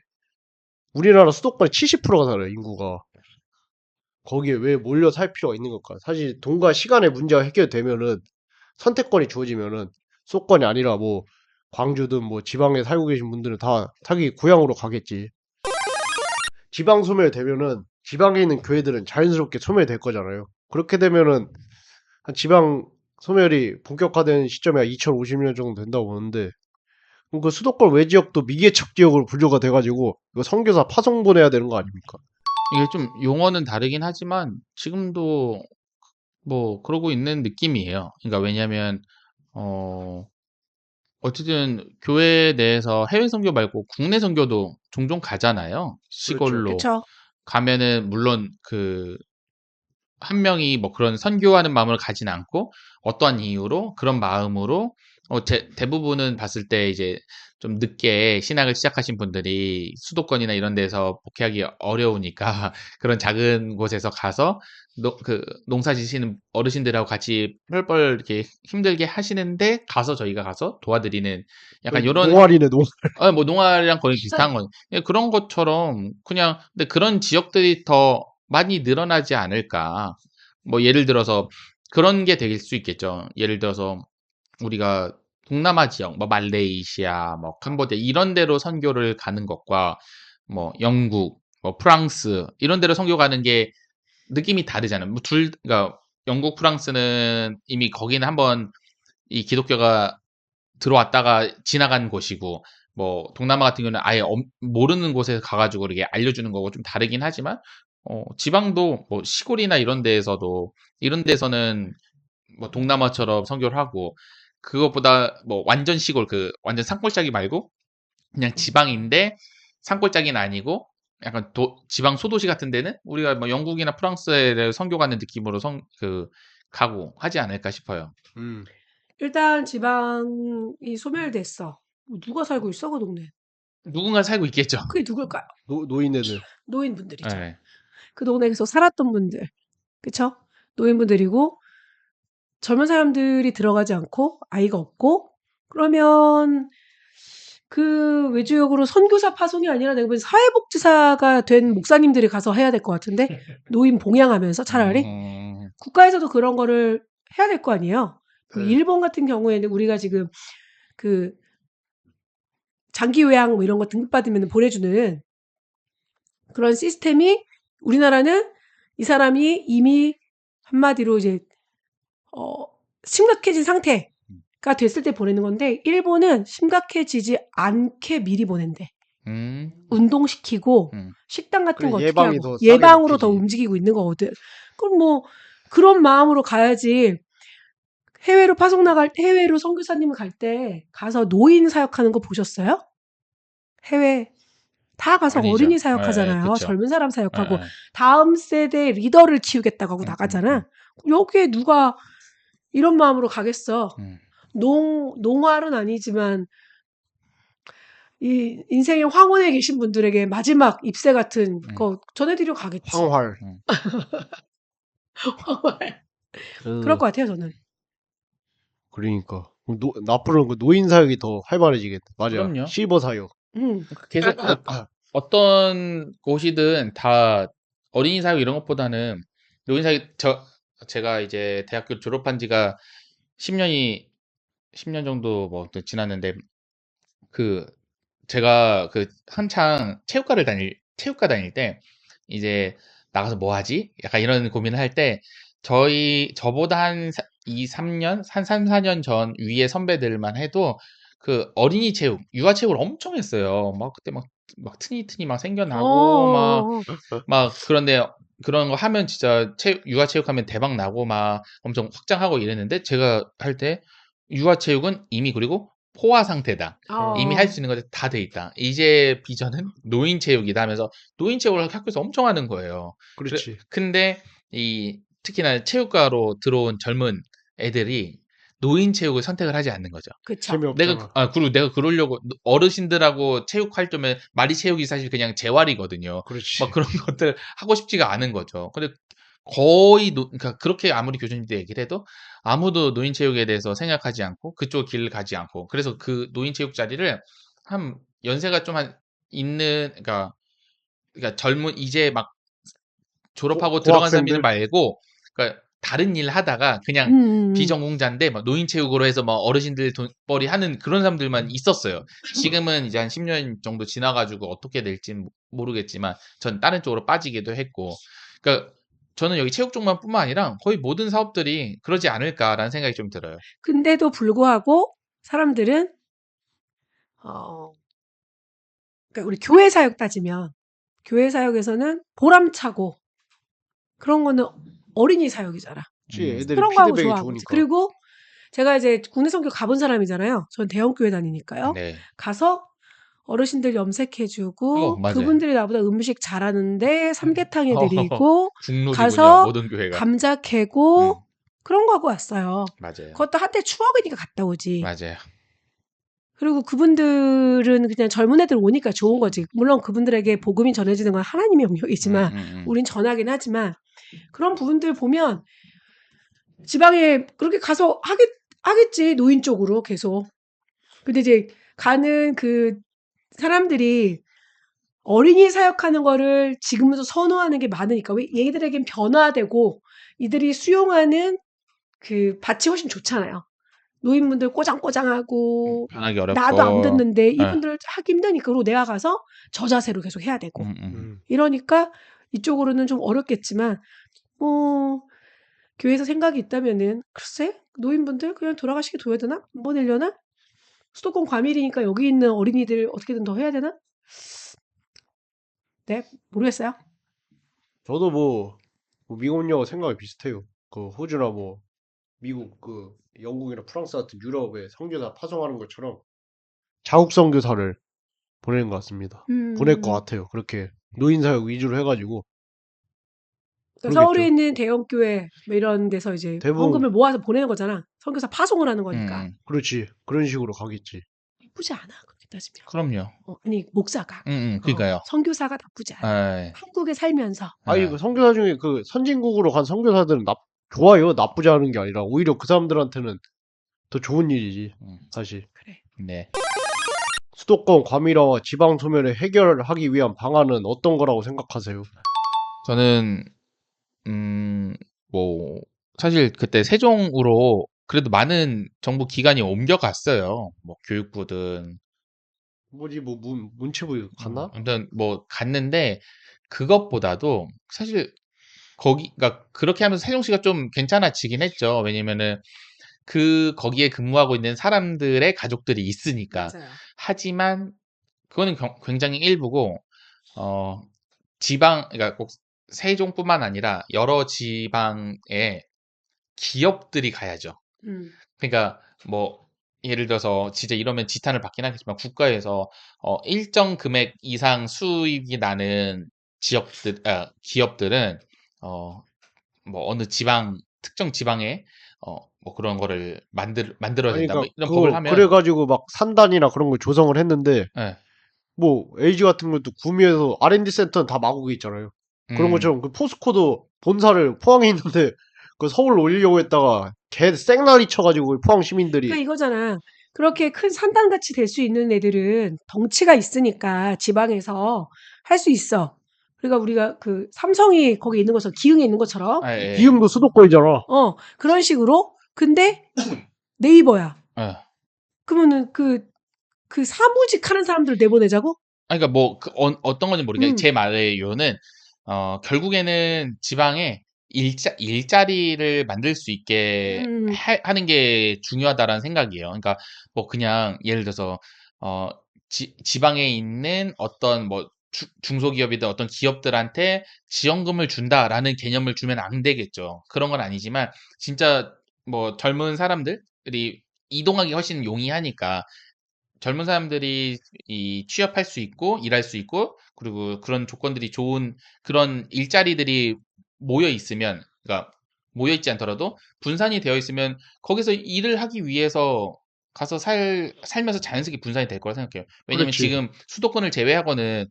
Speaker 1: 우리나라 수도권에 70%가 살아요, 인구가. 거기에 왜 몰려 살 필요가 있는 걸까? 사실 돈과 시간의 문제가 해결되면은 선택권이 주어지면은 수도권이 아니라 뭐 광주든 뭐 지방에 살고 계신 분들은 다 자기 고향으로 가겠지. 지방 소멸되면은 지방에 있는 교회들은 자연스럽게 소멸될 거잖아요. 그렇게 되면은 한 지방 소멸이 본격화된 시점이 2050년 정도 된다고 보는데 그럼 그 수도권 외지역도 미개척 지역으로 분류가 돼가지고 이거 선교사 파송 보내야 되는 거 아닙니까?
Speaker 2: 이게 좀 용어는 다르긴 하지만 지금도 뭐 그러고 있는 느낌이에요. 그러니까 왜냐면 어쨌든 교회 내에서 해외 선교 말고 국내 선교도 종종 가잖아요.
Speaker 1: 그렇죠.
Speaker 2: 시골로
Speaker 3: 그쵸.
Speaker 2: 가면은 물론 한 명이 뭐 그런 선교하는 마음을 가진 않고 어떠한 이유로 그런 마음으로 대부분은 봤을 때 이제 좀 늦게 신학을 시작하신 분들이 수도권이나 이런 데서 목회하기 어려우니까 그런 작은 곳에서 가서 농사 지시는 어르신들하고 같이 뻘뻘 이렇게 힘들게 하시는데 가서 저희가 가서 도와드리는 약간 요런
Speaker 1: 농활이네, 농.
Speaker 2: 뭐 농활이랑 거의 비슷한 거 그런 것처럼 그냥 근데 그런 지역들이 더 많이 늘어나지 않을까. 뭐 예를 들어서 그런 게 될 수 있겠죠. 예를 들어서 우리가 동남아 지역, 뭐 말레이시아, 뭐 캄보디아 이런 데로 선교를 가는 것과 뭐 영국, 뭐 프랑스 이런 데로 선교 가는 게 느낌이 다르잖아요. 그러니까 영국, 프랑스는 이미 거기는 한번 이 기독교가 들어왔다가 지나간 곳이고 뭐 동남아 같은 경우는 아예 모르는 곳에 가가지고 이렇게 알려주는 거고 좀 다르긴 하지만 지방도 뭐 시골이나 이런 데에서도 이런 데서는 뭐 동남아처럼 선교를 하고 그것보다 뭐 완전 시골 완전 산골짜기 말고 그냥 지방인데 산골짜기는 아니고 약간 지방 소도시 같은 데는 우리가 뭐 영국이나 프랑스에 선교 가는 느낌으로 가고 하지 않을까 싶어요.
Speaker 3: 일단 지방이 소멸됐어. 누가 살고 있어, 그 동네?
Speaker 2: 누군가 살고 있겠죠.
Speaker 3: 그게 누굴까요?
Speaker 1: 노인네들.
Speaker 3: 노인분들이죠.
Speaker 2: 네.
Speaker 3: 그 동네에 계속 살았던 분들. 그쵸? 노인분들이고, 젊은 사람들이 들어가지 않고, 아이가 없고, 그러면 그 외지역으로 선교사 파송이 아니라 내가 보기엔 사회복지사가 된 목사님들이 가서 해야 될 것 같은데, 노인 봉양하면서 차라리? 국가에서도 그런 거를 해야 될 거 아니에요? 그
Speaker 1: 네.
Speaker 3: 일본 같은 경우에는 우리가 지금 그 장기 요양 뭐 이런 거 등급받으면 보내주는 그런 시스템이 우리나라는 이 사람이 이미 한마디로 이제 심각해진 상태가 됐을 때 보내는 건데 일본은 심각해지지 않게 미리 보낸대. 운동시키고 식당 같은
Speaker 1: 그래,
Speaker 3: 거 어떻게
Speaker 1: 예방이
Speaker 3: 하고
Speaker 1: 더 싸게
Speaker 3: 예방으로 더
Speaker 1: 먹히지.
Speaker 3: 움직이고 있는 거거든. 그럼 뭐 그런 마음으로 가야지. 해외로 선교사님을 갈 때 가서 노인 사역하는 거 보셨어요? 해외 다 가서
Speaker 2: 아니죠.
Speaker 3: 어린이
Speaker 2: 예,
Speaker 3: 사역하잖아요.
Speaker 2: 그쵸.
Speaker 3: 젊은 사람 사역하고
Speaker 2: 예, 예.
Speaker 3: 다음 세대 리더를 키우겠다고 하고
Speaker 2: 음,
Speaker 3: 나가잖아. 여기에 누가 이런 마음으로 가겠어.
Speaker 2: 음.
Speaker 3: 농활은 아니지만 이 인생의 황혼에 계신 분들에게 마지막 입새 같은 거 전해드리러 가겠지.
Speaker 1: 황활.
Speaker 3: 황활. 그럴
Speaker 1: 그래서
Speaker 3: 것 같아요, 저는.
Speaker 1: 그러니까 앞으로는 그 노인 사역이 더 활발해지겠다. 맞아.
Speaker 2: 그럼요.
Speaker 1: 실버 사역.
Speaker 2: 계속 어떤 곳이든 다 어린이 사육 이런 것보다는 노인 사육 제가 이제 대학교 졸업한 지가 10년 정도 뭐 지났는데 제가 한창 체육과 다닐 때 이제 나가서 뭐 하지? 약간 이런 고민을 할 때 저보다 한 2, 3년, 한 3, 4년 전 위에 선배들만 해도 그 어린이 체육, 유아 체육을 엄청 했어요. 막 그때 막 트니 막 생겨나고
Speaker 3: 어.
Speaker 2: 막 그런데 그런 거 하면 진짜 유아 체육 하면 대박 나고 막 엄청 확장하고 이랬는데 제가 할 때 유아 체육은 이미 그리고 포화 상태다. 이미 할 수 있는 것들 다 돼 있다. 이제 비전은 노인 체육이다 하면서 노인 체육을 학교에서 엄청 하는 거예요.
Speaker 1: 그렇지.
Speaker 2: 근데 특히나 체육과로 들어온 젊은 애들이 노인 체육을 선택을 하지 않는 거죠.
Speaker 3: 그쵸.
Speaker 1: 재미없잖아.
Speaker 2: 그리고 내가 그러려고 어르신들하고 체육할 때면 마리 체육이 사실 그냥 재활이거든요.
Speaker 1: 그렇지.
Speaker 2: 막 그런 것들 하고 싶지가 않은 거죠. 근데 거의 그러니까 그렇게 아무리 교수님들 얘기를 해도 아무도 노인 체육에 대해서 생각하지 않고 그쪽 길을 가지 않고 그래서 그 노인 체육 자리를 한 연세가 좀 있는 그러니까 젊은 이제 막 졸업하고 들어간 사람들
Speaker 1: 고학생들?
Speaker 2: 말고 그러니까 다른 일 하다가 그냥 비전공자인데 막 노인 체육으로 해서 막 어르신들 돈벌이 하는 그런 사람들만 있었어요. 지금은 이제 한 10년 정도 지나가지고 어떻게 될지 모르겠지만 전 다른 쪽으로 빠지기도 했고 그러니까 저는 여기 체육 쪽만뿐만 아니라 거의 모든 사업들이 그러지 않을까라는 생각이 좀 들어요.
Speaker 3: 근데도 불구하고 사람들은 그러니까 우리 교회 사역 따지면 교회 사역에서는 보람차고 그런 거는 어린이 사역이잖아.
Speaker 1: 그렇지. 애들이
Speaker 3: 그런 거 하고
Speaker 1: 피드백이
Speaker 3: 좋아하고.
Speaker 1: 좋으니까.
Speaker 3: 그리고 제가 이제 국내 선교 가본 사람이잖아요. 전 대형교회 다니니까요.
Speaker 2: 네.
Speaker 3: 가서 어르신들 염색해주고
Speaker 2: 맞아요.
Speaker 3: 그분들이 나보다 음식 잘하는데 삼계탕 해드리고
Speaker 2: 국룰이군요.
Speaker 3: 가서
Speaker 2: 모든 교회가.
Speaker 3: 감자 캐고 그런 거 하고 왔어요.
Speaker 2: 맞아요.
Speaker 3: 그것도 한때 추억이니까 갔다 오지.
Speaker 2: 맞아요.
Speaker 3: 그리고 그분들은 그냥 젊은 애들 오니까 좋은 거지. 물론 그분들에게 복음이 전해지는 건 하나님의 영역이지만 우린 전하긴 하지만 그런 부분들 보면 지방에 그렇게 가서 하겠지. 노인 쪽으로 계속. 근데 이제 가는 그 사람들이 어린이 사역하는 거를 지금부터 선호하는 게 많으니까 왜 얘들에겐 변화되고 이들이 수용하는 그 밭이 훨씬 좋잖아요. 노인분들 꼬장꼬장하고
Speaker 2: 변하기 어렵고.
Speaker 3: 나도 안 듣는데
Speaker 2: 예.
Speaker 3: 이분들 하기 힘드니까 그리고 내가 가서 저 자세로 계속 해야 되고 이러니까 이쪽으로는 좀 어렵겠지만 뭐 교회에서 생각이 있다면은 글쎄 노인분들 그냥 돌아가시게 둬야 되나? 뭐 내려나? 수도권 과밀이니까 여기 있는 어린이들 어떻게든 더 해야 되나? 네, 모르겠어요.
Speaker 1: 저도 뭐 미국녀 생각이 비슷해요. 그 호주나 뭐 미국 그 영국이나 프랑스 같은 유럽에 선교사 파송하는 것처럼 자국 선교사를 보내는 것 같습니다. 보낼 것 같아요. 그렇게 노인 사역 위주로 해가지고.
Speaker 3: 그러니까 서울에
Speaker 1: 그러겠죠.
Speaker 3: 있는 대형 교회 뭐 이런 데서 이제
Speaker 1: 대부분
Speaker 3: 헌금을 모아서 보내는 거잖아. 선교사 파송을 하는 거니까.
Speaker 1: 그렇지. 그런 식으로 가겠지.
Speaker 3: 나쁘지 않아. 그렇게 따지면.
Speaker 2: 그럼요.
Speaker 3: 아니 목사가.
Speaker 2: 그러니까요.
Speaker 3: 선교사가 나쁘지 않아.
Speaker 2: 예.
Speaker 3: 한국에 살면서.
Speaker 1: 아니 그 선교사 중에 그 선진국으로 간 선교사들은 좋아요. 나쁘지 않은 게 아니라 오히려 그 사람들한테는 더 좋은 일이지. 사실.
Speaker 3: 그래.
Speaker 2: 네.
Speaker 1: 수도권 과밀화와 지방 소멸을 해결하기 위한 방안은 어떤 거라고 생각하세요?
Speaker 2: 저는 뭐 사실 그때 세종으로 그래도 많은 정부 기관이 옮겨갔어요. 뭐 교육부든
Speaker 1: 뭐지 뭐 문체부 갔나?
Speaker 2: 아무튼 뭐 갔는데 그것보다도 사실 그러니까 그렇게 하면서 세종시가 좀 괜찮아지긴 했죠. 왜냐면은 거기에 근무하고 있는 사람들의 가족들이 있으니까.
Speaker 3: 맞아요.
Speaker 2: 하지만 그거는 굉장히 일부고 그러니까 꼭 세종뿐만 아니라 여러 지방에 기업들이 가야죠. 그러니까 뭐 예를 들어서 진짜 이러면 지탄을 받긴 하겠지만 국가에서 일정 금액 이상 수익이 나는 기업들은 뭐 어느 특정 지방에 뭐 그런 거를 만들어야
Speaker 1: 아니
Speaker 2: 된다. 뭐
Speaker 1: 그러니까
Speaker 2: 이런
Speaker 1: 그거
Speaker 2: 법을 하면
Speaker 1: 그래가지고 막 산단이나 그런 걸 조성을 했는데
Speaker 2: 예.
Speaker 1: 뭐 LG 같은 것도 구미에서 R&D 센터는 다 마곡에 있잖아요. 그런 것처럼 그 포스코도 본사를 포항에 있는데 그 서울로 올리려고 했다가 개 생나리 쳐가지고 포항 시민들이
Speaker 3: 그러니까 이거잖아. 그렇게 큰 산단같이 될 수 있는 애들은 덩치가 있으니까 지방에서 할 수 있어. 그러니까 우리가 그 삼성이 거기 있는 것처럼 기흥에 있는 것처럼
Speaker 2: 예.
Speaker 1: 기흥도 수도권이잖아.
Speaker 3: 그런 식으로 근데 네이버야.
Speaker 2: 예.
Speaker 3: 그러면은 그 사무직 하는 사람들 내보내자고?
Speaker 2: 그러니까 뭐 어떤 건지 모르겠는데 제 말의 이유는 결국에는 지방에 일자리를 만들 수 있게 하는 게 중요하다라는 생각이에요. 그러니까 뭐 그냥 예를 들어서 어 지방에 있는 어떤 뭐 중소기업이든 어떤 기업들한테 지원금을 준다라는 개념을 주면 안 되겠죠. 그런 건 아니지만 진짜 뭐 젊은 사람들이 이동하기 훨씬 용이하니까 젊은 사람들이 이 취업할 수 있고 일할 수 있고 그리고 그런 조건들이 좋은 그런 일자리들이 모여 있으면 그러니까 모여 있지 않더라도 분산이 되어 있으면 거기서 일을 하기 위해서 가서 살면서 자연스럽게 분산이 될 거라 생각해요. 왜냐면
Speaker 1: 그렇지.
Speaker 2: 지금 수도권을 제외하고는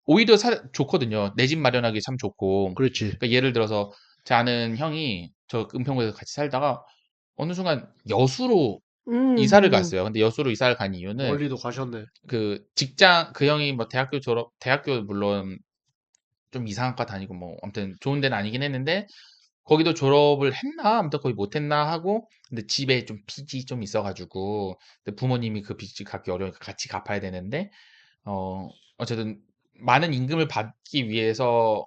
Speaker 2: 오히려 좋거든요. 내 집 마련하기 참 좋고.
Speaker 1: 그렇지.
Speaker 2: 그러니까 예를 들어서 제 아는 형이 저 은평구에서 같이 살다가 어느 순간 여수로 이사를 갔어요. 근데 여수로 이사를 간 이유는
Speaker 1: 멀리도 가셨네.
Speaker 2: 그 형이 뭐 대학교 물론 좀 이상한 과 다니고 뭐 아무튼 좋은 데는 아니긴 했는데 거기도 졸업을 했나? 아무튼 거의 못했나 하고 근데 집에 좀 빚이 좀 있어가지고 근데 부모님이 그 빚을 갚기 어려우니까 같이 갚아야 되는데 어쨌든 많은 임금을 받기 위해서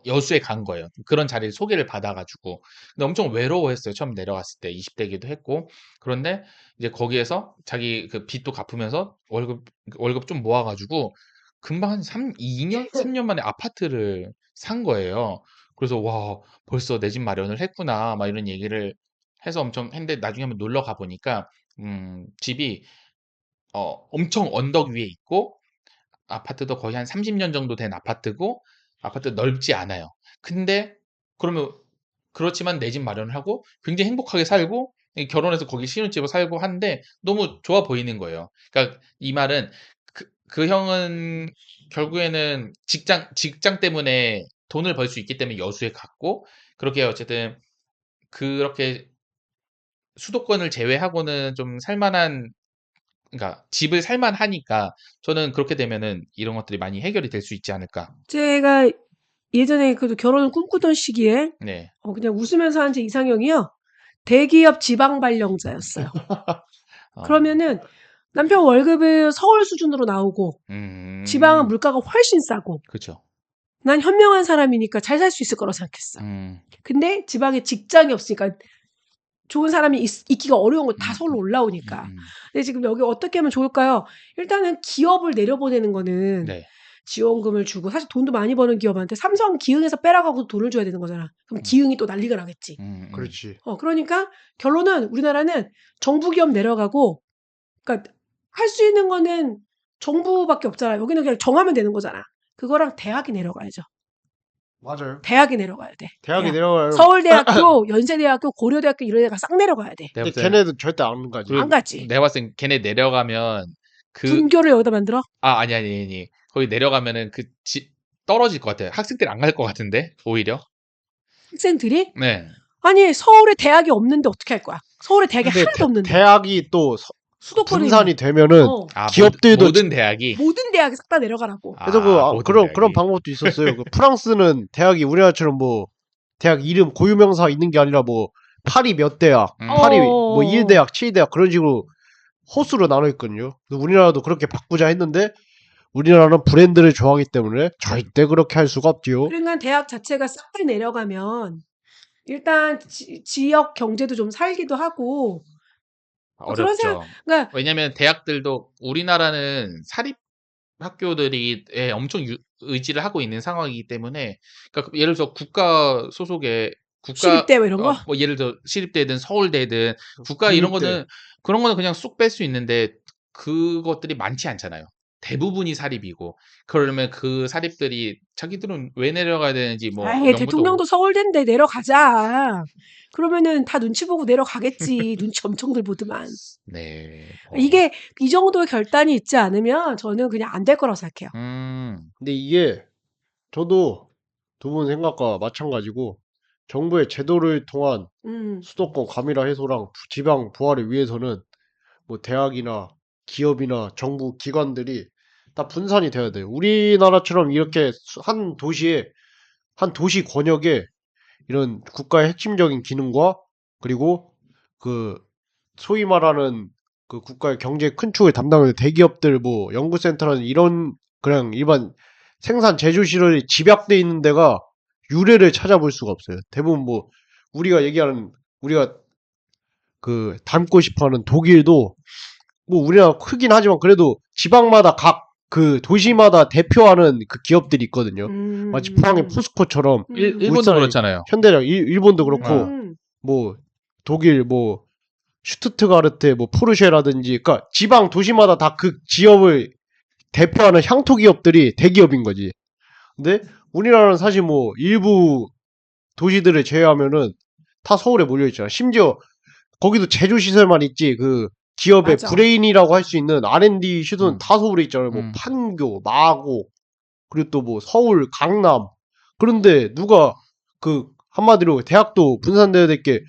Speaker 2: 여수에 간 거예요. 그런 자리를 소개를 받아가지고. 근데 엄청 외로워했어요. 처음 내려갔을 때 20대기도 했고. 그런데 이제 거기에서 자기 그 빚도 갚으면서 월급 좀 모아가지고 금방 한 2년, 3년 만에 아파트를 산 거예요. 그래서 와, 벌써 내 집 마련을 했구나. 막 이런 얘기를 해서 엄청 했는데 나중에 한번 놀러 가보니까 집이 엄청 언덕 위에 있고 아파트도 거의 한 30년 정도 된 아파트고 아파트 넓지 않아요. 근데 그러면 그렇지만 내 집 마련을 하고 굉장히 행복하게 살고 결혼해서 거기 신혼집에 살고 하는데 너무 좋아 보이는 거예요. 그러니까 이 말은 그 형은 결국에는 직장 때문에 돈을 벌 수 있기 때문에 여수에 갔고 그렇게 어쨌든 그렇게 수도권을 제외하고는 좀 살만한 그러니까 집을 살만하니까 저는 그렇게 되면은 이런 것들이 많이 해결이 될 수 있지 않을까.
Speaker 3: 제가 예전에 그래도 결혼을 꿈꾸던 시기에
Speaker 2: 네.
Speaker 3: 그냥 웃으면서 한 제 이상형이요. 대기업 지방 발령자였어요. 그러면은 남편 월급은 서울 수준으로 나오고 지방은 물가가 훨씬 싸고
Speaker 2: 그쵸.
Speaker 3: 난 현명한 사람이니까 잘 살 수 있을 거라고 생각했어. 근데 지방에 직장이 없으니까 좋은 사람이 있기가 어려운 거 다 서울로 올라오니까. 근데 지금 여기 어떻게 하면 좋을까요? 일단은 기업을 내려보내는 거는
Speaker 2: 네.
Speaker 3: 지원금을 주고 사실 돈도 많이 버는 기업한테 삼성 기흥에서 빼라고 돈을 줘야 되는 거잖아. 그럼 기흥이 또 난리가 나겠지.
Speaker 1: 그렇지.
Speaker 3: 그러니까 결론은 우리나라는 정부 기업 내려가고 그러니까 할 수 있는 거는 정부밖에 없잖아. 여기는 그냥 정하면 되는 거잖아. 그거랑 대학이 내려가야죠.
Speaker 1: 맞아요.
Speaker 3: 대학이 내려가야 돼.
Speaker 1: 대학이 내려가요.
Speaker 3: 서울대학교, 연세대학교, 고려대학교 이런 데가 싹 내려가야 돼.
Speaker 1: 근데 걔네들 절대 안 가지.
Speaker 3: 안 가지.
Speaker 2: 내가 봤을 땐 걔네 내려가면
Speaker 3: 분교를 여기다 만들어?
Speaker 2: 아니. 거기 내려가면은 떨어질 것 같아요. 학생들이 안 갈 것 같은데 오히려.
Speaker 3: 학생들이?
Speaker 2: 네.
Speaker 3: 아니 서울에 대학이 없는데 어떻게 할 거야? 서울에 대학이
Speaker 1: 근데
Speaker 3: 하나도 없는데.
Speaker 1: 대학이 또
Speaker 3: 수도권에
Speaker 1: 분산이 되면은 기업들도
Speaker 2: 모든 대학이
Speaker 3: 모든 대학이 싹 다 내려가라고.
Speaker 1: 그래서 그런 방법도 있었어요. 그 프랑스는 대학이 우리나라처럼 뭐 대학 이름 고유명사 있는 게 아니라 뭐 파리 몇 대학, 파리 뭐 1대학, 7대학 그런 식으로 호수로 나눠 있거든요. 그래서 우리나라도 그렇게 바꾸자 했는데 우리나라는 브랜드를 좋아하기 때문에 절대 그렇게 할 수가 없지요.
Speaker 3: 그러니까 대학 자체가 싹 다 내려가면 일단 지역 경제도 좀 살기도 하고
Speaker 2: 어렵죠.
Speaker 3: 그러니까
Speaker 2: 왜냐면 대학들도 우리나라는 사립 학교들이 엄청 의지를 하고 있는 상황이기 때문에 그러니까 예를 들어서 국가 소속의
Speaker 3: 시립대 뭐 이런 거?
Speaker 2: 뭐 예를 들어 시립대든 서울대든 국가 이런 거는 그런 거는 그냥 쑥 뺄 수 있는데 그것들이 많지 않잖아요. 대부분이 사립이고 그러면 그 사립들이 자기들은 왜 내려가야 되는지 뭐
Speaker 3: 에이, 대통령도 서울대인데 내려가자. 그러면은 다 눈치 보고 내려가겠지. 눈치 엄청들 보더만.
Speaker 2: 네.
Speaker 3: 이게 이 정도의 결단이 있지 않으면 저는 그냥 안 될 거라고 생각해요.
Speaker 1: 근데 이게 저도 두 분 생각과 마찬가지고 정부의 제도를 통한 수도권 과밀화 해소랑 지방 부활을 위해서는 뭐 대학이나 기업이나 정부 기관들이 다 분산이 돼야 돼요. 우리나라처럼 이렇게 한 도시 권역에 이런 국가의 핵심적인 기능과 그리고 그 소위 말하는 그 국가의 경제 큰 축을 담당하는 대기업들 뭐 연구센터라는 이런 그냥 일반 생산 제조 시설이 집약돼 있는 데가 유래를 찾아볼 수가 없어요. 대부분 뭐 우리가 그 닮고 싶어하는 독일도 뭐 우리나라 크긴 하지만 그래도 지방마다 각 그 도시마다 대표하는 그 기업들이 있거든요. 마치 포항의 포스코처럼
Speaker 2: 일본도
Speaker 1: 울산의
Speaker 2: 그렇잖아요.
Speaker 1: 현대랑 일본도 그렇고
Speaker 3: 음.
Speaker 1: 뭐 독일 뭐 슈투트가르트 뭐 포르쉐라든지 그러니까 지방 도시마다 다 그 지역을 대표하는 향토 기업들이 대기업인 거지. 근데 우리나라는 사실 뭐 일부 도시들을 제외하면은 다 서울에 몰려 있잖아. 심지어 거기도 제조 시설만 있지 그 기업의
Speaker 3: 맞아.
Speaker 1: 브레인이라고 할 수 있는 R&D 시설은
Speaker 2: 음.
Speaker 1: 다 서울에 있잖아요. 뭐 판교, 마고 그리고 또 뭐 서울, 강남. 그런데 누가 그 한마디로 대학도 분산되어야 될 게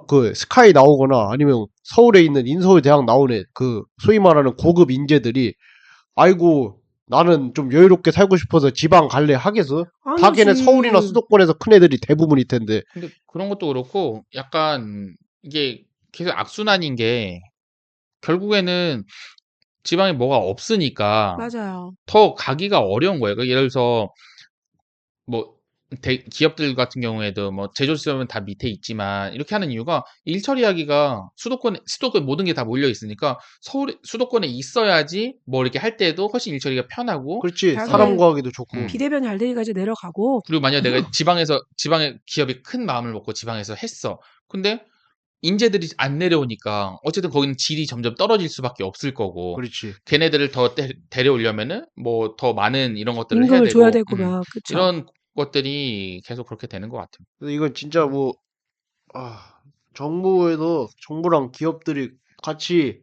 Speaker 1: 그 스카이 나오거나 아니면 서울에 있는 인서울대학 나오는 그 소위 말하는 고급 인재들이 아이고 나는 좀 여유롭게 살고 싶어서 지방 갈래 하겠어? 다 걔네
Speaker 3: 아니지.
Speaker 1: 서울이나 수도권에서 큰 애들이 대부분일 텐데.
Speaker 2: 근데 그런 것도 그렇고 약간 이게 계속 악순환인 게 결국에는 지방에 뭐가 없으니까
Speaker 3: 맞아요.
Speaker 2: 더 가기가 어려운 거예요. 그러니까 예를 들어서 뭐 기업들 같은 경우에도 뭐 제조 시설은 다 밑에 있지만 이렇게 하는 이유가 일 처리하기가 수도권 모든 게 다 몰려 있으니까 수도권에 있어야지 뭐 이렇게 할 때도 훨씬 일 처리가 편하고
Speaker 1: 그렇지.
Speaker 3: 자기네
Speaker 1: 사람 구하기도 좋고.
Speaker 3: 비대면 잘 되니까 이제 내려가고.
Speaker 2: 그리고 만약 내가 지방의 기업이 큰 마음을 먹고 지방에서 했어. 근데 인재들이 안 내려오니까 어쨌든 거기는 질이 점점 떨어질 수밖에 없을 거고
Speaker 1: 그렇지.
Speaker 2: 걔네들을 더 데려오려면은 뭐 더 많은 이런 것들을 해야
Speaker 3: 임금을
Speaker 2: 되고
Speaker 3: 줘야 되고 막 그쵸.
Speaker 2: 이런 것들이 계속 그렇게 되는 것 같아요.
Speaker 1: 근데 이건 진짜 뭐 정부랑 기업들이 같이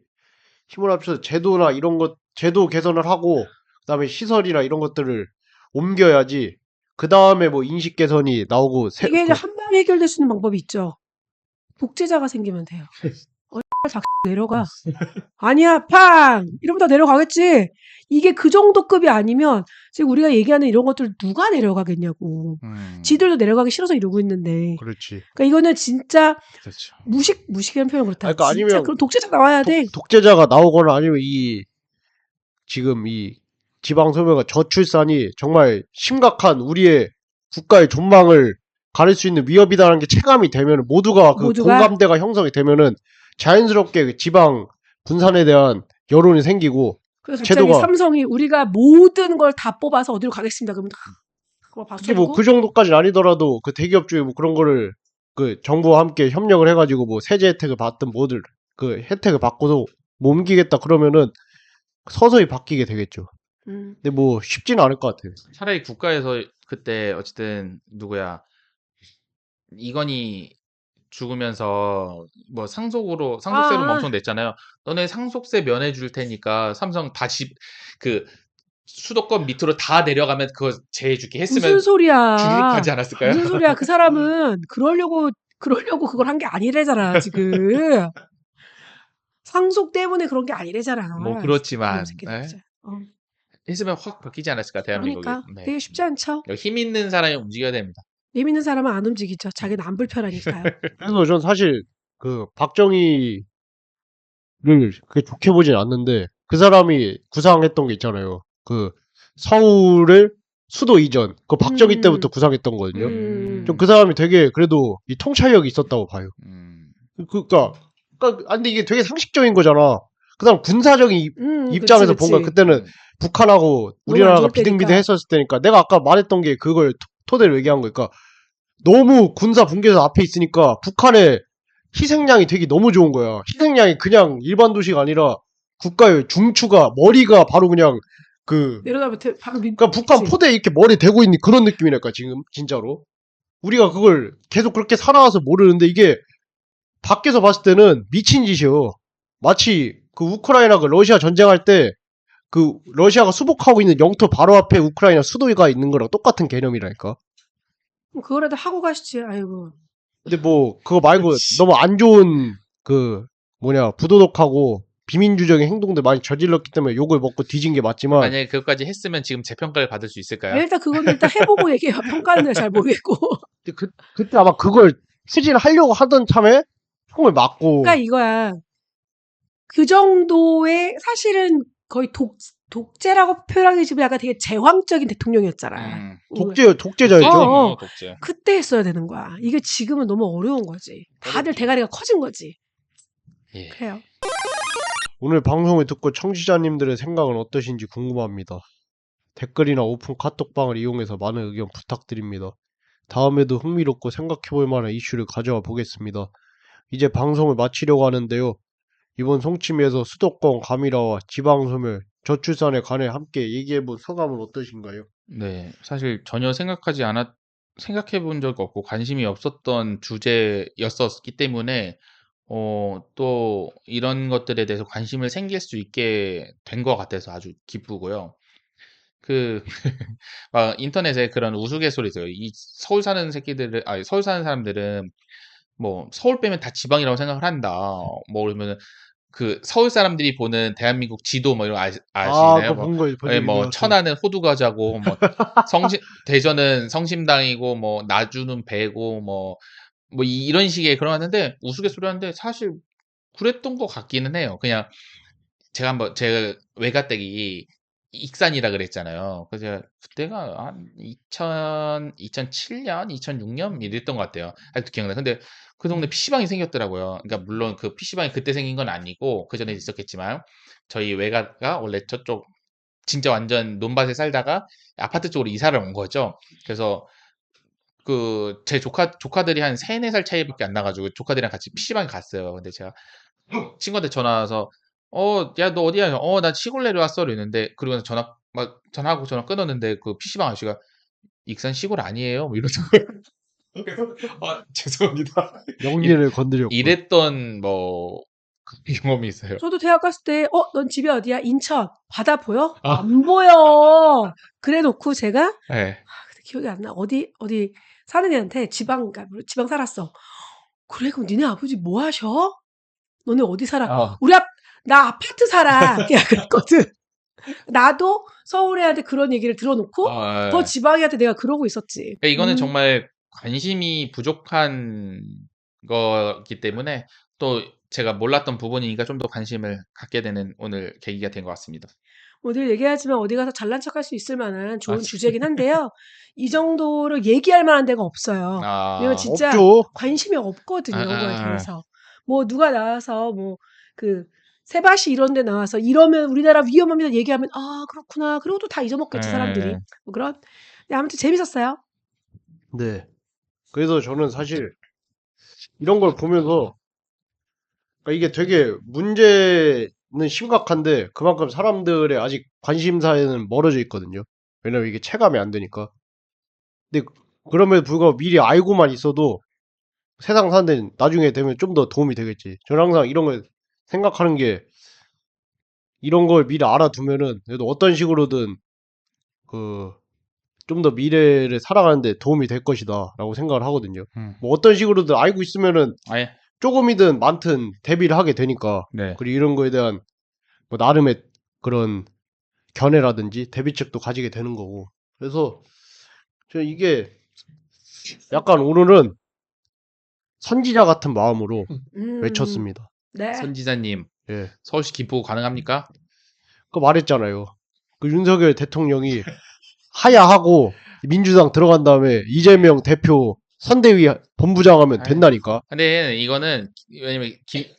Speaker 1: 힘을 합쳐서 제도나 이런 제도 개선을 하고 그다음에 시설이나 이런 것들을 옮겨야지. 그 다음에 뭐 인식 개선이 나오고
Speaker 3: 이게 이제 한 방에 해결될 수 있는 방법이 있죠. 독재자가 생기면 돼요. 내려가. 아니야, 팡! 이러면 다 내려가겠지. 이게 그 정도 급이 아니면 지금 우리가 얘기하는 이런 것들 누가 내려가겠냐고. 지들도 내려가기 싫어서 이러고 있는데.
Speaker 1: 그렇지.
Speaker 3: 그러니까 이거는 진짜
Speaker 2: 그렇죠.
Speaker 3: 무식이라는 표현 그렇다.
Speaker 1: 그러니까
Speaker 3: 진짜
Speaker 1: 아니면
Speaker 3: 그럼 독재자 나와야 돼.
Speaker 1: 독재자가 나오거나 아니면 지금 이 지방 소멸과 저출산이 정말 심각한 우리의 국가의 존망을 가릴 수 있는 위협이다라는 게 체감이 되면 모두가 공감대가 형성이 되면은 자연스럽게 그 지방 분산에 대한 여론이 생기고
Speaker 3: 그래서 갑자기 삼성이 우리가 모든 걸 다 뽑아서 어디로 가겠습니다. 그러면 그거 박수
Speaker 1: 뭐 그 정도까지는 아니더라도 그 대기업 중에 뭐 그런 거를 그 정부와 함께 협력을 해가지고 뭐 세제 혜택을 받든 뭐들 그 혜택을 받고도 못 옮기겠다 그러면은 서서히 바뀌게 되겠죠. 근데 뭐 쉽지는 않을 것 같아요.
Speaker 2: 차라리 국가에서 그때 어쨌든 누구야 이건희 죽으면서 뭐 상속세로 엄청 냈잖아요. 너네 상속세 면해 줄 테니까 삼성 다시 그 수도권 밑으로 다 내려가면 그거 제해 줄게 했으면
Speaker 3: 무슨 소리야?
Speaker 2: 주룩하지 않았을까요?
Speaker 3: 무슨 소리야? 그 사람은 그러려고 그걸 한 게 아니래잖아 지금. 상속 때문에 그런 게 아니래잖아.
Speaker 2: 뭐 그렇지만 했으면 확 바뀌지 않았을까 대한민국이.
Speaker 3: 그러니까 되게 쉽지 않죠.
Speaker 2: 힘 있는 사람이 움직여야 됩니다.
Speaker 3: 힘 있는 사람은 안 움직이죠. 자기는 안 불편하니까요.
Speaker 1: 그래서 전 사실 그 박정희를 그렇게 좋게 보진 않는데 그 사람이 구상했던 게 있잖아요. 그 서울을 수도 이전. 그 박정희 때부터 구상했던 거거든요. 좀 그 사람이 되게 그래도 이 통찰력이 있었다고 봐요. 그러니까 근데 이게 되게 상식적인 거잖아. 그 사람 군사적인 입장에서 본 거야. 그때는 북한하고 우리나라가 비등비등했었을 때니까 내가 아까 말했던 게 그걸 토대로 얘기한 거니까 너무 군사 붕괴에서 앞에 있으니까 북한의 희생양이 되게 너무 좋은 거야. 희생양이 그냥 일반 도시가 아니라 국가의 중추가 머리가 바로 그냥
Speaker 3: 내려가면 바로
Speaker 1: 그러니까 북한 포대에 이렇게 머리 대고 있는 그런 느낌이랄까 지금 진짜로. 우리가 그걸 계속 그렇게 살아와서 모르는데 이게 밖에서 봤을 때는 미친 짓이요. 마치 그 우크라이나가 러시아 전쟁할 때 그 러시아가 수복하고 있는 영토 바로 앞에 우크라이나 수도가 있는 거랑 똑같은 개념이라니까.
Speaker 3: 그거라도 하고 가시지. 아이고.
Speaker 1: 근데 뭐 그거 말고 너무 안 좋은 부도덕하고 비민주적인 행동들 많이 저질렀기 때문에 욕을 먹고 뒤진 게 맞지만
Speaker 2: 만약에 그것까지 했으면 지금 재평가를 받을 수 있을까요?
Speaker 3: 일단 그건 해보고 얘기해요. 평가는 잘 모르겠고.
Speaker 1: 그때 아마 그걸 추진하려고 하던 참에 총을 맞고.
Speaker 3: 그러니까 이거야. 그 정도의 사실은 거의 독재라고 표현하기 지금 약간 되게 제왕적인 대통령이었잖아.
Speaker 1: 독재자였죠.
Speaker 2: 독재.
Speaker 3: 그때 했어야 되는 거야. 이게 지금은 너무 어려운 거지. 다들 대가리가 커진 거지.
Speaker 2: 예.
Speaker 3: 그래요.
Speaker 1: 오늘 방송을 듣고 청취자님들의 생각은 어떠신지 궁금합니다. 댓글이나 오픈 카톡방을 이용해서 많은 의견 부탁드립니다. 다음에도 흥미롭고 생각해볼 만한 이슈를 가져와 보겠습니다. 이제 방송을 마치려고 하는데요. 이번 송치미에서 수도권 가미라와 지방소멸, 저출산에 관해 함께 얘기해본 소감은 어떠신가요?
Speaker 2: 네, 사실 전혀 생각해본 적 없고 관심이 없었던 주제였었기 때문에 또 이런 것들에 대해서 관심을 생길 수 있게 된 것 같아서 아주 기쁘고요. 막 인터넷에 그런 우스갯소리 있어요. 이 서울 사는 서울 사는 사람들은 뭐 서울 빼면 다 지방이라고 생각을 한다. 뭐 그러면은 그 서울 사람들이 보는 대한민국 지도 뭐 이런 거 아시나요?
Speaker 1: 그거 본 거예요.
Speaker 2: 예, 뭐 천안은 호두과자고 뭐 대전은 성심당이고 뭐 나주는 배고 뭐 이런 식의 그런 거 하는데 우스갯소리 하는데 사실 그랬던 것 같기는 해요. 그냥 제가 외가댁이 익산이라 그랬잖아요. 그래서 제가 그때가 한 2007년, 2006년 이랬던 것 같아요. 아직도 기억나요. 근데 그 동네 PC방이 생겼더라고요. 그러니까 물론 그 PC방이 그때 생긴 건 아니고 그 전에 있었겠지만 저희 외가가 원래 저쪽 진짜 완전 논밭에 살다가 아파트 쪽으로 이사를 온 거죠. 그래서 제 조카들이 한 3, 4살 차이밖에 안 나가지고 조카들이랑 같이 PC방에 갔어요. 근데 제가 친구한테 전화 와서 야, 너 어디야? 나 시골 내려왔어. 이랬는데, 그러고 나서 전화하고 전화 끊었는데, 그 PC방 아저씨가, 익산 시골 아니에요? 뭐 이러더라고요. 죄송합니다.
Speaker 1: 영리를 건드렸고.
Speaker 2: 이랬던, 경험이 있어요.
Speaker 3: 저도 대학 갔을 때, 넌 집이 어디야? 인천. 바다 보여? 안 보여. 그래 놓고 제가,
Speaker 2: 네.
Speaker 3: 근데 기억이 안 나. 어디 사는 애한테 지방 살았어. 그래, 그럼 니네 아버지 뭐 하셔? 너네 어디 살아? 나 아파트 살아. 그냥 그랬거든. 나도 서울 애한테 그런 얘기를 들어놓고 더 지방 애한테 내가 그러고 있었지.
Speaker 2: 그러니까 이거는 정말 관심이 부족한 거기 때문에 또 제가 몰랐던 부분이니까 좀 더 관심을 갖게 되는 오늘 계기가 된 것 같습니다.
Speaker 3: 오늘 얘기하지만 어디 가서 잘난 척할 수 있을 만한 좋은 주제긴 한데요. 이 정도로 얘기할 만한 데가 없어요. 왜냐면 진짜
Speaker 1: 없죠.
Speaker 3: 관심이 없거든요. 이런 거에 대해서. 뭐 누가 나와서 세바시 이런 데 나와서 이러면 우리나라 위험합니다 얘기하면 그렇구나. 그리고 또 다 잊어먹겠지 사람들이. 뭐 그런. 아무튼 재밌었어요.
Speaker 1: 네. 그래서 저는 사실 이런 걸 보면서 그러니까 이게 되게 문제는 심각한데 그만큼 사람들의 아직 관심사에는 멀어져 있거든요. 왜냐면 이게 체감이 안 되니까. 근데 그럼에도 불구하고 미리 알고만 있어도 세상 사는 데는 나중에 되면 좀 더 도움이 되겠지. 저는 항상 이런 걸 생각하는 게 이런 걸 미리 알아두면은 그래도 어떤 식으로든 좀 더 미래를 살아가는데 도움이 될 것이다 라고 생각을 하거든요. 뭐 어떤 식으로든 알고 있으면은 조금이든 많든 대비를 하게 되니까.
Speaker 2: 네.
Speaker 1: 그리고 이런 거에 대한 뭐 나름의 그런 견해라든지 대비책도 가지게 되는 거고. 그래서 저는 이게 약간 오늘은 선지자 같은 마음으로 외쳤습니다.
Speaker 3: 네.
Speaker 2: 선지자님,
Speaker 1: 예.
Speaker 2: 서울시 김포 가능합니까?
Speaker 1: 그 말했잖아요. 그 윤석열 대통령이 하야하고 민주당 들어간 다음에 이재명 대표 선대위 본부장 하면 된다니까.
Speaker 2: 근데 이거는 왜냐면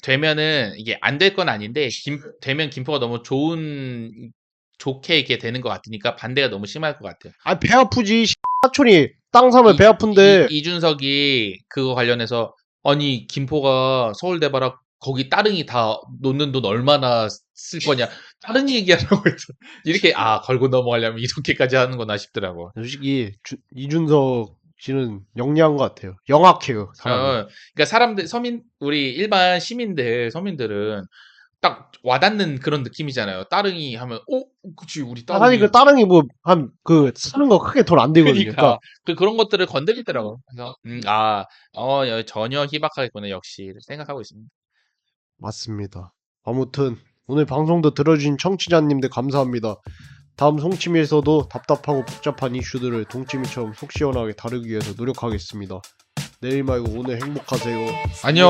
Speaker 2: 되면은 이게 안 될 건 아닌데 되면 김포가 너무 좋게 이렇게 되는 것 같으니까 반대가 너무 심할 것 같아요.
Speaker 1: 배 아프지. 사촌이 땅 사면 배 아픈데.
Speaker 2: 이준석이 그거 관련해서 아니 김포가 서울대 봐라 거기 따릉이 다 놓는 돈 얼마나 쓸 거냐 따릉이 얘기하라고 해서 이렇게 걸고 넘어가려면 이렇게까지 하는구나 싶더라고.
Speaker 1: 솔직히 이준석 씨는 영리한 것 같아요. 영악해요. 사람이.
Speaker 2: 그러니까 우리 일반 서민들은 딱 와닿는 그런 느낌이잖아요. 따릉이 하면 그치 우리 따릉이.
Speaker 1: 사실 그 따릉이 쓰는 거 크게 돈 안 들거든요.
Speaker 2: 그러니까 그런 것들을 건드리더라고. 그래서 전혀 희박하겠구나 역시 생각하고 있습니다.
Speaker 1: 맞습니다. 아무튼 오늘 방송도 들어주신 청취자님들 감사합니다. 다음 송치미에서도 답답하고 복잡한 이슈들을 동치미처럼 속 시원하게 다루기 위해서 노력하겠습니다. 내일 말고 오늘 행복하세요.
Speaker 2: 안녕.